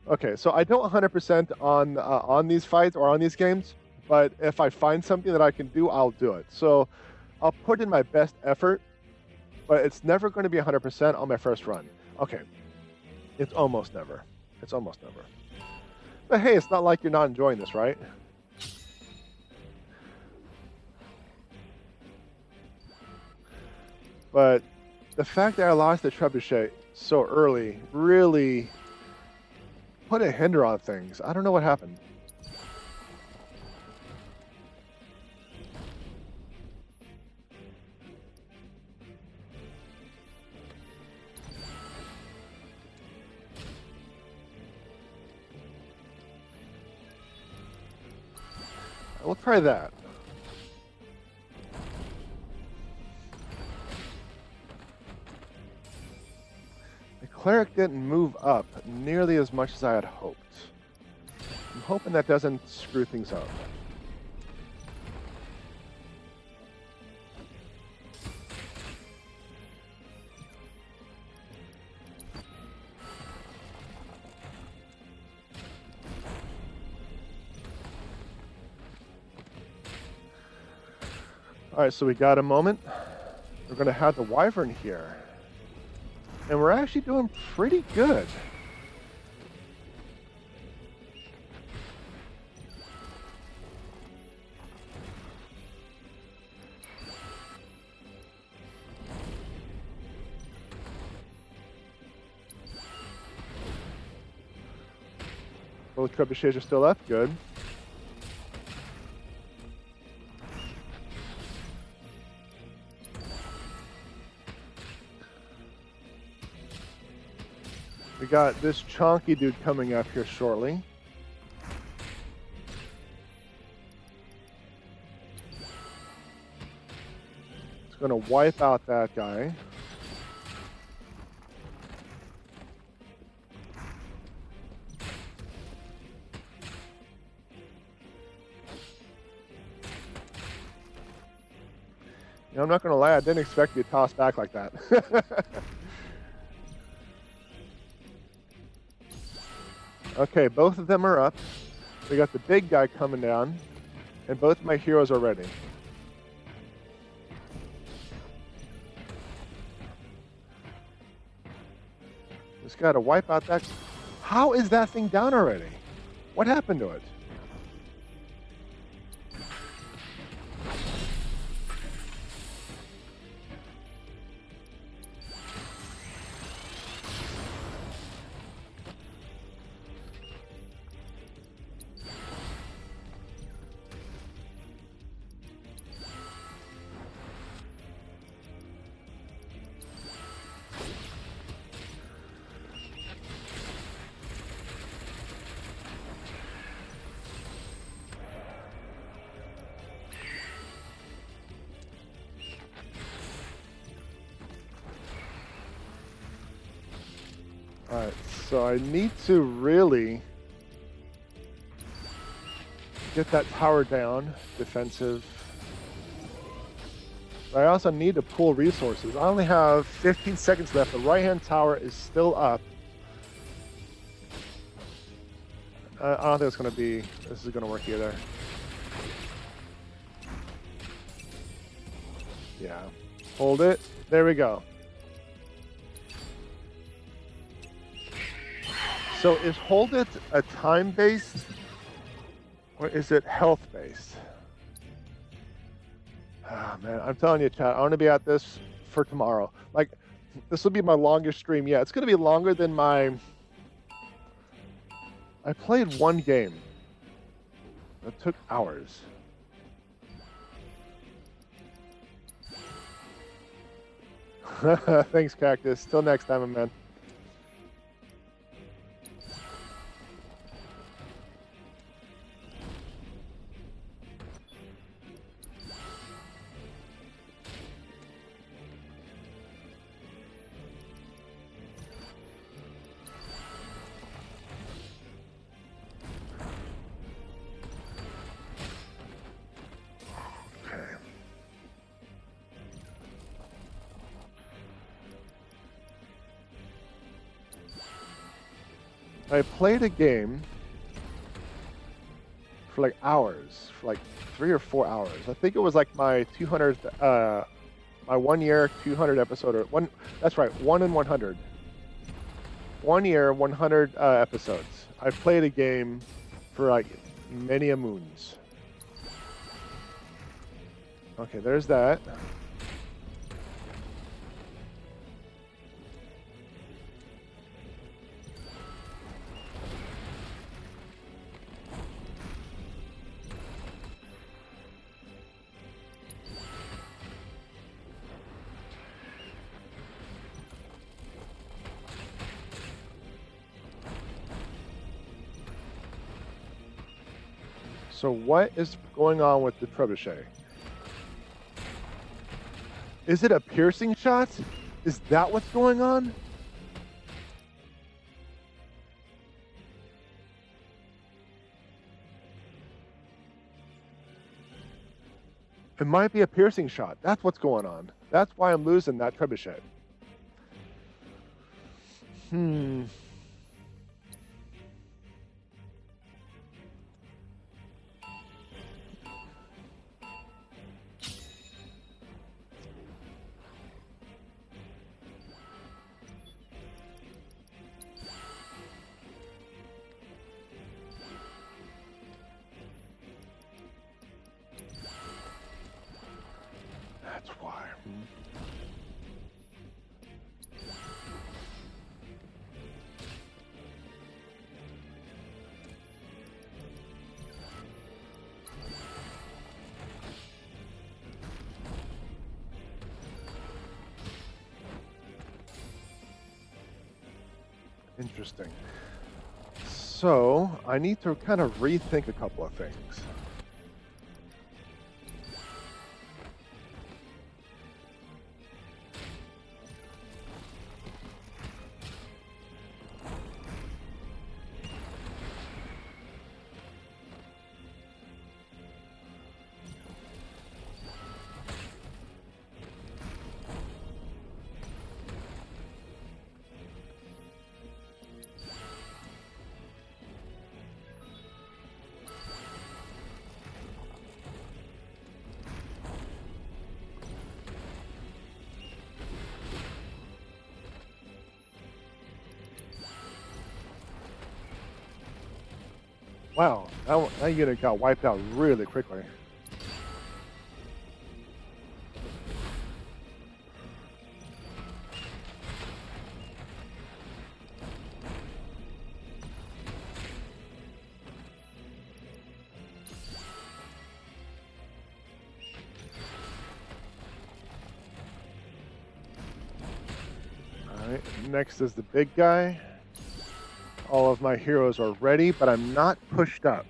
S1: Okay, so I don't 100% on these fights or on these games, but if I find something that I can do, I'll do it. So I'll put in my best effort, but it's never going to be 100% on my first run. Okay, it's almost never. It's almost never. But hey, it's not like you're not enjoying this, right? But the fact that I lost the trebuchet so early really put a hinder on things. I don't know what happened. We'll try that. The cleric didn't move up nearly as much as I had hoped. I'm hoping that doesn't screw things up. All right, so we got a moment. We're going to have the wyvern here. And we're actually doing pretty good. Both trebuchets are still up. Good. We got this chonky dude coming up here shortly. It's going to wipe out that guy. You know, I'm not going to lie, I didn't expect to be tossed back like that. Okay, both of them are up. We got the big guy coming down, and both my heroes are ready. Just got to wipe out that. How is that thing down already? What happened to it? Alright, so I need to really get that tower down, defensive. But I also need to pull resources. I only have 15 seconds left. The right-hand tower is still up. I don't think it's going to be, this is going to work either. Yeah, hold it. There we go. So is hold it a time-based or is it health-based? Ah, man, I'm telling you, chat, I want to be at this for tomorrow. Like, this will be my longest stream yet. It's going to be longer than my... I played one game. It took hours. Thanks, Cactus. Till next time, man. I played a game for like hours, for like 3 or 4 hours. I think it was like my 200th, my 1 year 200 episode, or one. That's right, 1 in 100. 1 year 100 episodes. I've played a game for like many a moons. Okay, there's that. So what is going on with the trebuchet? Is it a piercing shot? Is that what's going on? It might be a piercing shot. That's what's going on. That's why I'm losing that trebuchet. That's why. Interesting. So I need to kind of rethink a couple of things. Wow, that unit got wiped out really quickly. Alright, next is the big guy. All of my heroes are ready, but I'm not pushed up.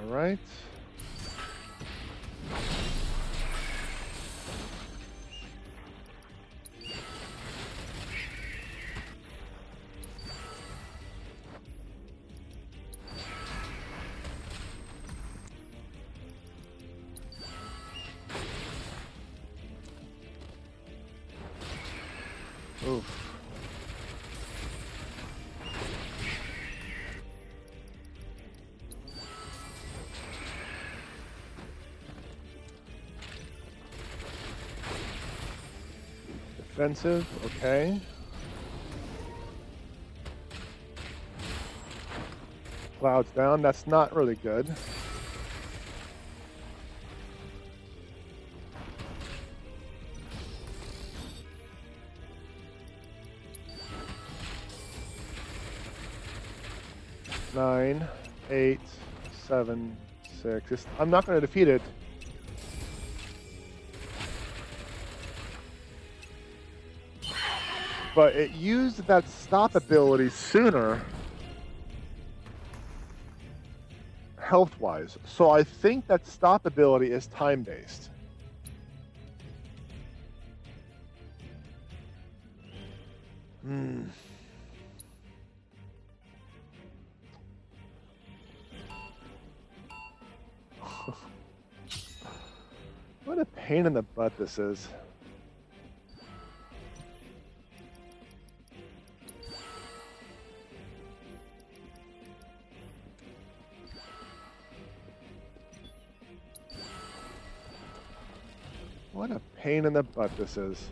S1: All right. Oof. Defensive, okay. Clouds down, that's not really good. Nine, 8, 7, 6. I'm not going to defeat it. But it used that stop ability sooner. health-wise. So I think that stop ability is time-based. What a pain in the butt this is. What a pain in the butt this is.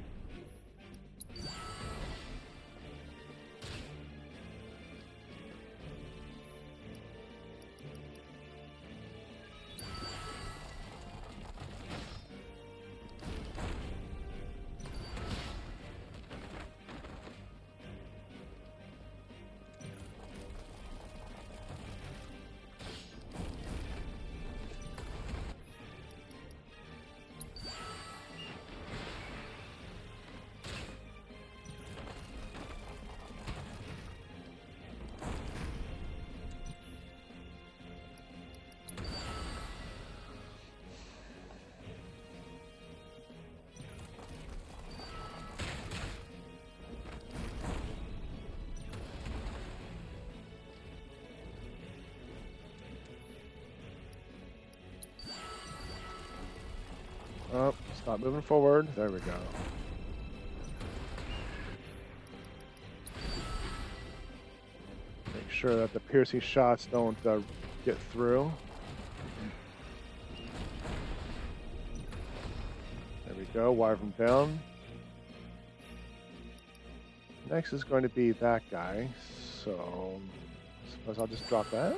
S1: Oh, stop moving forward. There we go. Make sure that the piercing shots don't get through. There we go, wire them down. Next is going to be that guy, so I suppose I'll just drop that.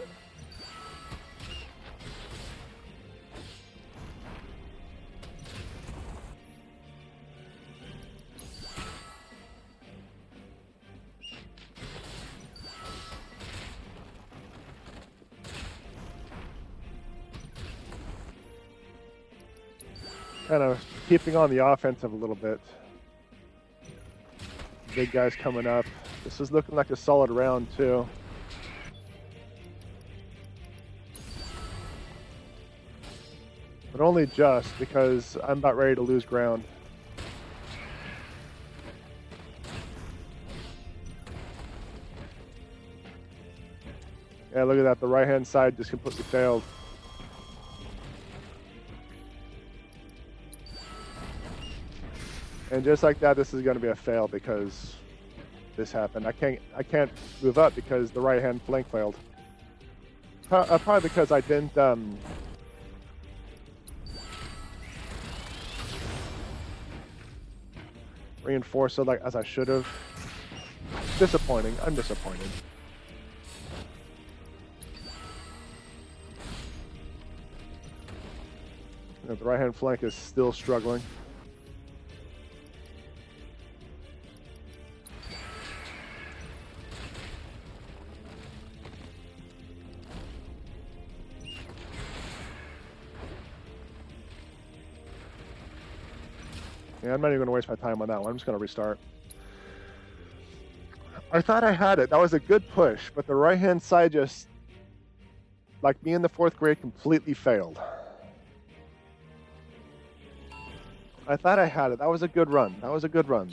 S1: Kind of keeping on the offensive a little bit. Big guys coming up. This is looking like a solid round too. But only just, because I'm about ready to lose ground. Yeah, look at that. The right-hand side just completely failed. And just like that, this is going to be a fail because this happened. I can't move up because the right-hand flank failed. Probably because I didn't reinforce it like as I should have. Disappointing. I'm disappointed. You know, the right-hand flank is still struggling. Yeah, I'm not even going to waste my time on that one. I'm just going to restart. I thought I had it. That was a good push, but the right-hand side just, like me in the 4th grade, completely failed. I thought I had it. That was a good run. That was a good run.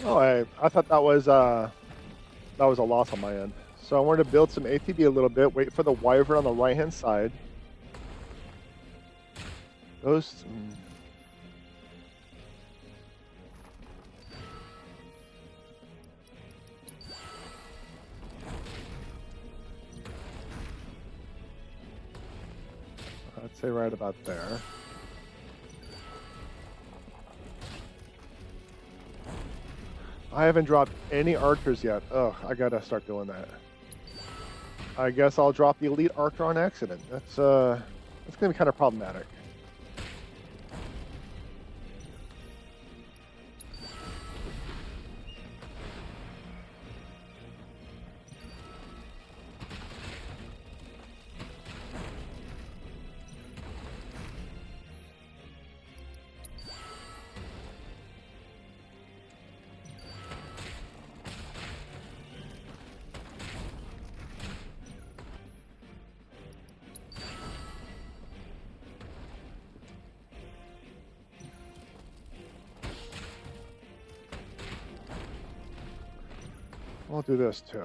S1: Oh, I thought that was a loss on my end. So I wanted to build some ATB a little bit, wait for the wyvern on the right-hand side. Those...
S9: say right about there. I haven't dropped any archers yet. Oh, I gotta start doing that. I guess I'll drop the elite archer on accident. That's gonna be kind of problematic. I'll do this too.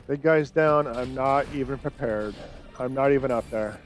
S9: Big guy's down. I'm not even prepared. I'm not even up there.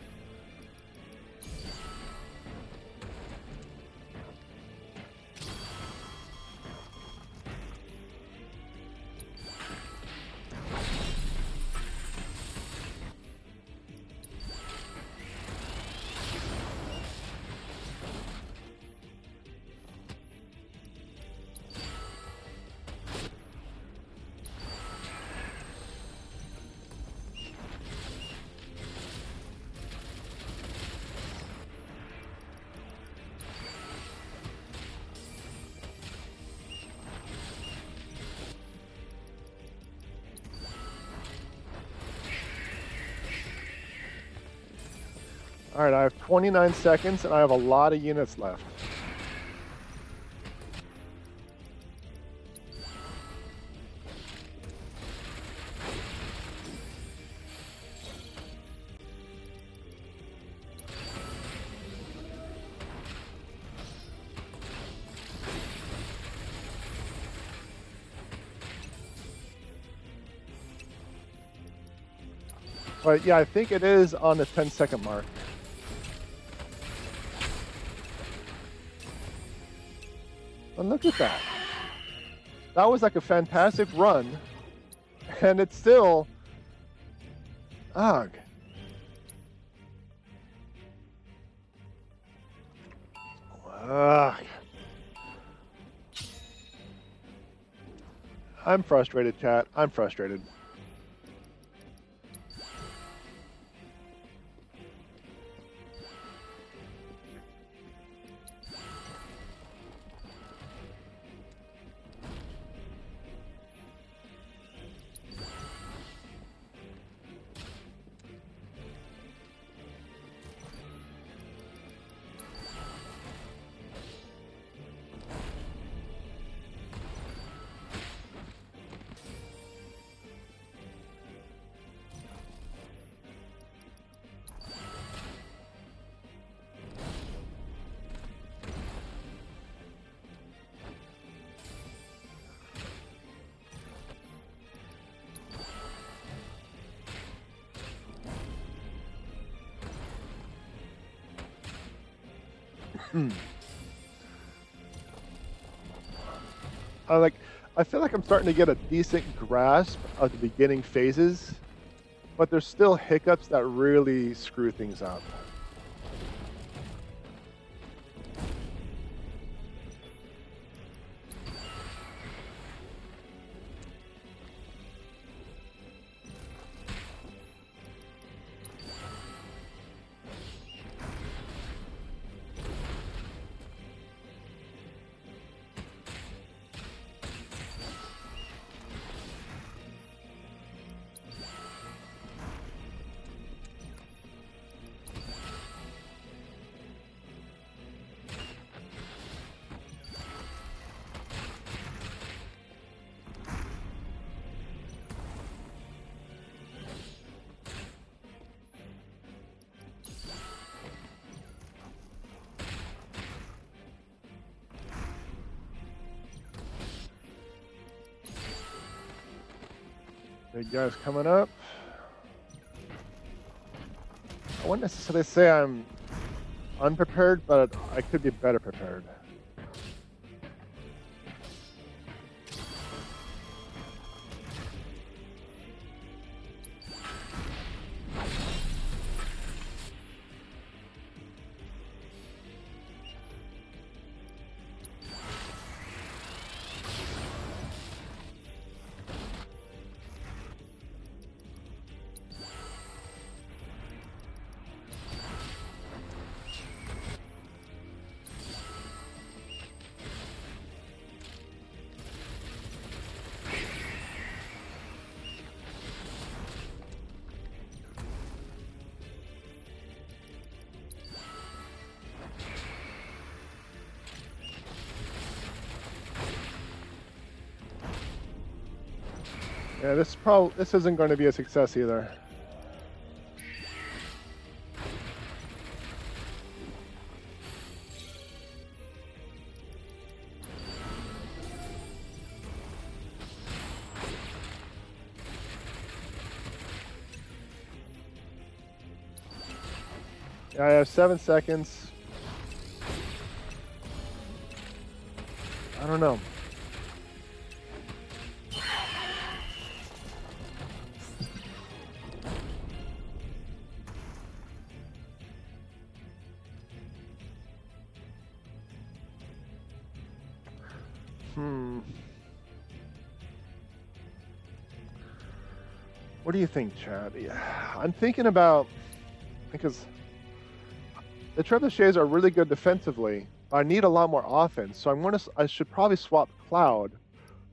S9: All right, I have 29 seconds and I have a lot of units left. But yeah, I think it is on the 10-second mark. And look at that. That was like a fantastic run. And it's still... Ugh. Ugh. I'm frustrated, chat. I'm frustrated. I feel like I'm starting to get a decent grasp of the beginning phases, but there's still hiccups that really screw things up. Big guys coming up. I wouldn't necessarily say I'm unprepared, but I could be better prepared. Yeah, this isn't going to be a success either. Yeah, I have 7 seconds. I don't know. What do you think, Chad? Yeah, I'm thinking about, because the trebuchets are really good defensively. I need a lot more offense, so I should probably swap Cloud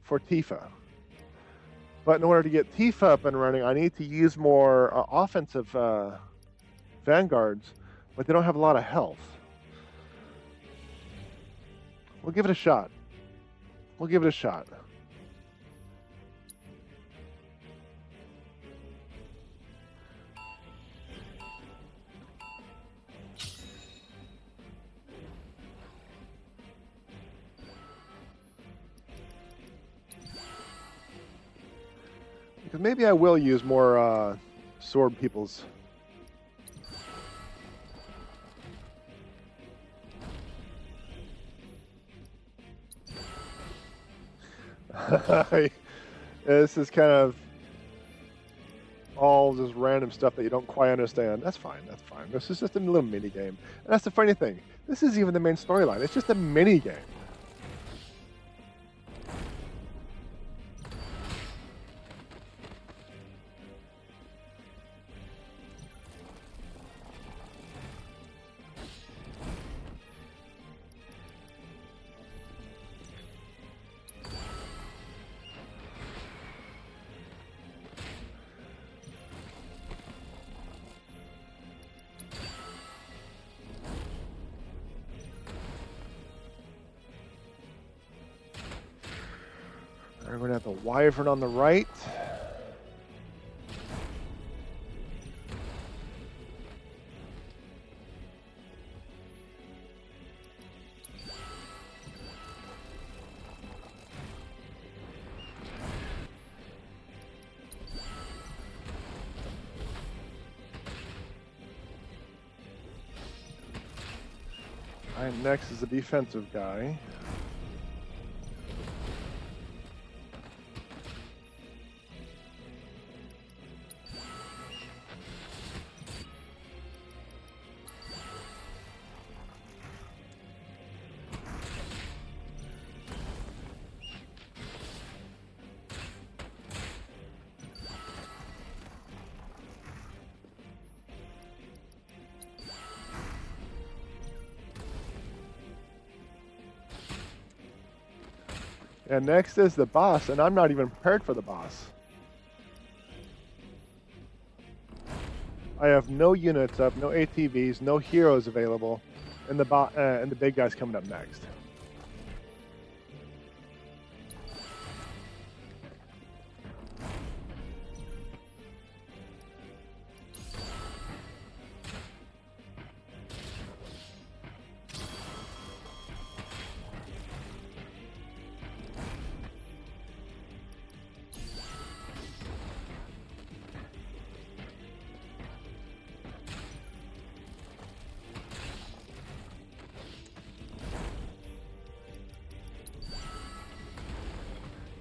S9: for Tifa. But in order to get Tifa up and running, I need to use more offensive vanguards, but they don't have a lot of health. We'll give it a shot. We'll give it a shot. Because maybe I will use more sword peoples. This is kind of all just random stuff that you don't quite understand. That's fine. That's fine. This is just a little mini game, and that's the funny thing. This is even the main storyline. It's just a mini game. We're going to have the Wyvern on the right. And next is the defensive guy. And next is the boss, and I'm not even prepared for the boss. I have no units up, no ATVs, no heroes available, and the big guy's coming up next.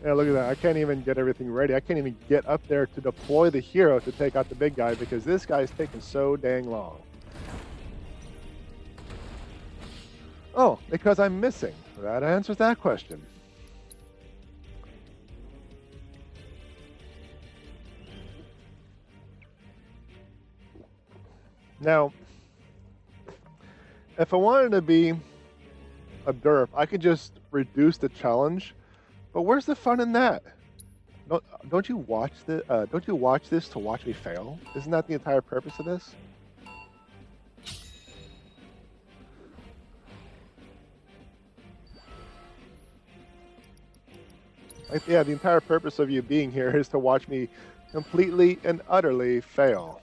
S9: Yeah, look at that. I can't even get everything ready. I can't even get up there to deploy the hero to take out the big guy because this guy's taking so dang long. Oh, because I'm missing. That answers that question. Now, if I wanted to be a derp, I could just reduce the challenge. But where's the fun in that? Don't you watch Don't you watch this to watch me fail? Isn't that the entire purpose of this? Like, yeah, the entire purpose of you being here is to watch me completely and utterly fail.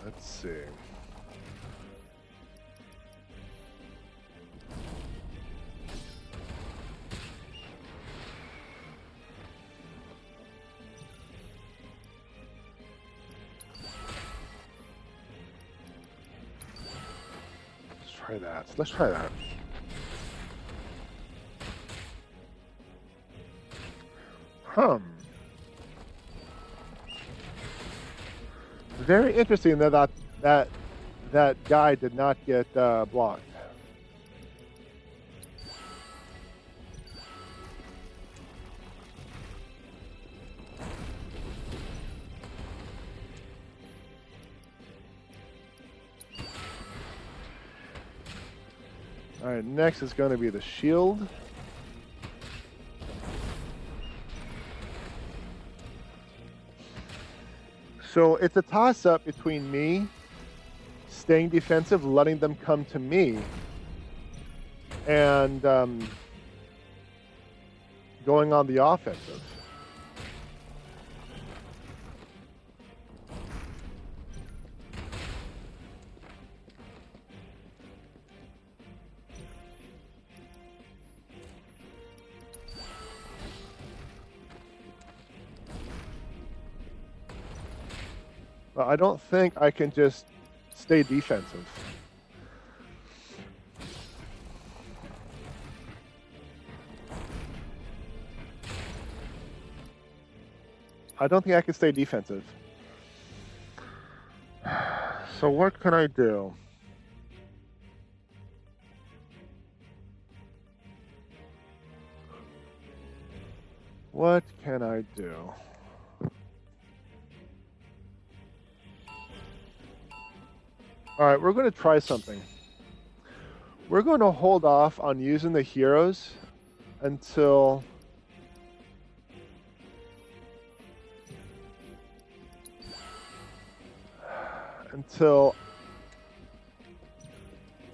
S9: Let's see. Let's try that. Let's try that. Very interesting that guy did not get blocked. All right, next is going to be the shield. So it's a toss-up between me staying defensive, letting them come to me, and going on the offensive. But I don't think I can just stay defensive. I don't think I can stay defensive. So what can I do? What can I do? All right, we're going to try something. We're going to hold off on using the heroes until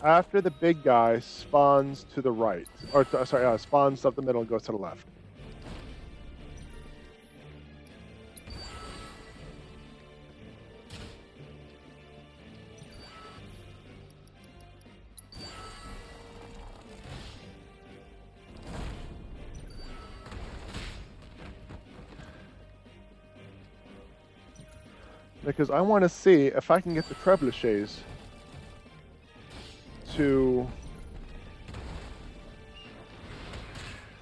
S9: after the big guy spawns to the right, or spawns up the middle and goes to the left. Because I want to see if I can get the trebuchets to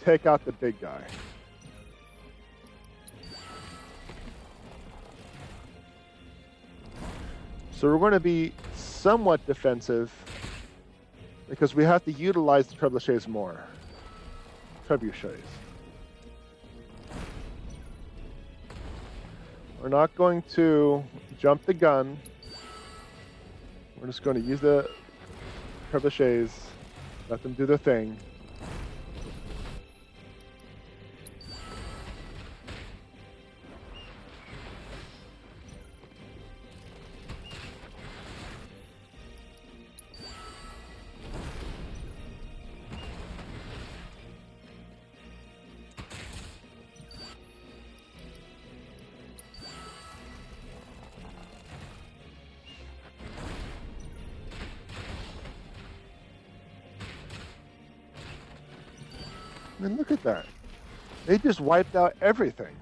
S9: take out the big guy. So we're going to be somewhat defensive because we have to utilize the trebuchets more. Trebuchets. We're not going to jump the gun. We're just going to use the trebuchets, let them do their thing. And look at that. They just wiped out everything.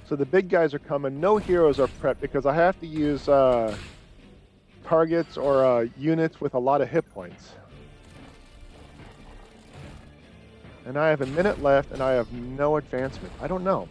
S9: So the big guys are coming. No heroes are prepped because I have to use targets or units with a lot of hit points. And I have a minute left and I have no advancement. I don't know.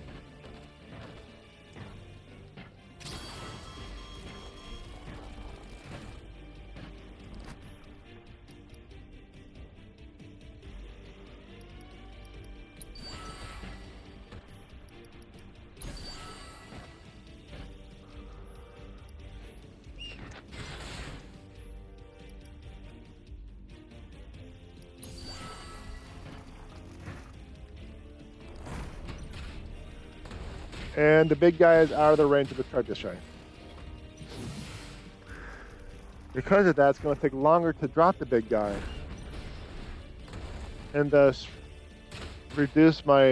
S9: And the big guy is out of the range of the trebuchet. Because of that, it's going to take longer to drop the big guy, and thus reduce my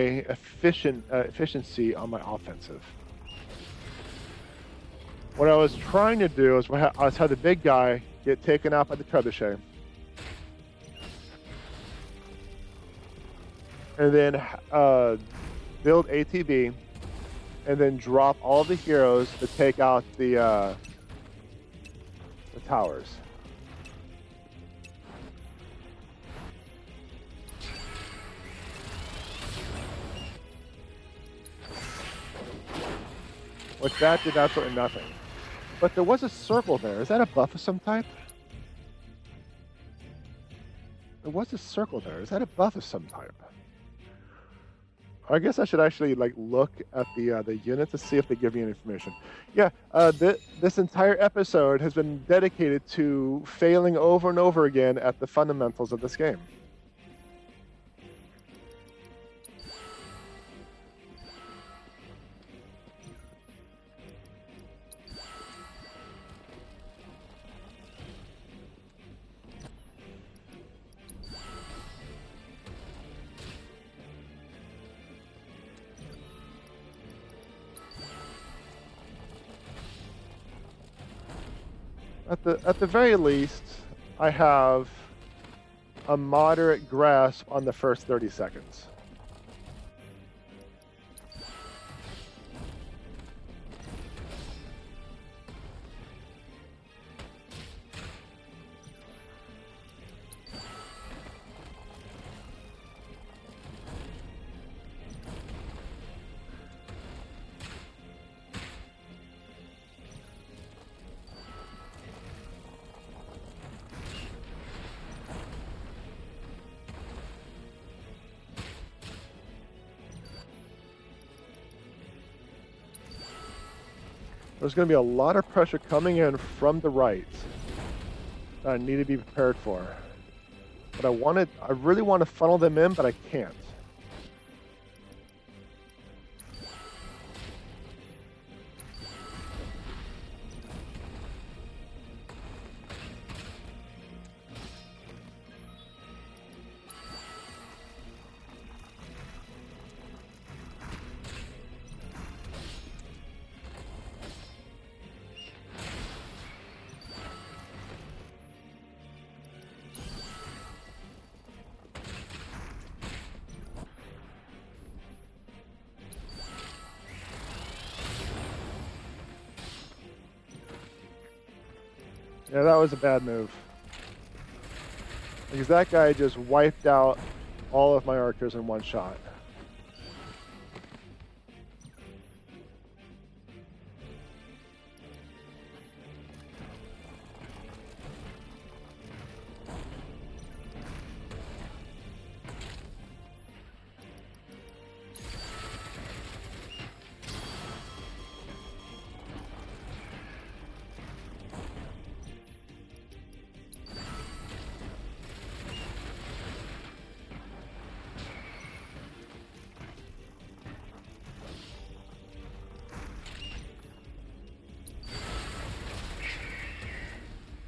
S9: efficiency on my offensive. What I was trying to do is have the big guy get taken out by the trebuchet, and then build ATB, and then drop all the heroes to take out the towers. Which that did absolutely nothing. But there was a circle there. Is that a buff of some type? There was a circle there. Is that a buff of some type? I guess I should actually look at the unit to see if they give me any information. Yeah, this entire episode has been dedicated to failing over and over again at the fundamentals of this game. At the very least, I have a moderate grasp on the first 30 seconds. There's going to be a lot of pressure coming in from the right that I need to be prepared for. But I really want to funnel them in, but I can't. Yeah, that was a bad move. Because that guy just wiped out all of my archers in one shot.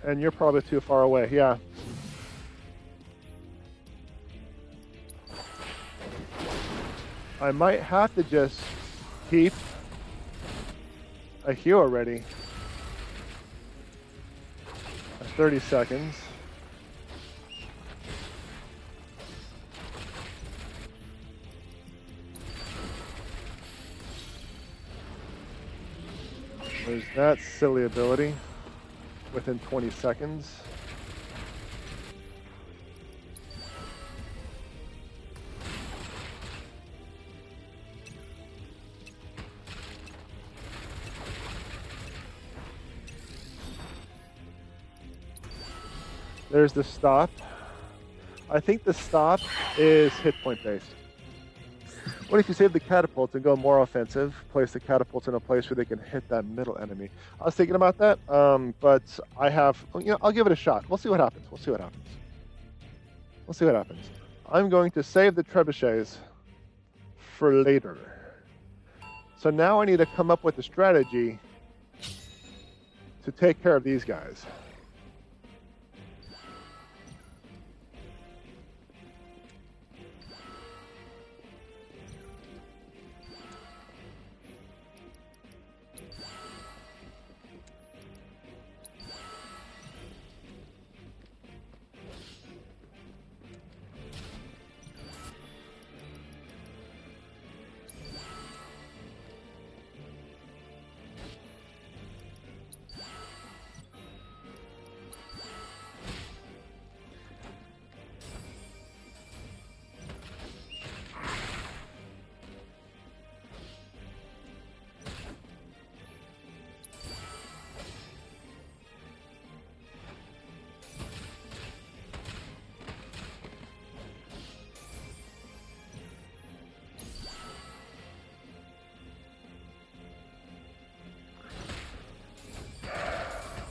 S9: And you're probably too far away, yeah. I might have to just keep a hero ready at 30 seconds. There's that silly ability. Within 20 seconds. There's the stop. I think the stop is hit point based. What if you save the catapult and go more offensive? Place the catapult in a place where they can hit that middle enemy. I was thinking about that, but I have, I'll give it a shot. We'll see what happens. We'll see what happens. I'm going to save the trebuchets for later. So now I need to come up with a strategy to take care of these guys.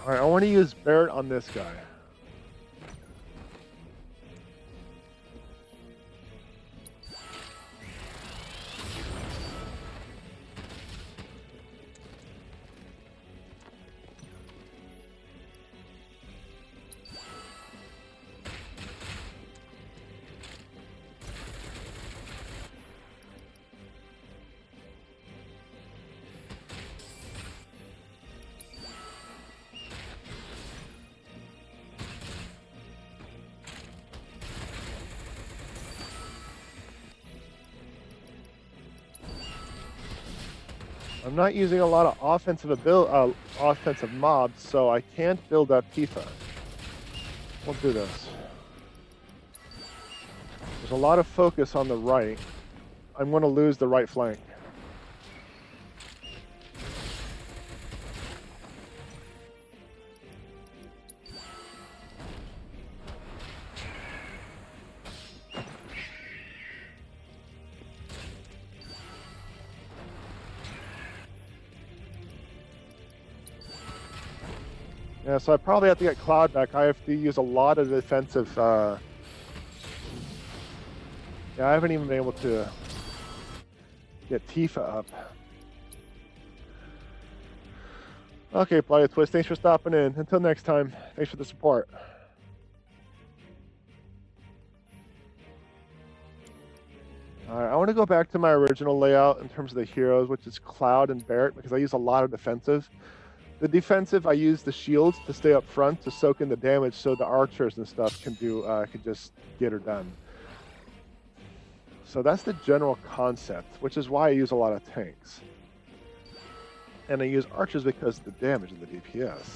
S9: All right, I want to use Barret on this guy. I'm not using a lot of offensive mobs, so I can't build up Tifa. We'll do this. There's a lot of focus on the right. I'm going to lose the right flank. Yeah, so I probably have to get Cloud back. I have to use a lot of defensive. Yeah, I haven't even been able to get Tifa up. Okay, Playa Twist, thanks for stopping in. Until next time, thanks for the support. Alright, I want to go back to my original layout in terms of the heroes, which is Cloud and Barret, because I use a lot of defensive. The defensive, I use the shields to stay up front to soak in the damage, so the archers and stuff can just get her done. So that's the general concept, which is why I use a lot of tanks. And I use archers because of the damage and the DPS.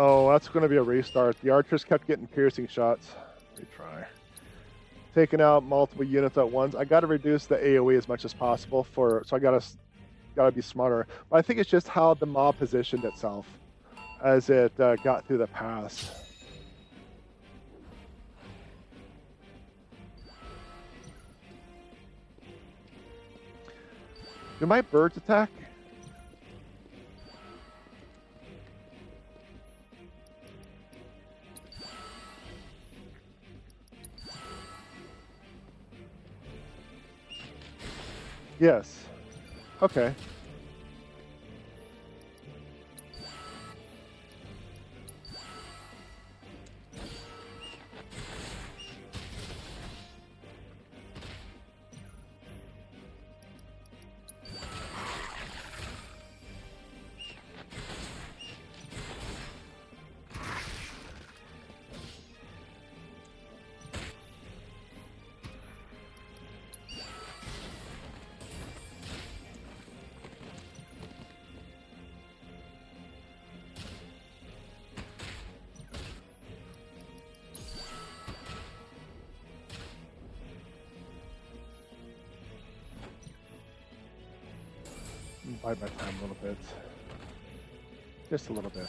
S9: Oh, that's going to be a restart. The archers kept getting piercing shots. Retry. Taking out multiple units at once. I got to reduce the AoE as much as possible so I got to be smarter. But I think it's just how the mob positioned itself as it got through the pass. Do my birds attack? Yes. Okay. bide my time a little bit. Just a little bit.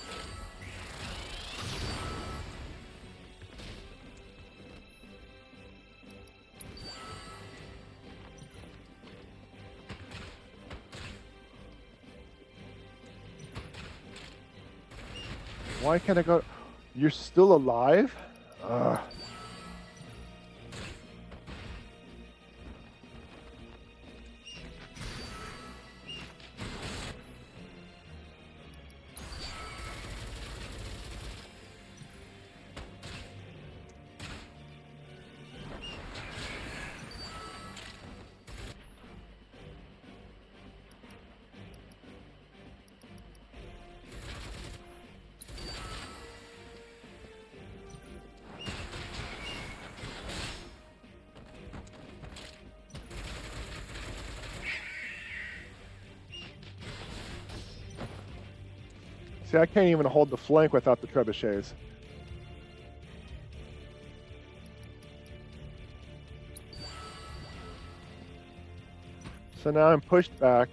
S9: Why can't I go? You're still alive? Ugh. See, I can't even hold the flank without the trebuchets. So now I'm pushed back.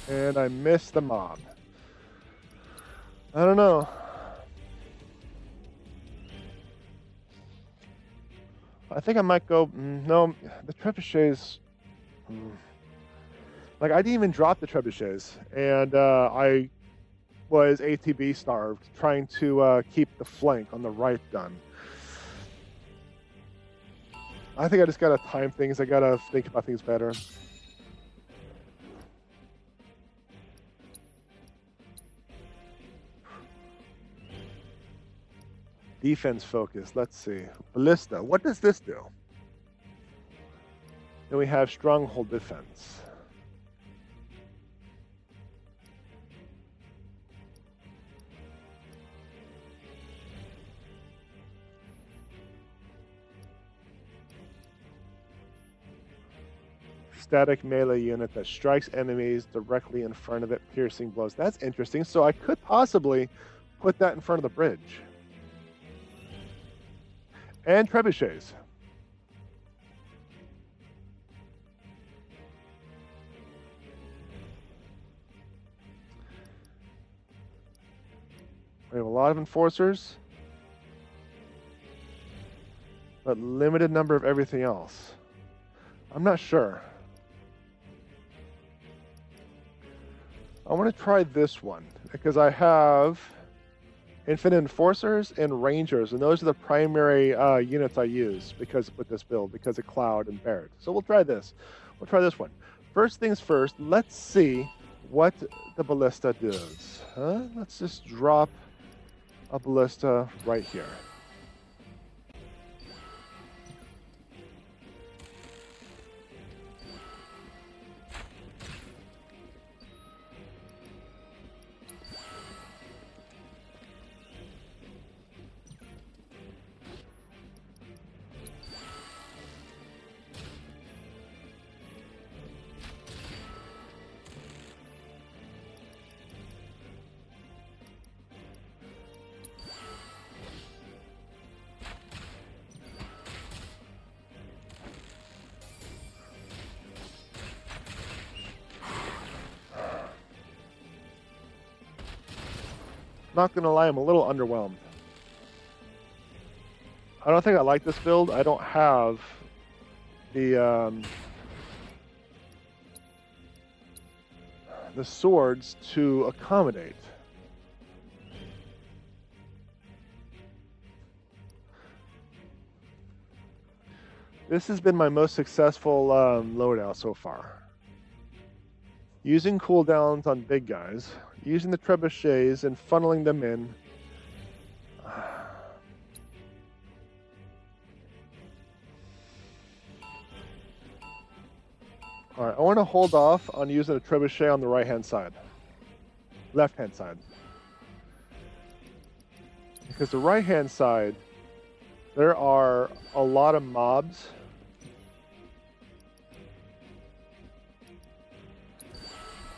S9: And I missed the mob. I don't know. I think I might go. No, the trebuchets. Like, I didn't even drop the trebuchets, and I was ATB starved, trying to keep the flank on the right done. I think I just gotta time things. I gotta think about things better. Defense focus. Let's see. Ballista. What does this do? Then we have stronghold defense. Static melee unit that strikes enemies directly in front of it, piercing blows. That's interesting. So I could possibly put that in front of the bridge. And trebuchets. We have a lot of enforcers, but limited number of everything else. I'm not sure. I want to try this one because I have Infinite Enforcers and Rangers, and those are the primary units I use with this build, because of Cloud and Barret. So we'll try this. We'll try this one. First things first, let's see what the Ballista does. Let's just drop a Ballista right here. Not gonna lie, I'm a little underwhelmed. I don't think I like this build. I don't have the swords to accommodate. This has been my most successful loadout so far. Using cooldowns on big guys, using the trebuchets and funneling them in. Alright, I want to hold off on using a trebuchet on the right-hand side. Left-hand side. Because the right-hand side There are a lot of mobs.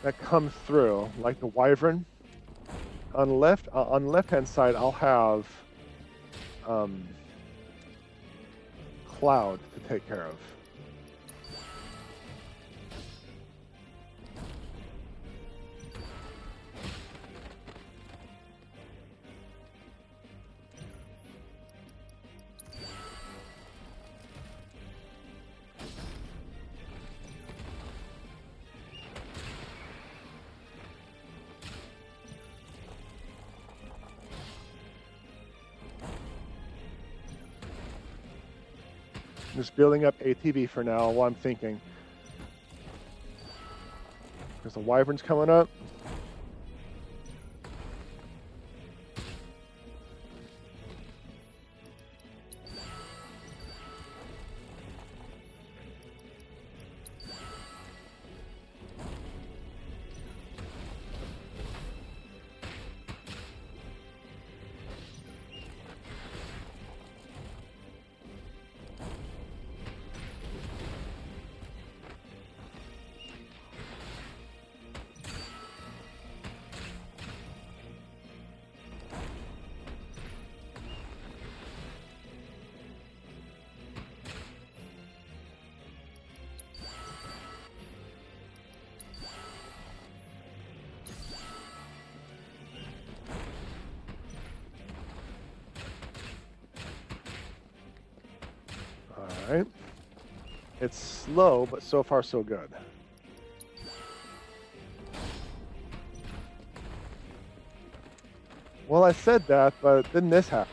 S9: That come through, like the wyvern. On the left-hand side, I'll have Cloud to take care of. I'm just building up ATV for now while I'm thinking. Because the wyvern's coming up. Alright. It's slow, but so far so good. Well, I said that, but then this happened.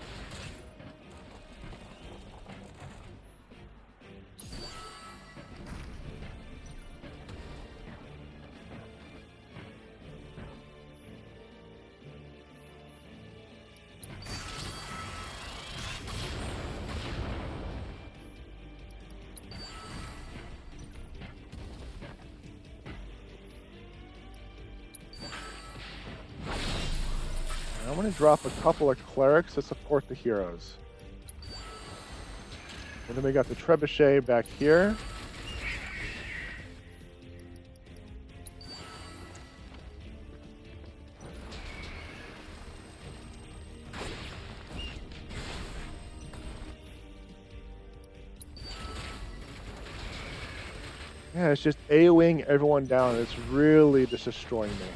S9: I want to drop a couple of clerics to support the heroes. And then we got the trebuchet back here. Yeah, it's just AoEing everyone down. It's really just destroying me.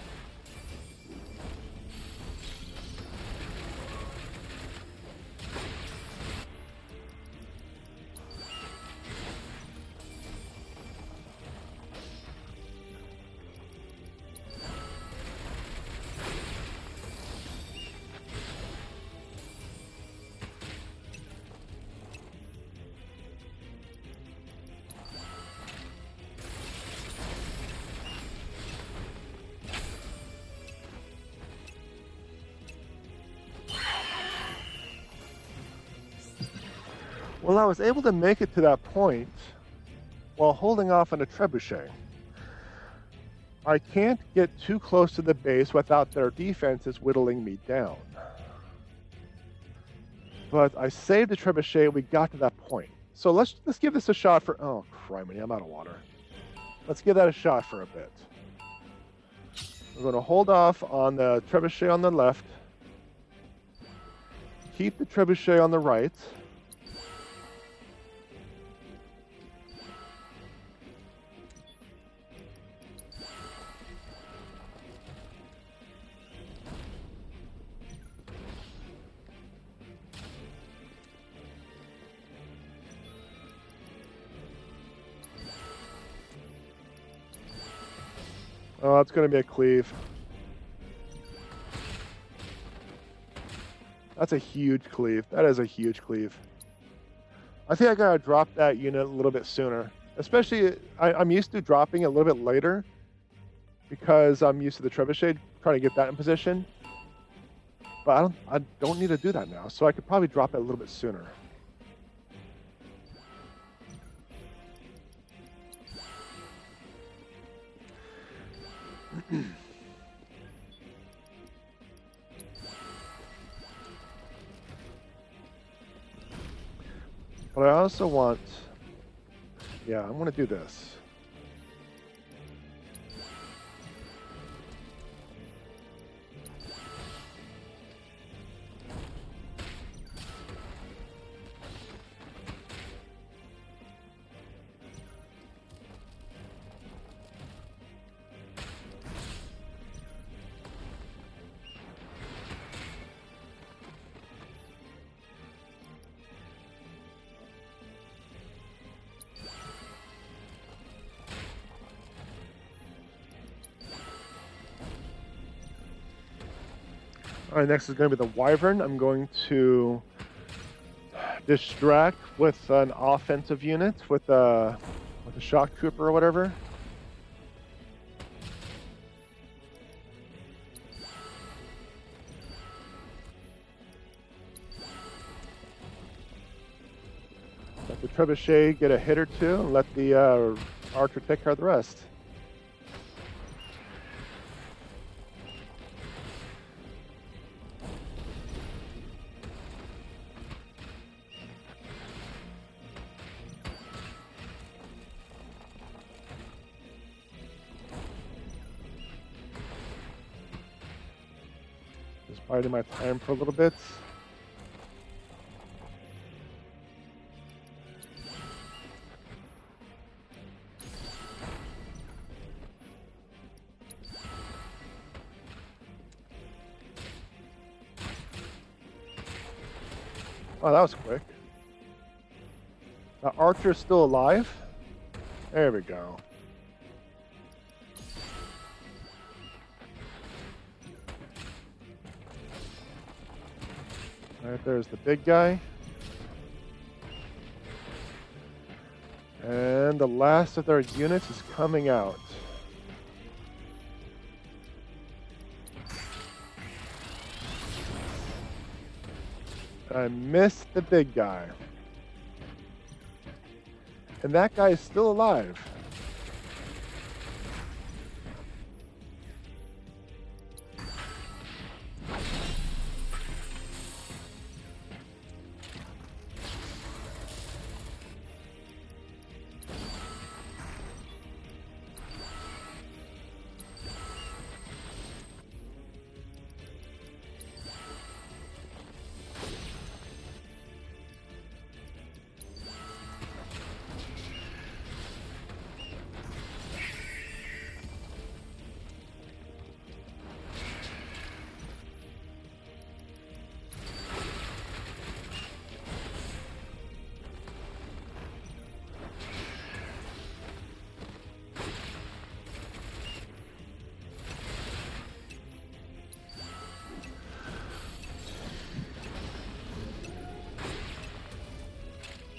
S9: Well, I was able to make it to that point while holding off on a trebuchet. I can't get too close to the base without their defenses whittling me down. But I saved the trebuchet, we got to that point. So let's give this a shot for... Oh, criminy, I'm out of water. Let's give that a shot for a bit. We're going to hold off on the trebuchet on the left. Keep the trebuchet on the right. Oh, it's going to be a cleave. That's a huge cleave. That is a huge cleave. I think I got to drop that unit a little bit sooner. Especially, I'm used to dropping it a little bit later because I'm used to the trebuchet, trying to get that in position. But I don't need to do that now, so I could probably drop it a little bit sooner. But I also want... Yeah, I'm going to do this. All right, next is going to be the Wyvern. I'm going to distract with an offensive unit with a shock trooper or whatever. Let the trebuchet get a hit or two, and let the archer take care of the rest. Just biding my time for a little bit. Oh, that was quick. The archer's still alive. There we go. All right, there's the big guy. And the last of their units is coming out. I missed the big guy. And that guy is still alive.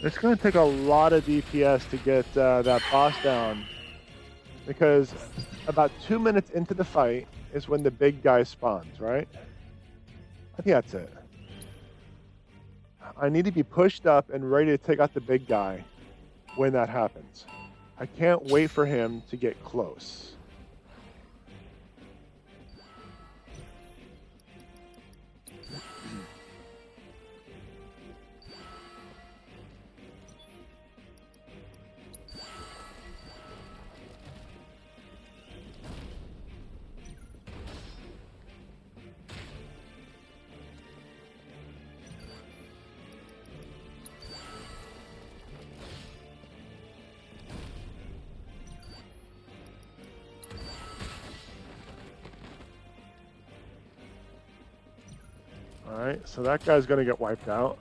S9: It's going to take a lot of DPS to get that boss down, because about 2 minutes into the fight is when the big guy spawns, right? I think that's it. I need to be pushed up and ready to take out the big guy when that happens. I can't wait for him to get close. Alright, so that guy's going to get wiped out.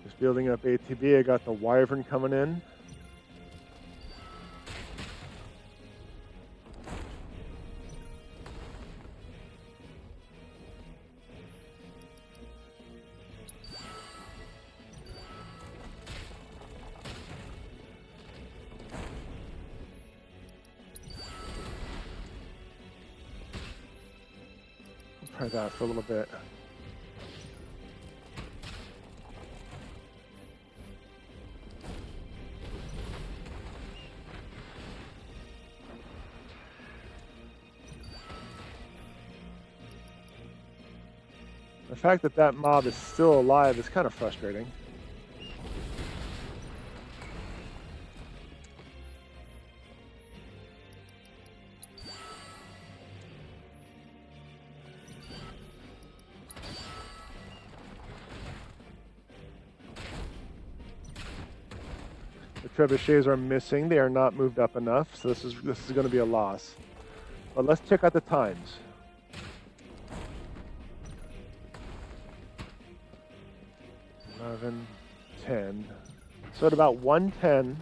S9: Just building up ATB. I got the Wyvern coming in. Try that for a little bit. The fact that that mob is still alive is kind of frustrating. The trebuchets are missing. They are not moved up enough, so this is going to be a loss. But let's check out the times. $11, $10. So at about 1:10,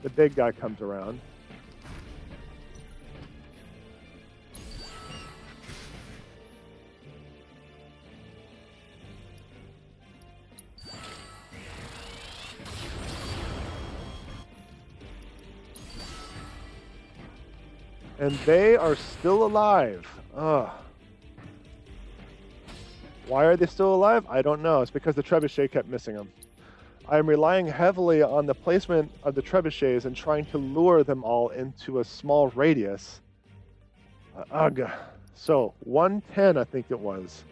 S9: the big guy comes around. And they are still alive. Ugh. Why are they still alive? I don't know. It's because the trebuchet kept missing them. I'm relying heavily on the placement of the trebuchets and trying to lure them all into a small radius. Ugh. So 1:10, I think it was.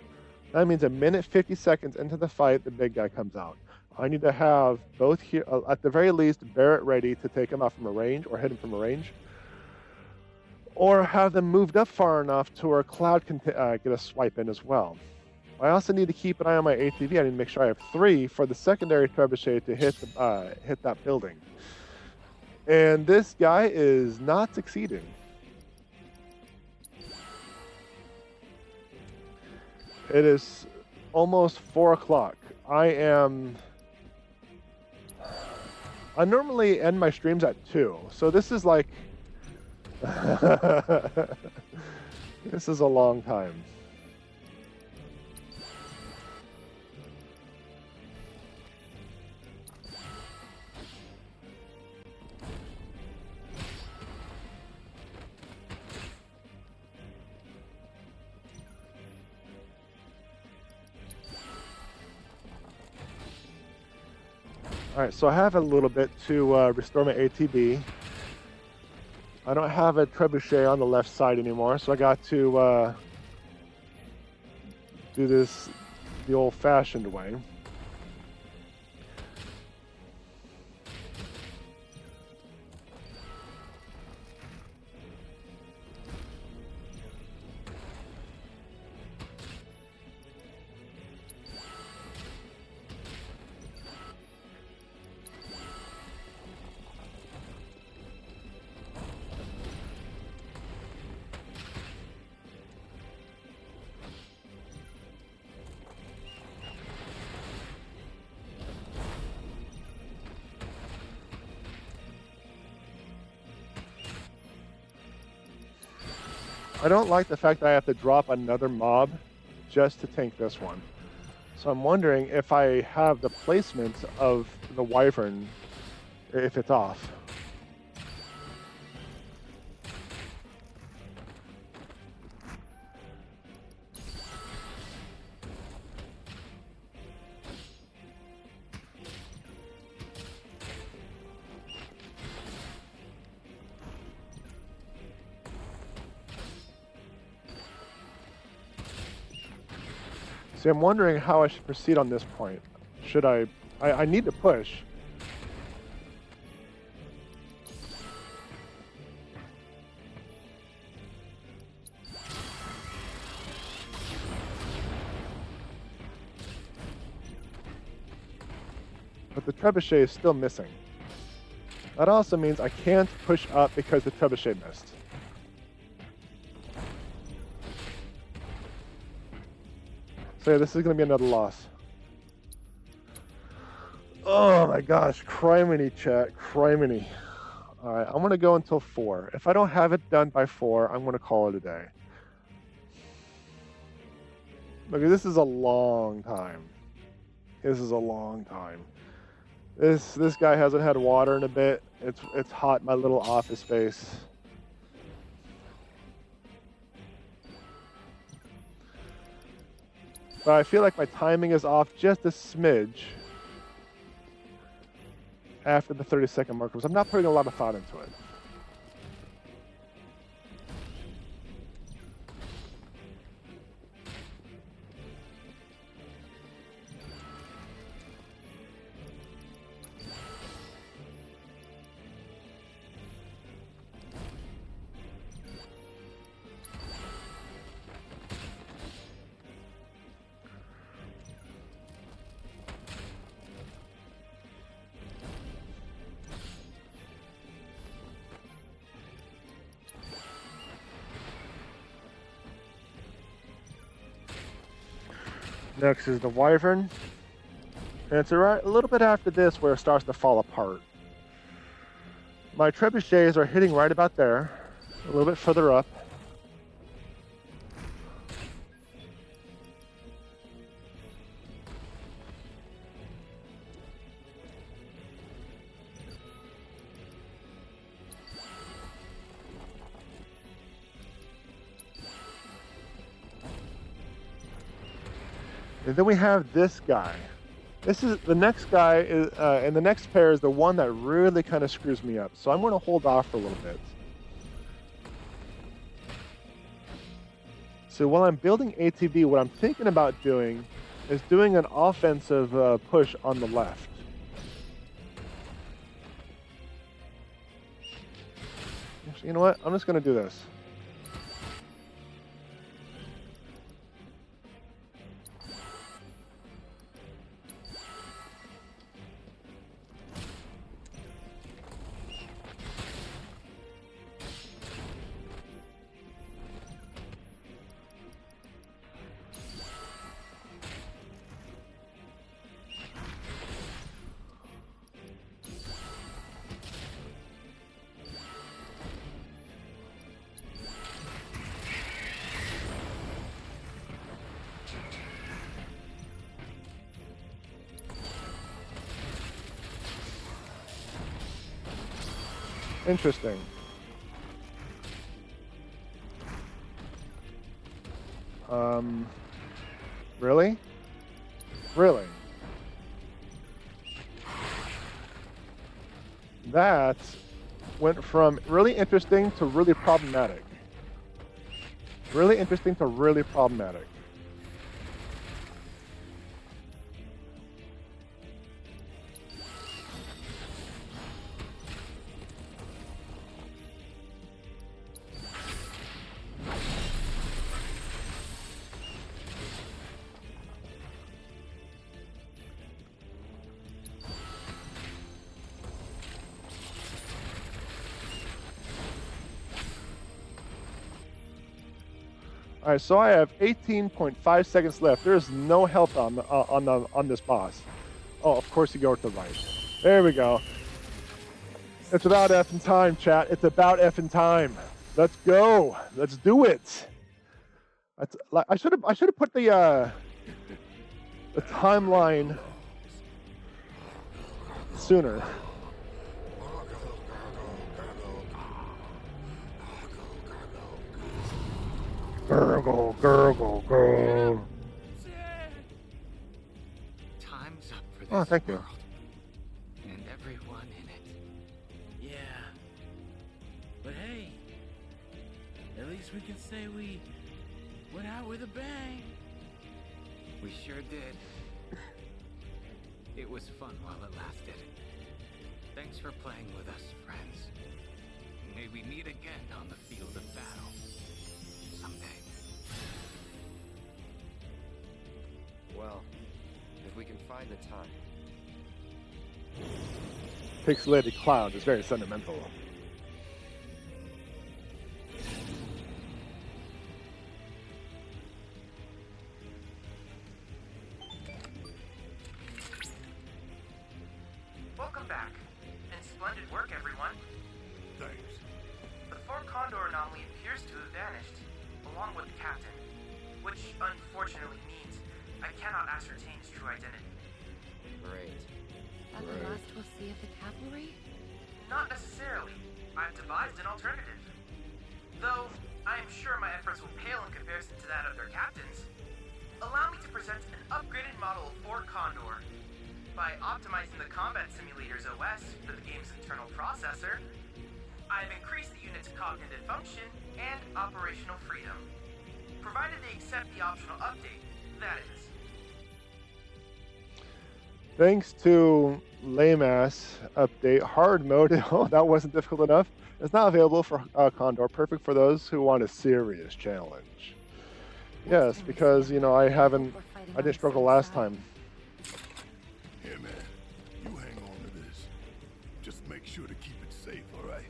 S9: That means a minute 50 seconds into the fight, the big guy comes out. I need to have both here, at the very least, Barrett ready to take him out from a range or hit him from a range. Or have them moved up far enough to where Cloud can get a swipe in as well. I also need to keep an eye on my ATV. I need to make sure I have 3 for the secondary trebuchet to hit that building. And this guy is not succeeding. It is almost 4 o'clock. I normally end my streams at 2, so this is like this is a long time. All right, so I have a little bit to restore my ATB. I don't have a trebuchet on the left side anymore, so I got to do this the old-fashioned way. I don't like the fact that I have to drop another mob just to tank this one. So I'm wondering if I have the placement of the Wyvern, if it's off. See, I'm wondering how I should proceed on this point. Should I need to push. But the trebuchet is still missing. That also means I can't push up because the trebuchet missed. So yeah, this is going to be another loss. Oh my gosh, criminy chat, criminy. Alright, I'm going to go until 4. If I don't have it done by 4, I'm going to call it a day. Look, this is a long time. This is a long time. This guy hasn't had water in a bit. It's hot in my little office space. But I feel like my timing is off just a smidge after the 30-second marker, because I'm not putting a lot of thought into it. Next is the Wyvern. And it's right a little bit after this where it starts to fall apart. My trebuchets are hitting right about there, a little bit further up. And then we have this guy. This is the next guy, and the next pair is the one that really kind of screws me up. So I'm going to hold off for a little bit. So while I'm building ATV, what I'm thinking about doing is doing an offensive push on the left. Actually, you know what? I'm just going to do this. Interesting. Really? Really? That went from really interesting to really problematic. Really interesting to really problematic. All right, so I have 18.5 seconds left. There is no health on this boss. Oh, of course you go to the right. There we go. It's about effing time, chat. It's about effing time. Let's go. Let's do it. I should have put the timeline sooner. Gurgle, gurgle, gurgle.
S7: Time's up for this
S9: Oh, thank you.
S7: world. And everyone in it.
S2: Yeah. But hey, at least we can say we went out with a bang.
S7: We sure did. It was fun while it lasted. Thanks for playing with us, friends. May we meet again on the field of battle. Someday.
S10: Well, if we can find the time.
S9: Pixelated Cloud is very sentimental.
S5: Welcome back, and splendid work, everyone.
S6: Thanks.
S5: The 4 Condor anomaly appears to have vanished, along with the captain, which unfortunately means I cannot ascertain his true identity.
S10: Great.
S8: At the last we'll see of the cavalry?
S5: Not necessarily. I've devised an alternative. Though, I am sure my efforts will pale in comparison to that of their captains. Allow me to present an upgraded model of 4 Condor. By optimizing the combat simulator's OS for the game's internal processor, I've increased the unit's cognitive function and operational freedom. Provided they accept the optional update, that is.
S9: Thanks to lame-ass update, hard mode, oh, that wasn't difficult enough. It's not available for Condor, perfect for those who want a serious challenge. Yes, because, you know, I didn't struggle last time.
S6: Here, man. You hang on to this. Just make sure to keep it safe, all right?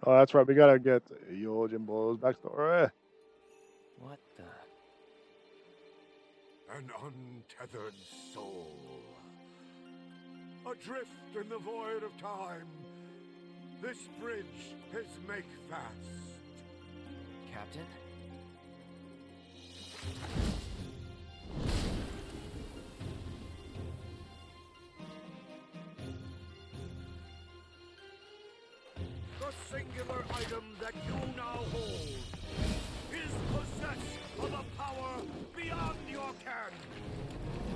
S9: Oh, that's right. We gotta get Yo Jimbo's backstory.
S2: What the?
S6: An untethered soul. Adrift in the void of time. This bridge is make fast.
S2: Captain?
S6: The singular item that you now hold is possessed of a power beyond your ken.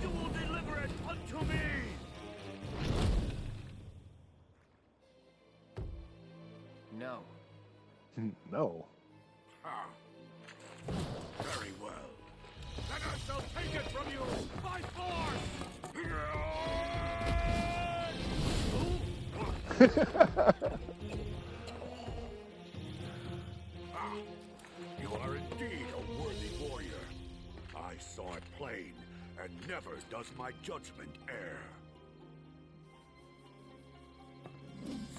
S6: You will deliver it unto me.
S2: No.
S9: No.
S6: Ah. Very well. Then I shall take it from you by force! You are indeed a worthy warrior. I saw it plain, and never does my judgment err.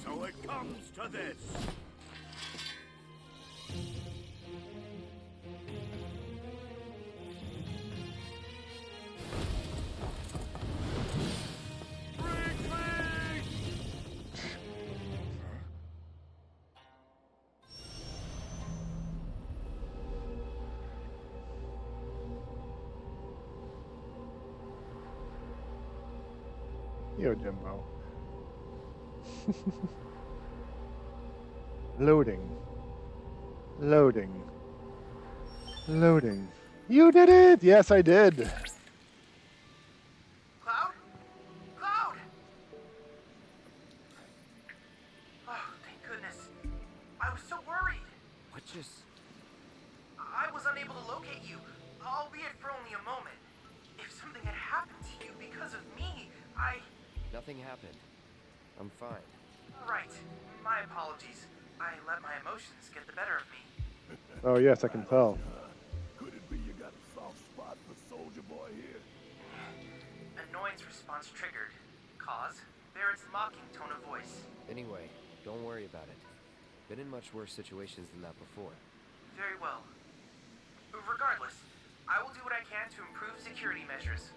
S6: So it comes to this.
S9: Yo Jimbo. Loading. Loading. Loading. You did it! Yes, I did.
S5: Cloud? Cloud! Oh, thank goodness. I was so worried.
S2: What just...
S5: I was unable to locate you, albeit for only a moment. If something had happened to you because of me,
S2: Nothing happened. I'm fine.
S5: Right. My apologies. I let my emotions get the better of me.
S9: Oh yes, I can tell.
S6: Could it be you got a soft spot for Soldier Boy here?
S5: Annoyance response triggered. Cause? Barrett's mocking tone of voice.
S2: Anyway, don't worry about it. Been in much worse situations than that before.
S5: Very well. Regardless, I will do what I can to improve security measures.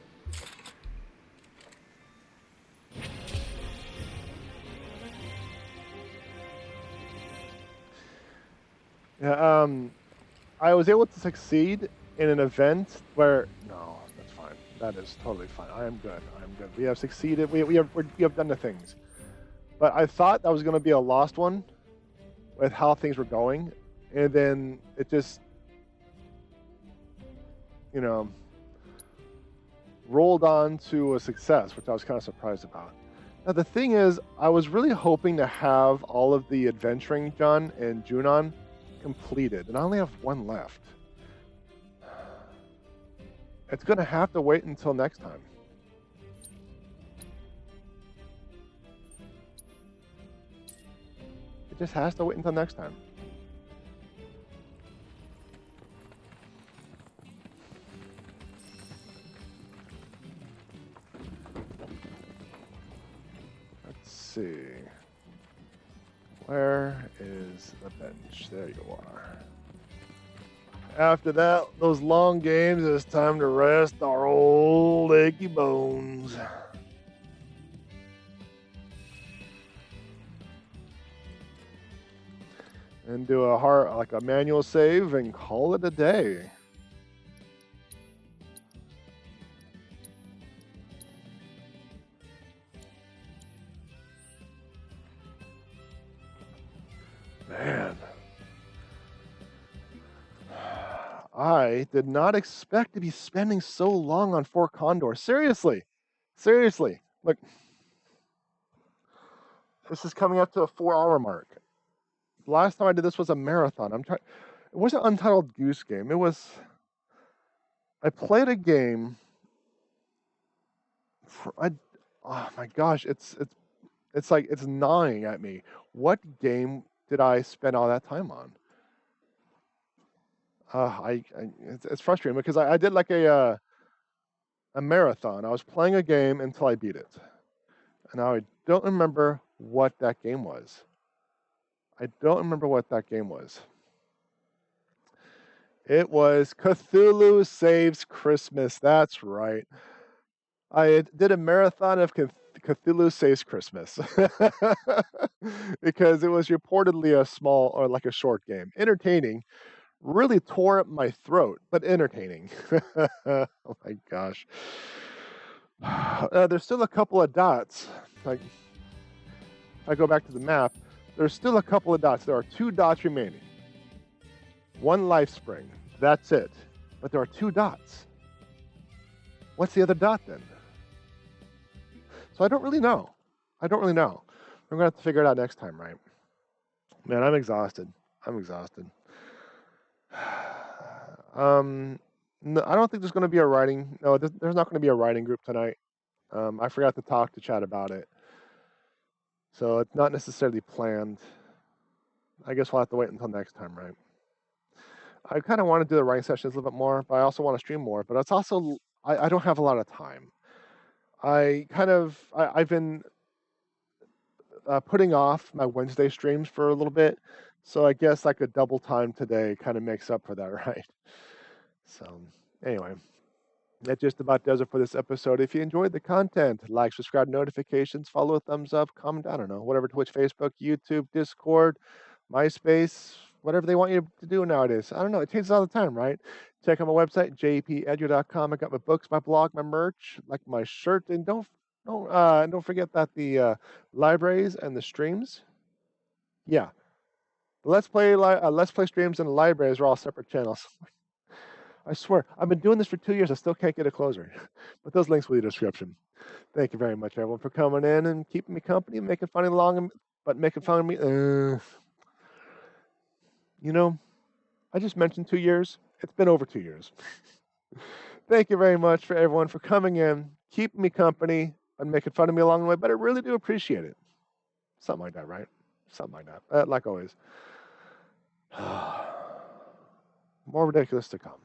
S9: Yeah, I was able to succeed in an event where no, that's fine. That is totally fine. I am good. I'm good. We have succeeded. We have done the things. But I thought that was going to be a lost one with how things were going, and then it just, you know, rolled on to a success, which I was kind of surprised about. Now the thing is, I was really hoping to have all of the adventuring done in Junon completed, and I only have one left. It's going to have to wait until next time. It just has to wait until next time. Let's see. Where is the bench? There you are. After that, those long games, it's time to rest our old achy bones. And do a manual save and call it a day. Man. I did not expect to be spending so long on Fort Condor. Seriously. Seriously. Look. This is coming up to a 4-hour mark. The last time I did this was a marathon. It wasn't Untitled Goose Game. It was... I played a game... oh my gosh, it's like it's gnawing at me. What game did I spend all that time on? It's frustrating because I did like a marathon. I was playing a game until I beat it, and now I don't remember what that game was. I don't remember what that game was. It was Cthulhu Saves Christmas. That's right. I did a marathon of Cthulhu Saves Christmas because it was reportedly a small or like a short game. Entertaining. Really tore up my throat, but entertaining. Oh my gosh. There's still a couple of dots. Like, if I go back to the map, there's still a couple of dots. There are 2 dots remaining. 1 life spring. That's it. But there are 2 dots. What's the other dot then? So I don't really know. I'm going to have to figure it out next time, right? Man, I'm exhausted. No, I don't think there's going to be a writing. No, there's not going to be a writing group tonight. I forgot to talk to Chad about it. So it's not necessarily planned. I guess we'll have to wait until next time, right? I kind of want to do the writing sessions a little bit more, but I also want to stream more. But it's also, I don't have a lot of time. I've been putting off my Wednesday streams for a little bit. So I guess like a double time today kind of makes up for that, right? So anyway, that just about does it for this episode. If you enjoyed the content, like, subscribe, notifications, follow, thumbs up, comment, I don't know, whatever, Twitch, Facebook, YouTube, Discord, MySpace, whatever they want you to do nowadays. I don't know. It changes all the time, right? Check out my website, JPEdgar.com. I got my books, my blog, my merch, like my shirt, and don't forget that the libraries and the streams. Yeah, Let's Play streams and the libraries are all separate channels. I swear, I've been doing this for 2 years. I still can't get a closer. But those links will be in the description. Thank you very much, everyone, for coming in and keeping me company, making fun of me. You know, I just mentioned 2 years. It's been over 2 years. Thank you very much for everyone for coming in, keeping me company, and making fun of me along the way. But I really do appreciate it. Something like that, right? Something like that. Like always. More ridiculous to come.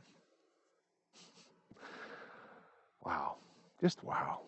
S9: Wow. Just wow.